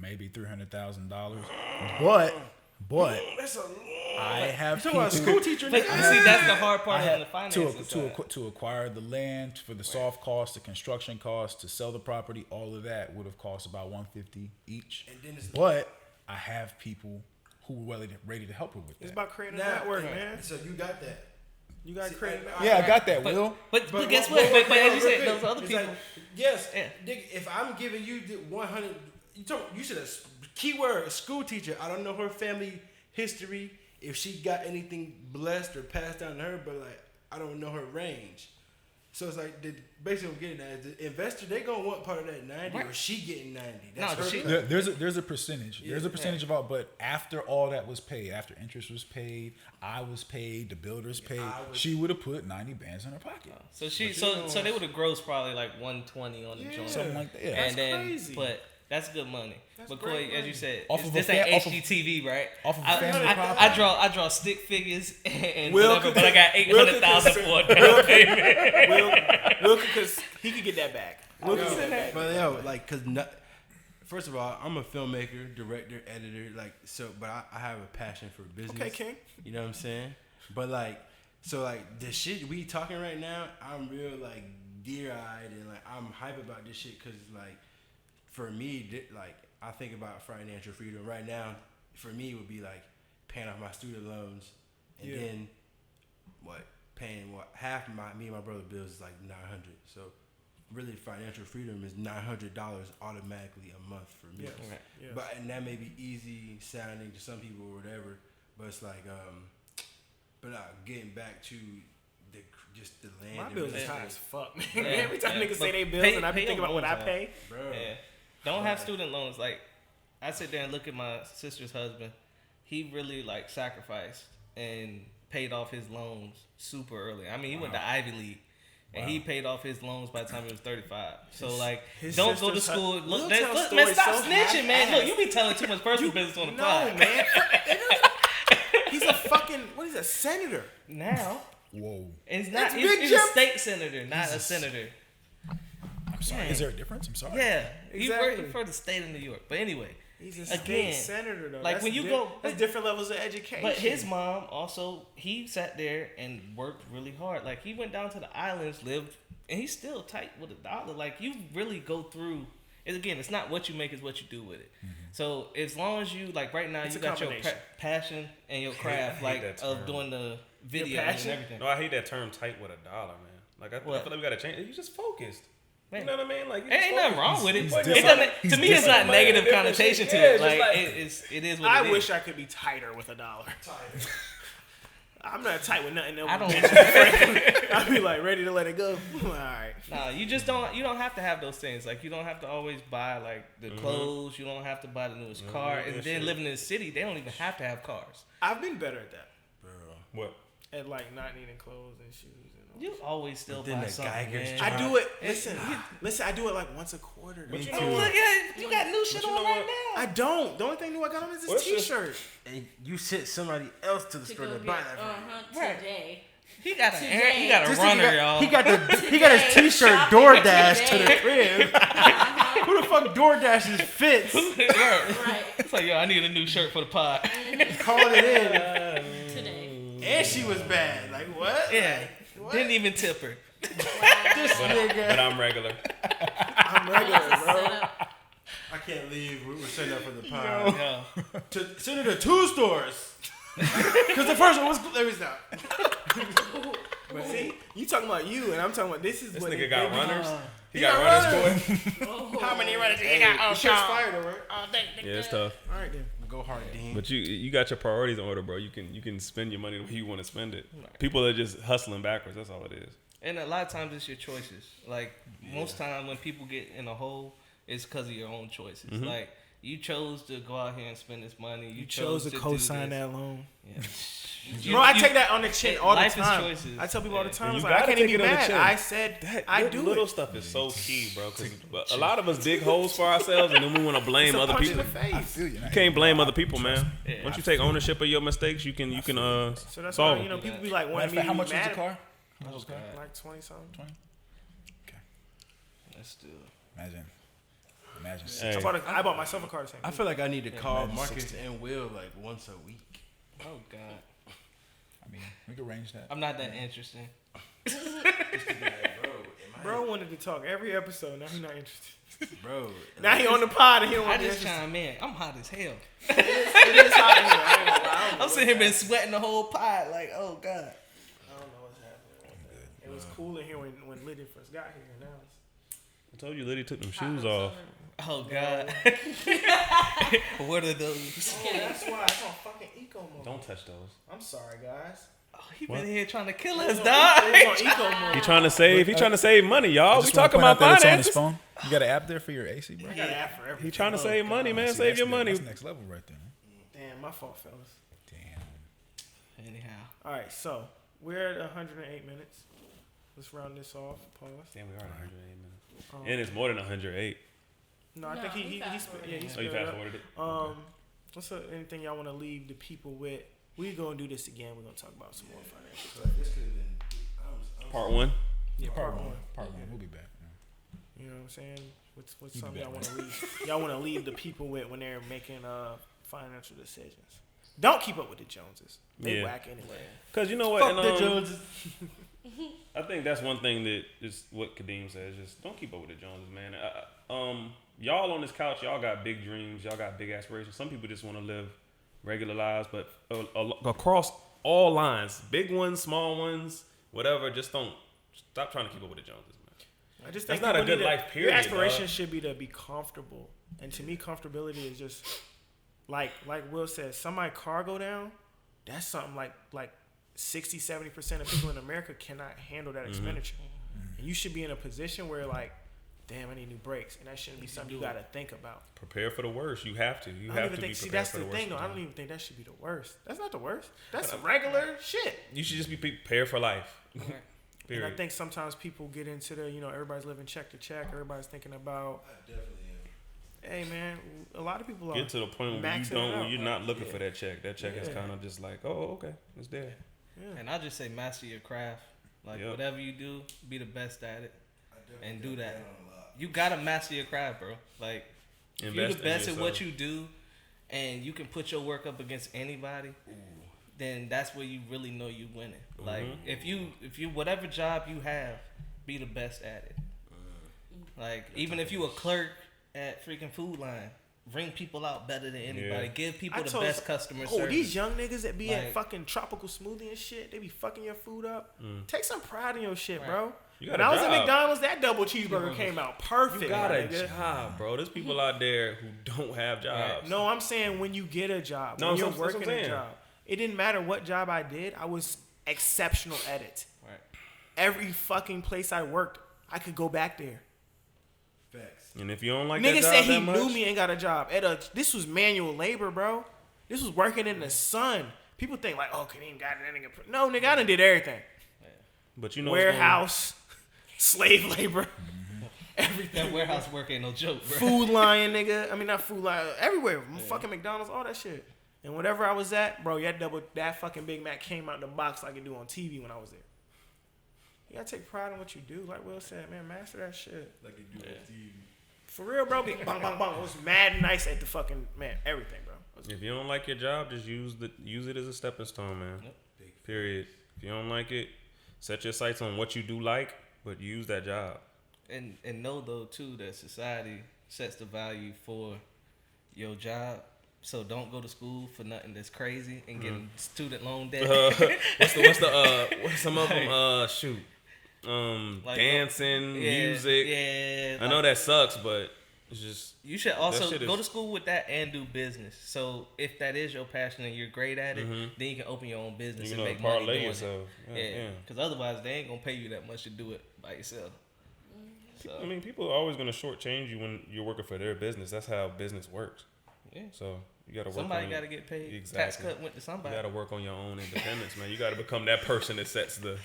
maybe $300,000. But That's a lot. I have You talking about a people school teacher? But nigga? see, that's the hard part I of had the finances. to acquire the land for the soft costs, the construction costs, to sell the property. All of that would have cost about $150 each. And then it's- But I have people who were ready to help her with It's that. about creating a Now, network, man. So you got that. You got to See, create. Yeah, I got that, But, Will. but guess what? But as you said, real those quick, other it's people. like, yes, Yeah. nigga, if I'm giving you the 100, you should have keyword school teacher. I don't know her family history, if she got anything blessed or passed down to her, but like I don't know her range. So it's like basically what I'm getting at is the investor, they gonna want part of that 90, or she getting 90. That's No, her she- cut. There's a percentage. There's a percentage of all, but after all that was paid, after interest was paid, I was paid, the builders paid, she would have put 90 bands in her pocket. So so they would have grossed probably like 120 on the joint. Something like that. Yeah. And That's then, crazy. but that's good money. But great Corey, as money. you said, Off of this a ain't off of- HGTV, right? off of a I, family I, property. I draw stick figures and Will whatever, could- but I got Will could 800,000 consider- for a down payment. Will, because he could get that back. Will could get that back. But yo, like, first of all, I'm a filmmaker, director, editor, like, so, but I have a passion for business. Okay, King. You know what I'm saying? But like, so like the shit we talking right now, I'm real like deer-eyed and like I'm hype about this shit because like for me, like I think about financial freedom right now. For me, it would be like paying off my student loans and then paying half of me and my brother bills is like $900. So really, financial freedom is $900 automatically a month for me. Yes. Yes. But and that may be easy sounding to some people or whatever. But it's like, getting back to just the land. My and bills is real high estate. as fuck, man. Yeah. Every time Yeah. niggas say But they bills pay- and I be pay thinking your about what I loans off. pay. Bro. Yeah. Don't have student loans. Like, I sit there and look at my sister's husband. He really like sacrificed and paid off his loans super early. I mean, he went to Ivy League. And he paid off his loans by the time he was 35. So like, his don't go to sister's school. Will Look, tell man, stories stop so snitching, man. Look, half-assed. you be telling too much personal business on the No, pod. man. He's a fucking, what is that, senator? Now, Whoa. and he's not. It's He's Big a Jim. state senator, not a senator. I'm sorry. Is there a difference? I'm sorry. Yeah, he Exactly. worked for the state of New York. But anyway, He's a Again, state senator, though. like, That's when you di- go- that's different levels of education. but his mom also, he sat there and worked really hard. Like, he went down to the islands, lived, and he's still tight with $1. Like, you really go through. And again, it's not what you make, it's what you do with it. So as long as you, like, right now, It's you a got your combination. passion and your craft, hate like, that of term. doing the video and passion? everything. No, I hate that term "tight with $1," man. Like I feel What? like we gotta change. You just focused. Man. You know what I mean? Like you There just ain't nothing focused. wrong with it. He's It different. doesn't, He's to me, it's not different. negative Different connotation shit. to Yeah, it. it's just Like, like- it is what I it is. wish I could be tighter with $1. I'm not tight with nothing else. I don't. I'd be like ready to let it go. All right. Nah, you just don't. You don't have to have those things. Like, you don't have to always buy like the clothes. You don't have to buy the newest car. And then living in the city, they don't even have to have cars. I've been better at that. What? At like not needing clothes and shoes and all. You always still Then buy the something. Geiger's Man. try- I do it. Listen. I do it like once a quarter. Me though. too. Look at you got new shit you on know right what? now. I don't. The only thing new I got on is this What's this? T-shirt. And you sent somebody else to the To store go to get, buy that for you. Right. today. He got a Today. he got a This runner, nigga y'all. He got his T-shirt Shopping DoorDash to the today. crib. Who the fuck DoorDashes fits? Right. Right. It's like, yo, I need a new shirt for the pod. Called it in, Today. and she was bad. Like what? Yeah. What? Didn't even tip her. This But nigga. I'm regular. I'm regular, Set bro. up. I can't leave. We're setting up for the pod. Yo. To send her to 2 stores. Because the first one was. Let me stop. But see, you talking about you, and I'm talking about this is This what nigga it- got they- runners. He got got runners for it. How many runners you Hey, got? the shirt's fire though, right? Yeah, it's tough. All right then. Go hard, Dean. But you got your priorities in order, bro. You can spend your money the way you want to spend it. People are just hustling backwards. That's all it is. And a lot of times it's your choices. Like most time when people get in a hole, it's because of your own choices. Mm-hmm. Like you chose to go out here and spend this money. You chose to do co-sign this. that loan. Yeah. Bro, I take that on the chin all the life is time. choices. I tell people all the Yeah. time, And I was you like, I gotta can't even take be it on the mad. chin. I said I That do little it. stuff is so key, bro. Because a lot of us dig holes for ourselves, and then we want to blame It's a other punch people. in the face. I feel you. You can't blame other people, man. Yeah, Once you take ownership of your mistakes, you can So that's solve why, you them. know, people be like, Matter wanting of me fact, to how be much was mad the at- car? How much was the car? Like 20 something. 20? Okay. That's still. Imagine. Hey. I bought myself a car the same I week. feel like I need to call imagine Marcus 60. and Will like once a week. Oh God. I mean, we could arrange that. I'm not that interesting. Bro wanted to talk every episode. Now he's not interested. Bro. Now he on the pod and he don't I want to be just interested. chime in. I'm hot as hell. It is hot in here. I ain't gonna lie. I don't know I'm sitting here been sweating the whole pod. Like, oh God. I don't know what's happening. It was cool in here when Liddy first got here. Now it's I told you, Liddy took them shoes off. Oh God. What are those? oh, that's why it's on fucking eco mode. Don't touch those. I'm sorry, guys. Oh, he been here trying to kill It us, was dog. on eco mode. He trying to save. He trying to save money, y'all. We Just wanna talking point out about that it's on his finances. phone. You got an app there for your AC, bro? I got an app for everything. He trying to save money, man. See, Save that's your the- money. That's next level right there. Damn, my fault, fellas. Damn. Anyhow. All right, so we're at 108 minutes. Let's round this off. Pause. Damn, we are at 108 minutes. Um, And it's more than 108. No, I No, think he he fast-forwarded yeah, he it. Oh, you sped fast up. forwarded it? What's anything y'all want to leave the people with? We gonna do this again. We're gonna talk about some more financial stuff. This could have been. Part one. Yeah, Part one. We'll be back. You know what I'm saying? What's You something be y'all back, want to leave? Y'all want to leave the people with when they're making financial decisions? Don't keep up with the Joneses. They Yeah. whack anyway. Because you know what? Fuck and, the Joneses. I think that's one thing that is what Kadeem says. Just don't keep up with the Joneses, man. Y'all on this couch, y'all got big dreams. Y'all got big aspirations. Some people just want to live regular lives, but across all lines, big ones, small ones, whatever, just don't stop trying to keep up with the Joneses, man. I just That's think not a people good need to- life period, Your aspiration dog. should be to be comfortable, and to me, comfortability is just like Will said. Somebody car go down, that's something like 60-70% of people in America cannot handle that expenditure, and you should be in a position where like, damn, I need new brakes, and that shouldn't be something you got to think about. Prepare for the worst. You have to. You I don't have even to think. be See, prepared that's for the the worst. thing, though. I sometimes. don't even think that should be the worst. That's not the worst. That's regular shit. You should just be prepared for life. And Period. I think sometimes people get into the, everybody's living check to check. Everybody's thinking about, I definitely am. hey man, a lot of people are Get to the point where you maxing it don't, out. where you're not looking for that check. That check is Yeah. kind of just like, oh, okay, it's there. Yeah. And I just say master your craft. Like Yep. whatever you do, be the best at it. I definitely And do got that. down a lot. You gotta master your craft, bro. Like if you're Invest the in best at what yourself. you do, and you can put your work up against anybody, then that's where you really know you winning. Like if you whatever job you have, be the best at it. Like even if you a clerk at freaking Food Line, bring people out better than anybody. Yeah. Give people I the told best customer Oh, service. these young niggas that be at Like- fucking tropical smoothie and shit, they be fucking your food up. Take some pride in your shit, Right. bro. You When got a I was at job. McDonald's, that double cheeseburger came out perfect. You got my a nigga. job, bro. There's people out there who don't have jobs. No, I'm saying when you get a job, No, when you're that's what I'm working a saying. job, it didn't matter what job I did. I was exceptional at it. Right. Every fucking place I worked, I could go back there. Facts. And if you don't like Nigga that job said he that much, knew me and got a job. This was manual labor, bro. This was working in the sun. People think like, oh, Kadeem got it. That nigga. No, nigga, I done did everything. but you know what's going- Warehouse, slave labor, everything. That warehouse work ain't no joke, bro. Food Lion, nigga. I mean, not Food Lion. Everywhere. Fucking McDonald's, all that shit. And whatever I was at, bro, that fucking Big Mac came out the box like it do on TV when I was there. You gotta take pride in what you do. Like Will said, man, master that shit. Like you do on TV. For real, bro. Bang, bang, bang. It was mad nice at the fucking, man, everything, bro. It was- If you don't like your job, just use it as a stepping stone, man. Period. If you don't like it, set your sights on what you do like, but use that job. And know though too that society sets the value for your job. So don't go to school for nothing that's crazy and getting student loan debt. What's some of them? Shoot. Like, Dancing, music. Yeah. I know that sucks, but It's just You should that also shit go is- to school with that and do business. So if that is your passion and you're great at it, then you can open your own business you and know make money parlay doing yourself. it. Yeah, because otherwise they ain't gonna pay you that much to do it by yourself. So I mean, people are always gonna shortchange you when you're working for their business. That's how business works. yeah, So you gotta work. somebody on got to get paid. Tax Exactly. cut went to You somebody. gotta work on your own independence, man. You gotta become that person that sets the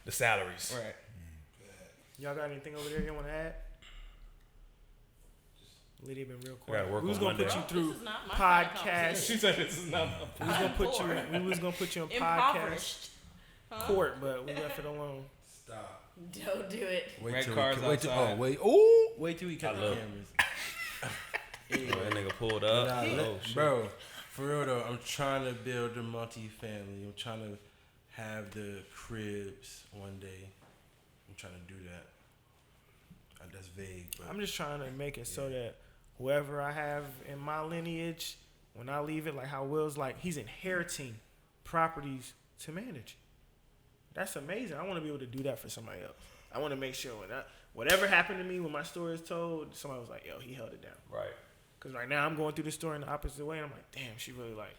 salaries. Right. Y'all got anything over there you want to add? Lydia been real I quiet. gotta work We was on gonna put Monday. you through This is not my kind of podcast. conversation. said this is not. We was gonna put you. We was gonna put you in podcast Impoverished. court, but we left it alone. Stop. Don't do it. Red till cars wait till outside. wait till we cut I the love- cameras. Oh, that nigga pulled up. Nah, Oh, shit. bro, for real though, I'm trying to build a multi-family. I'm trying to have the cribs one day. I'm trying to do that. That's vague, but I'm just trying to make it so that whoever I have in my lineage, when I leave it, like how Will's like, he's inheriting properties to manage. That's amazing. I want to be able to do that for somebody else. I want to make sure whatever happened to me when my story is told, somebody was like, yo, he held it down. Right. Because right now I'm going through the story in the opposite way, and I'm like, damn, she really like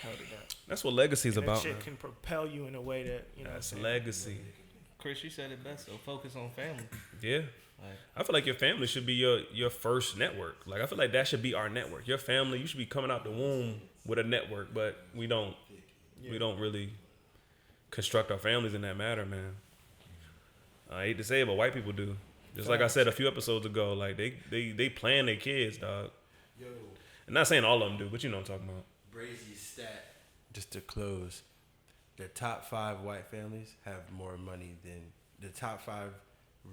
held it down. That's what legacy's And that about, shit man. can propel you in a way that, you know what I'm That's saying? legacy. Chris, you said it best. So focus on family. Yeah. Like, I feel like your family should be your first network. Like I feel like that should be our network. Your family, you should be coming out the womb with a network, but we don't really construct our families in that matter, man. I hate to say it, but white people do. Just like I said a few episodes ago, like they plan their kids, dog. yo, I'm not saying all of them do, but you know what I'm talking about. Brazy stat. Just to close, the top 5 white families have more money than the top 5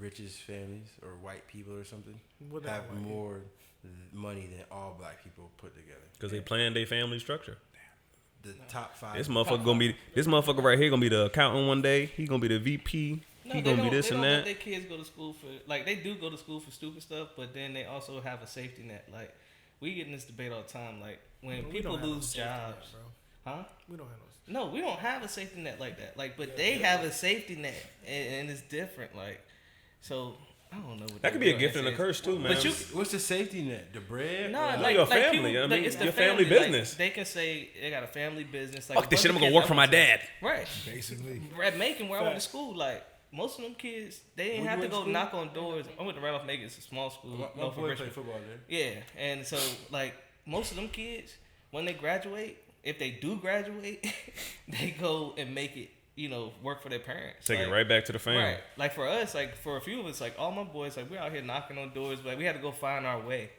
richest families or white people or something What the have white people? more money than all black people put together. Because they plan their family structure. The top 5. This motherfucker right here gonna be the accountant one day. He gonna be the VP. no, He they gonna be don't- this they and don't let that. their kids go to school for like they do go to school for stupid stuff, but then they also have a safety net. Like we get in this debate all the time. Like when We people don't have no lose safety net, jobs, bro. huh? We don't have no. No, we don't have a safety net like that. Like, but they have a safety net, and it's different. Like, so I don't know. What That could be a gift and a is. curse too, man. But you, What's the safety net? The bread? no, Or like like your like family. people, I like, mean, it's the your family like, business. they can say they got a family business. Like, Fuck this a shit. I'm bunch gonna of work for my kids dad. Right. Basically. At Macon, where I went to Facts. school, like most of them kids, they didn't Where have you to went to go school? knock on doors. I went to right off Macon. It's a small school. My north of boy Richmond. played football there. Yeah, and so like most of them kids, when they graduate, if they do graduate, they go and make it, you know, work for their parents. Take Like, it right back to the family. Right. Like for us, like for a few of us, like all my boys, like we're out here knocking on doors, but we had to go find our way.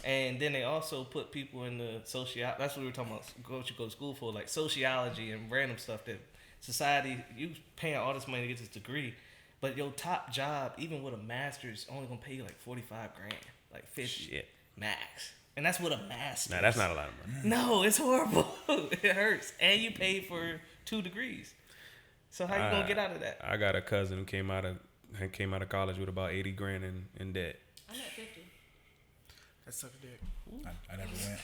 And then they also put people in the that's what we were talking about. What you go to school for, like sociology and random stuff that society, you paying all this money to get this degree, but your top job, even with a master's, only gonna pay you like 45 grand, like 50 Shit. max, and that's with a master's. Nah, that's not a lot of money. No, it's horrible. It hurts, and you paid for 2 degrees. So how you gonna get out of that? I got a cousin who came out of college with about 80 grand in debt. I'm at 50. That sucks dick. I never went.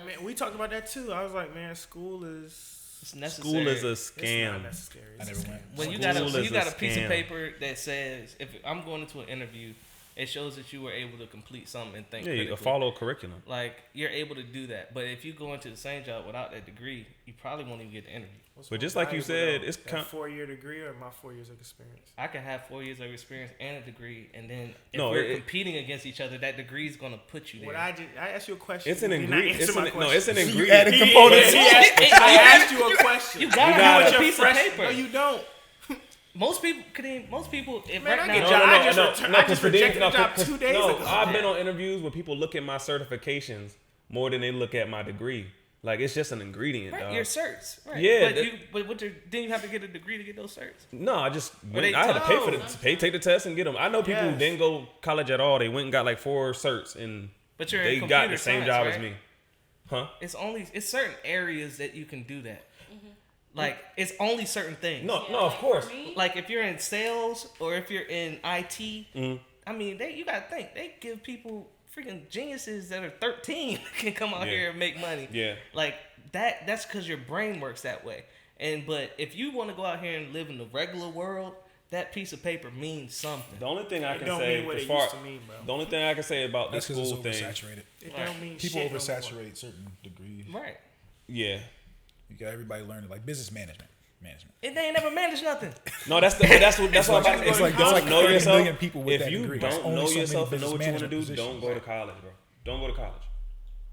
Man, we talked about that too. I was like, man, school is It's necessary. School is a it's not scam. necessary. I It's a never scam. went. When you School got is you got a a piece of scam. paper that says if I'm going into an interview, it shows that you were able to complete something and think Yeah, critically. follow a curriculum. Like you're able to do that, but if you go into the same job without that degree, you probably won't even get the interview. What's But more just like you valuable, said, though? it's that 4-year degree or my 4 years of experience. I can have 4 years of experience and a degree, and then if No, we're it- competing against each other, that degree is gonna put you there. What I asked you a question. It's an You did not ingredient. answer my No, question. it's an You ingredient. added components. I asked you a question. You gotta gotta- have a With your piece of fresh- paper. No, you don't. Most people, if Man, right I now, get No, job. no, I no, just no, returned- no, I 'cause just for rejected them- the job 'cause- 2 days no, ago. I've been on interviews where people look at my certifications more than they look at my degree. Like it's just an ingredient, right, dog. your certs, right? Yeah, Then you have to get a degree to get those certs. No, I just But they I had to pay for told- take the test and get them. I know people who Yes. didn't go college at all. They went and got like 4 certs and But you're they in got computer the same science, job as right? me. Huh? It's certain areas that you can do that. Like it's only certain things. No, Yeah, no, of like, course. for me, Like if you're in sales or if you're in IT, Mm-hmm. I mean, you gotta think they give people freaking geniuses that are 13 can come out Yeah. here and make money. Yeah. Like that's because your brain works that way. But if you want to go out here and live in the regular world, that piece of paper means something. The only thing I It can don't say, mean what as it far, used to mean, bro. the only thing I can say about That's this because school it's thing, oversaturated. It Right. don't mean People shit no more. oversaturate certain degrees. Right. yeah. You got everybody learning like business management. And they ain't never managed nothing. No, that's what I'm about to It's say. like If there's you like don't know 30 yourself. million people with If that you degree. There's don't only know so many yourself and know business what you want to do, management don't go to positions. college, bro. Don't go to college.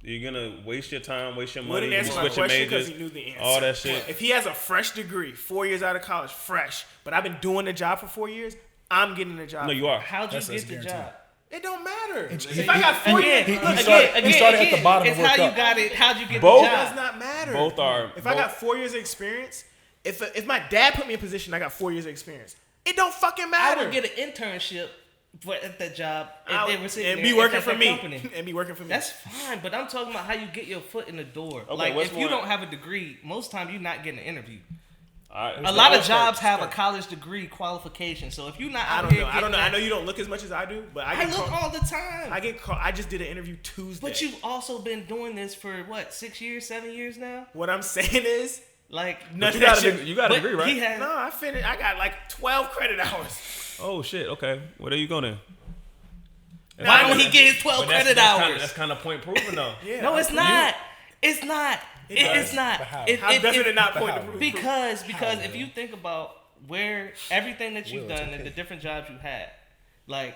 You're gonna waste your time, waste your Well, money, didn't you answer my switch your question because majors, he knew the answer. all that shit. If he has a fresh degree, 4 years out of college, fresh, but I've been doing the job for 4 years, I'm getting the job. No, you are. How'd you That's get the guaranteed. job? It don't matter. He- If I got 4 years, he look, started at the bottom It's and worked how you up. got it. How'd you get Both? the it does job? not matter. Both are. If I got 4 years of experience, if my dad put me in a position, I got 4 years of experience. It don't fucking I matter. would get an internship at that job if they were sitting and there be at working that for me. company. And be working for me. That's fine, but I'm talking about how you get your foot in the door. Okay, like what's if you more- don't have a degree, most time you're not getting an interview. All right. A lot of jobs have a college degree qualification, so if you're not, I out don't here know. I don't know. getting I know you don't look as much as I do, but I I get look called. all the time. I get called. I just did an interview Tuesday. But you've also been doing this for what, 6 years, 7 years now? What I'm saying is, Like, none You of that got, shit. you got a but degree, right? he has. No, I finished. I got like 12 credit hours. Oh shit. Okay. Well, there you go then. Why don't he get his 12 But that's- credit that's hours? Kinda, that's kind of point proven though. Yeah. No, it's not. It's not. It's not. But how? It- How it- doesn't it- it not but point how? to proof? Because How, if you think about where everything that you've Will, it's done and okay. the different jobs you had, like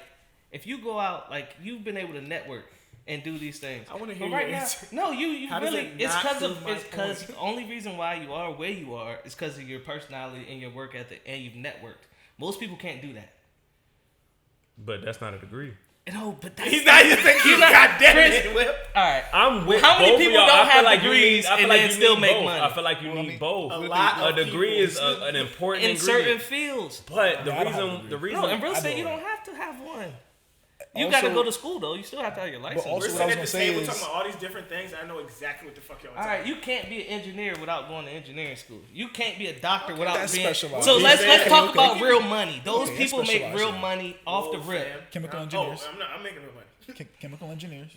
if you go out, like you've been able to network and do these things. I wanna But hear your right now, answer. no, you How does really. it It's not because prove my because point? the only reason why you are where you are is because of your personality and your work ethic and you've networked. Most people can't do that. But that's not a degree. No, but that's He's not even thinking. Goddamn it, Whip. all right. I'm with How many both people of y'all. don't I feel have like you degrees need, I feel and like then you still need make both. money? I feel like you need both. A lot A of degree people. is an important In ingredient. certain fields. But the Yeah, I don't have a reason, the degree. reason, No, in real I estate, know you it. don't have to have one. You Also- got to go to school though. You still have to have your license. also We're what I sitting was at gonna the say table is- talking about all these different things. I know exactly what the fuck y'all are All talking right, you can't be an engineer without going to engineering school. You can't be a doctor without that's being. specialized. So You let's said- talk okay. about real money. Those Okay, that's people make specialized, real yeah. money off the Whoa, rip. fam. Chemical Oh, engineers. I'm making real money. Chemical engineers.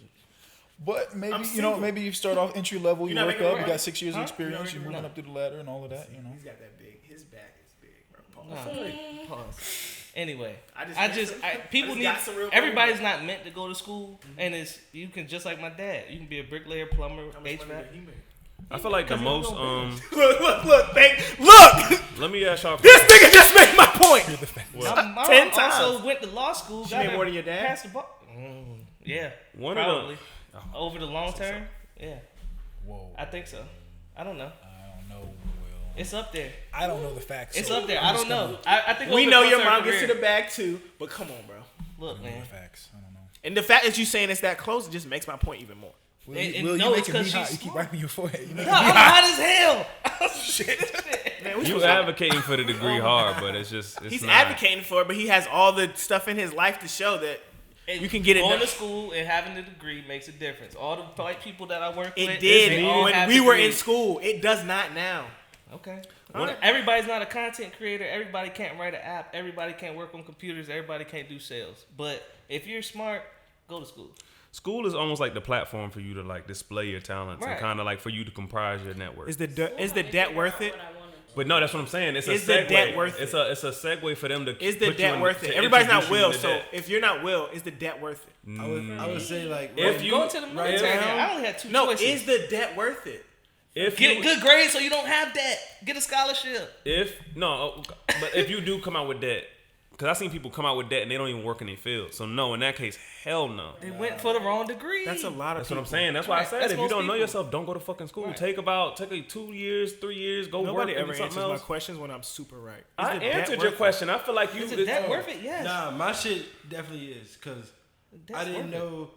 But maybe I'm you know, single. maybe you start off entry level, you You're not work making up, you money. got 6 years of Huh? experience, you're You're moving not- up through the ladder and all of that, you know. He's got that big. His back is big, bro. Nah, pause. Anyway, I just people just need. got some real money. Everybody's not meant to go to school, and it's you can just like my dad. You can be a bricklayer, plumber, How much money HVAC. did he make? I feel like the most. Look, Let me ask y'all. this nigga just made my point. My mom 10 also times. went to law school. She got made her more than your dad? passed the bar. Yeah, One of probably them. over the long term. Yeah, Whoa. I think so. I don't know. I don't know, Will. It's up there. I don't know the facts. It's so up there. I'm I just don't know. gonna I think We over know the your course of mom her gets to career- the bag too, but come on, bro. Look, know man. the facts. I don't know. And the fact that you saying it's that close just makes my point even more. Will, And- Will, and you no, it's making me 'cause hot. she's You keep smart. wiping your forehead. You making No, me I'm hot. hot as hell. Man, we You should- advocating for the degree hard, but it's just. It's he's not. advocating for it, but he has all the stuff in his life to show that you can get it Going done. to school and having a degree makes a difference. All the white people that I work with, It did they all when have we were in degrees. school. It does not now. Okay. Alright. Everybody's not a content creator. Everybody can't write an app. Everybody can't work on computers. Everybody can't do sales. But if you're smart, go to school. School is almost like the platform for you to like display your talents Right. and kind of like for you to comprise your network. Is the debt worth it? But no, that's what I'm saying. It's Is a the segue. debt worth it's a segue for them to. Is the put you debt in- worth it? to Everybody's not introduce you Will, to so debt. if you're not Will, is the debt worth it? I would say like If you Go to the right military. now- I only had two No, choices. is the debt worth it? if Get you, good grades so you don't have debt. Get a scholarship. but if you do come out with debt, because I've seen people come out with debt and they don't even work in their field. So no, in that case, hell no. They went for the wrong degree. That's a lot of That's what people. I'm saying. That's why I Right, said that's if you most don't know people. yourself, don't go to fucking school. Right. Take 2 years, 3 years, go work Nobody and ever do something answers my else. questions when I'm super right. Is I the debt answered worth your it? question. I feel like you. Is it debt worth it? Yes. Nah, my shit definitely is because That's I didn't worth it. know.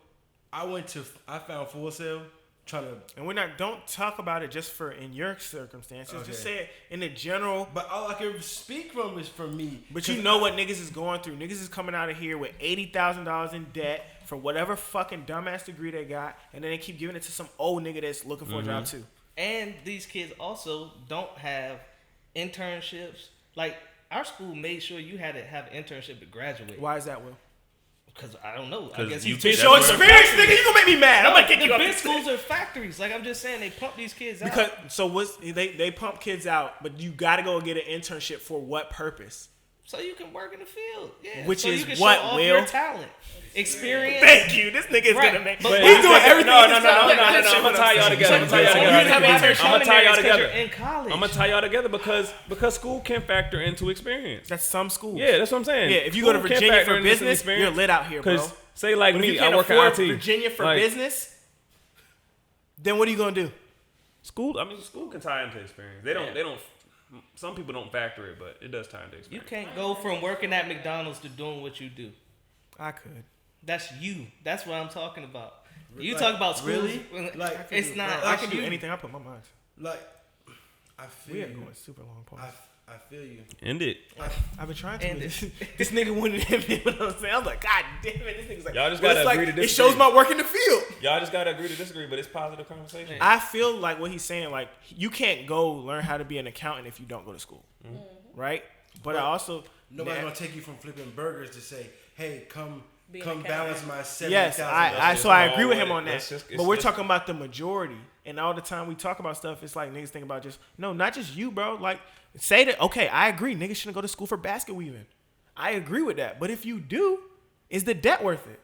I found Full Sail trying to, And don't talk about it just for in your circumstances. Just Okay. say it in the general. but all I can speak from is from me. But you know what niggas is going through. Niggas is coming out of here with $80,000 in debt for whatever fucking dumbass degree they got, and then they keep giving it to some old nigga that's looking for a job too. And these kids also don't have internships. Like our school made sure you had to have an internship to graduate. Why is that, Will? Because I don't know. I 'Cause guess you he's picked just that Show word. experience, nigga. You gonna make me mad. I'm gonna kick the you up. big schools are factories. Like I'm just saying, they pump these kids out. Because they pump kids out, but you got to go get an internship for what purpose? So you can work in the field. Yeah. Which so is you can what, show off Will? your talent. Experience. Thank you. This nigga is Right. gonna make. But He's doing everything. No. in his power. I'm gonna tie y'all together. I'm gonna tie y'all So you together. have I'm gonna tie y'all because you're together. in college. I'm gonna tie y'all together because school can factor into experience. That's some schools. Yeah, that's what I'm saying. Yeah, if you go to School can Virginia factor for into some business, experience. you're lit out here, bro. Because say like But if me, you can't I work afford at IT. Virginia for Like, business, then what are you gonna do? school can tie into experience. They don't. Some people don't factor it, but it does tie into You experience. can't go from working at McDonald's to doing what you do. I could. That's you. That's what I'm talking about. You talk about schools. really? Like, It's not. Bro, I can do you. anything I put my mind to. Like, I feel We are you. going super long pause. I feel you. End it. I've been trying to. And This nigga wanted to hit me. What I'm saying, I was like, God damn it! This nigga's like, Y'all just well, gotta it's agree to It disagree. shows my work in the field. Y'all just gotta agree to disagree, but it's positive conversation. Yeah. I feel like what he's saying, like you can't go learn how to be an accountant if you don't go to school, right? But I also Nobody's gonna take you from flipping burgers to say, "Hey, come Be an balance accountant. my yes, $70,000." so I agree with him on that. It's just- but we're it's- talking about the majority, and all the time we talk about stuff, it's like niggas think about not just you, bro. Like say that, okay, I agree, niggas shouldn't go to school for basket weaving. I agree with that, but if you do, is the debt worth it?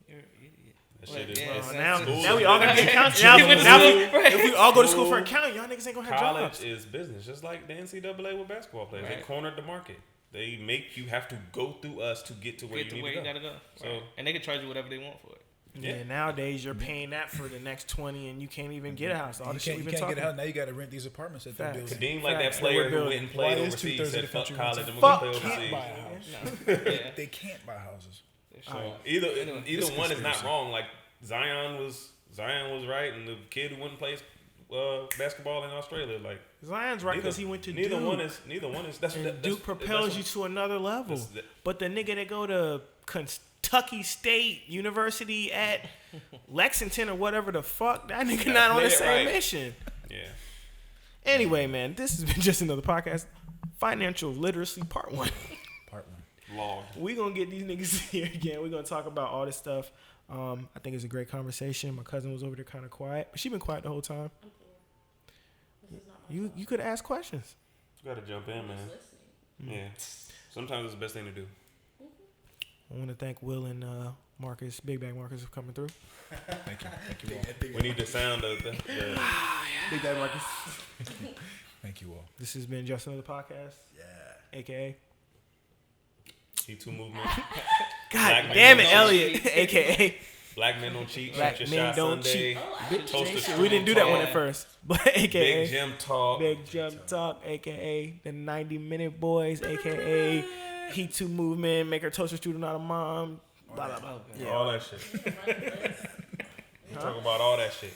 You're an idiot. That shit is- Yeah, it's- it's- Now we all gonna be accountants. If we all go to school for accounting, y'all niggas ain't gonna have College jobs. is business, just like the NCAA with basketball players. They Right. cornered the market. They make you have to go through us to get to where Get you to need where to you go. gotta go. So- Right. And they can charge you whatever they want for it. Yeah, nowadays you're paying that for the next 20, and you can't even get a house. All You the shit can't, we've you been can't talking get a house. about. Now you got to rent these apartments that they're Facts. building. Kadeem like that Facts. player We're who went building. and played Why is overseas, 2/3 of said the fuck country college rents? and we're gonna play Fuck Can't overseas. buy a house. Yeah. They can't buy houses. So either Anyway, one is not wrong. Like Zion was right, and the kid who went and played basketball in Australia, like Zion's right because he went to neither Duke. Neither one is. That's And that's, Duke propels you to another level. But the nigga that go to Kentucky State University at Lexington or whatever the fuck, that nigga not on the play it same right. mission. Yeah. Anyway, man, this has been just another podcast. Financial literacy part 1. Part one. Long. We gonna get these niggas here again. We're gonna talk about all this stuff. I think it's a great conversation. My cousin was over there kind of quiet, but she been quiet the whole time. You could ask questions. You gotta jump in, man. Yeah. Sometimes it's the best thing to do. I want to thank Will and Marcus, Big Bag Marcus, for coming through. Thank you. Thank you all. We need the sound of the Big Daddy Marcus. Thank you all. This has been just another podcast, Yeah. aka T2 movement. God Black damn men it, don't Elliot, aka Black men don't cheat. Black Shoot your men shot don't Sunday. cheat. Toast We didn't do that one talk. at first, but aka Big Jim talk. Big Jump Talk, aka the 90-minute boys, aka Heat 2 movement, make her toaster student not a mom, blah blah blah. Yeah. All that shit. We talk about all that shit.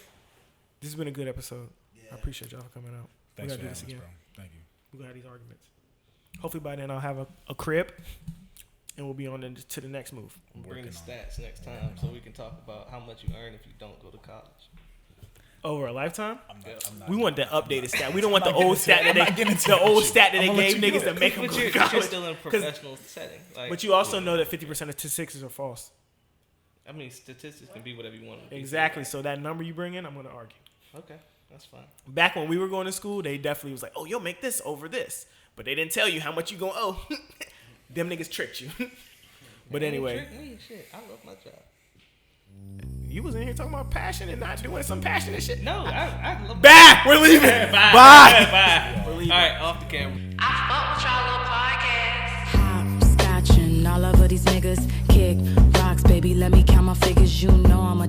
This has been a good episode. I appreciate y'all for coming out. Thanks we for gotta do this having us, again. bro. Thank you. We're gonna have these arguments. Hopefully by then I'll have a crib, and we'll be on to the next move. Bring the Working on it. stats next time so we can talk about how much you earn if you don't go to college. Over a lifetime, I'm not we want the updated stat. We don't want the I'm not old getting stat into- I'm that not getting they into the that old shit. stat that I'm they gonna let gave you niggas do to it. make them But go you're, to but you're college. still in a professional setting. Like, But you also know that 50% of statistics are false. I mean, statistics can be whatever you want them to be. Exactly. So that number you bring in, I'm gonna argue. Okay, that's fine. Back when we were going to school, they definitely was like, "Oh, you'll make this over this," but they didn't tell you how much you gonna owe. Them niggas tricked you. But anyway, Trick me, shit. I love my job. you was in here talking about passion and not doing some passionate shit. No, I love Bye. We're leaving. Bye. Bye. We're All leaving. right, off the camera. Hopscotching all over these niggas. Kick rocks, baby, let me count my figures. You know I'm a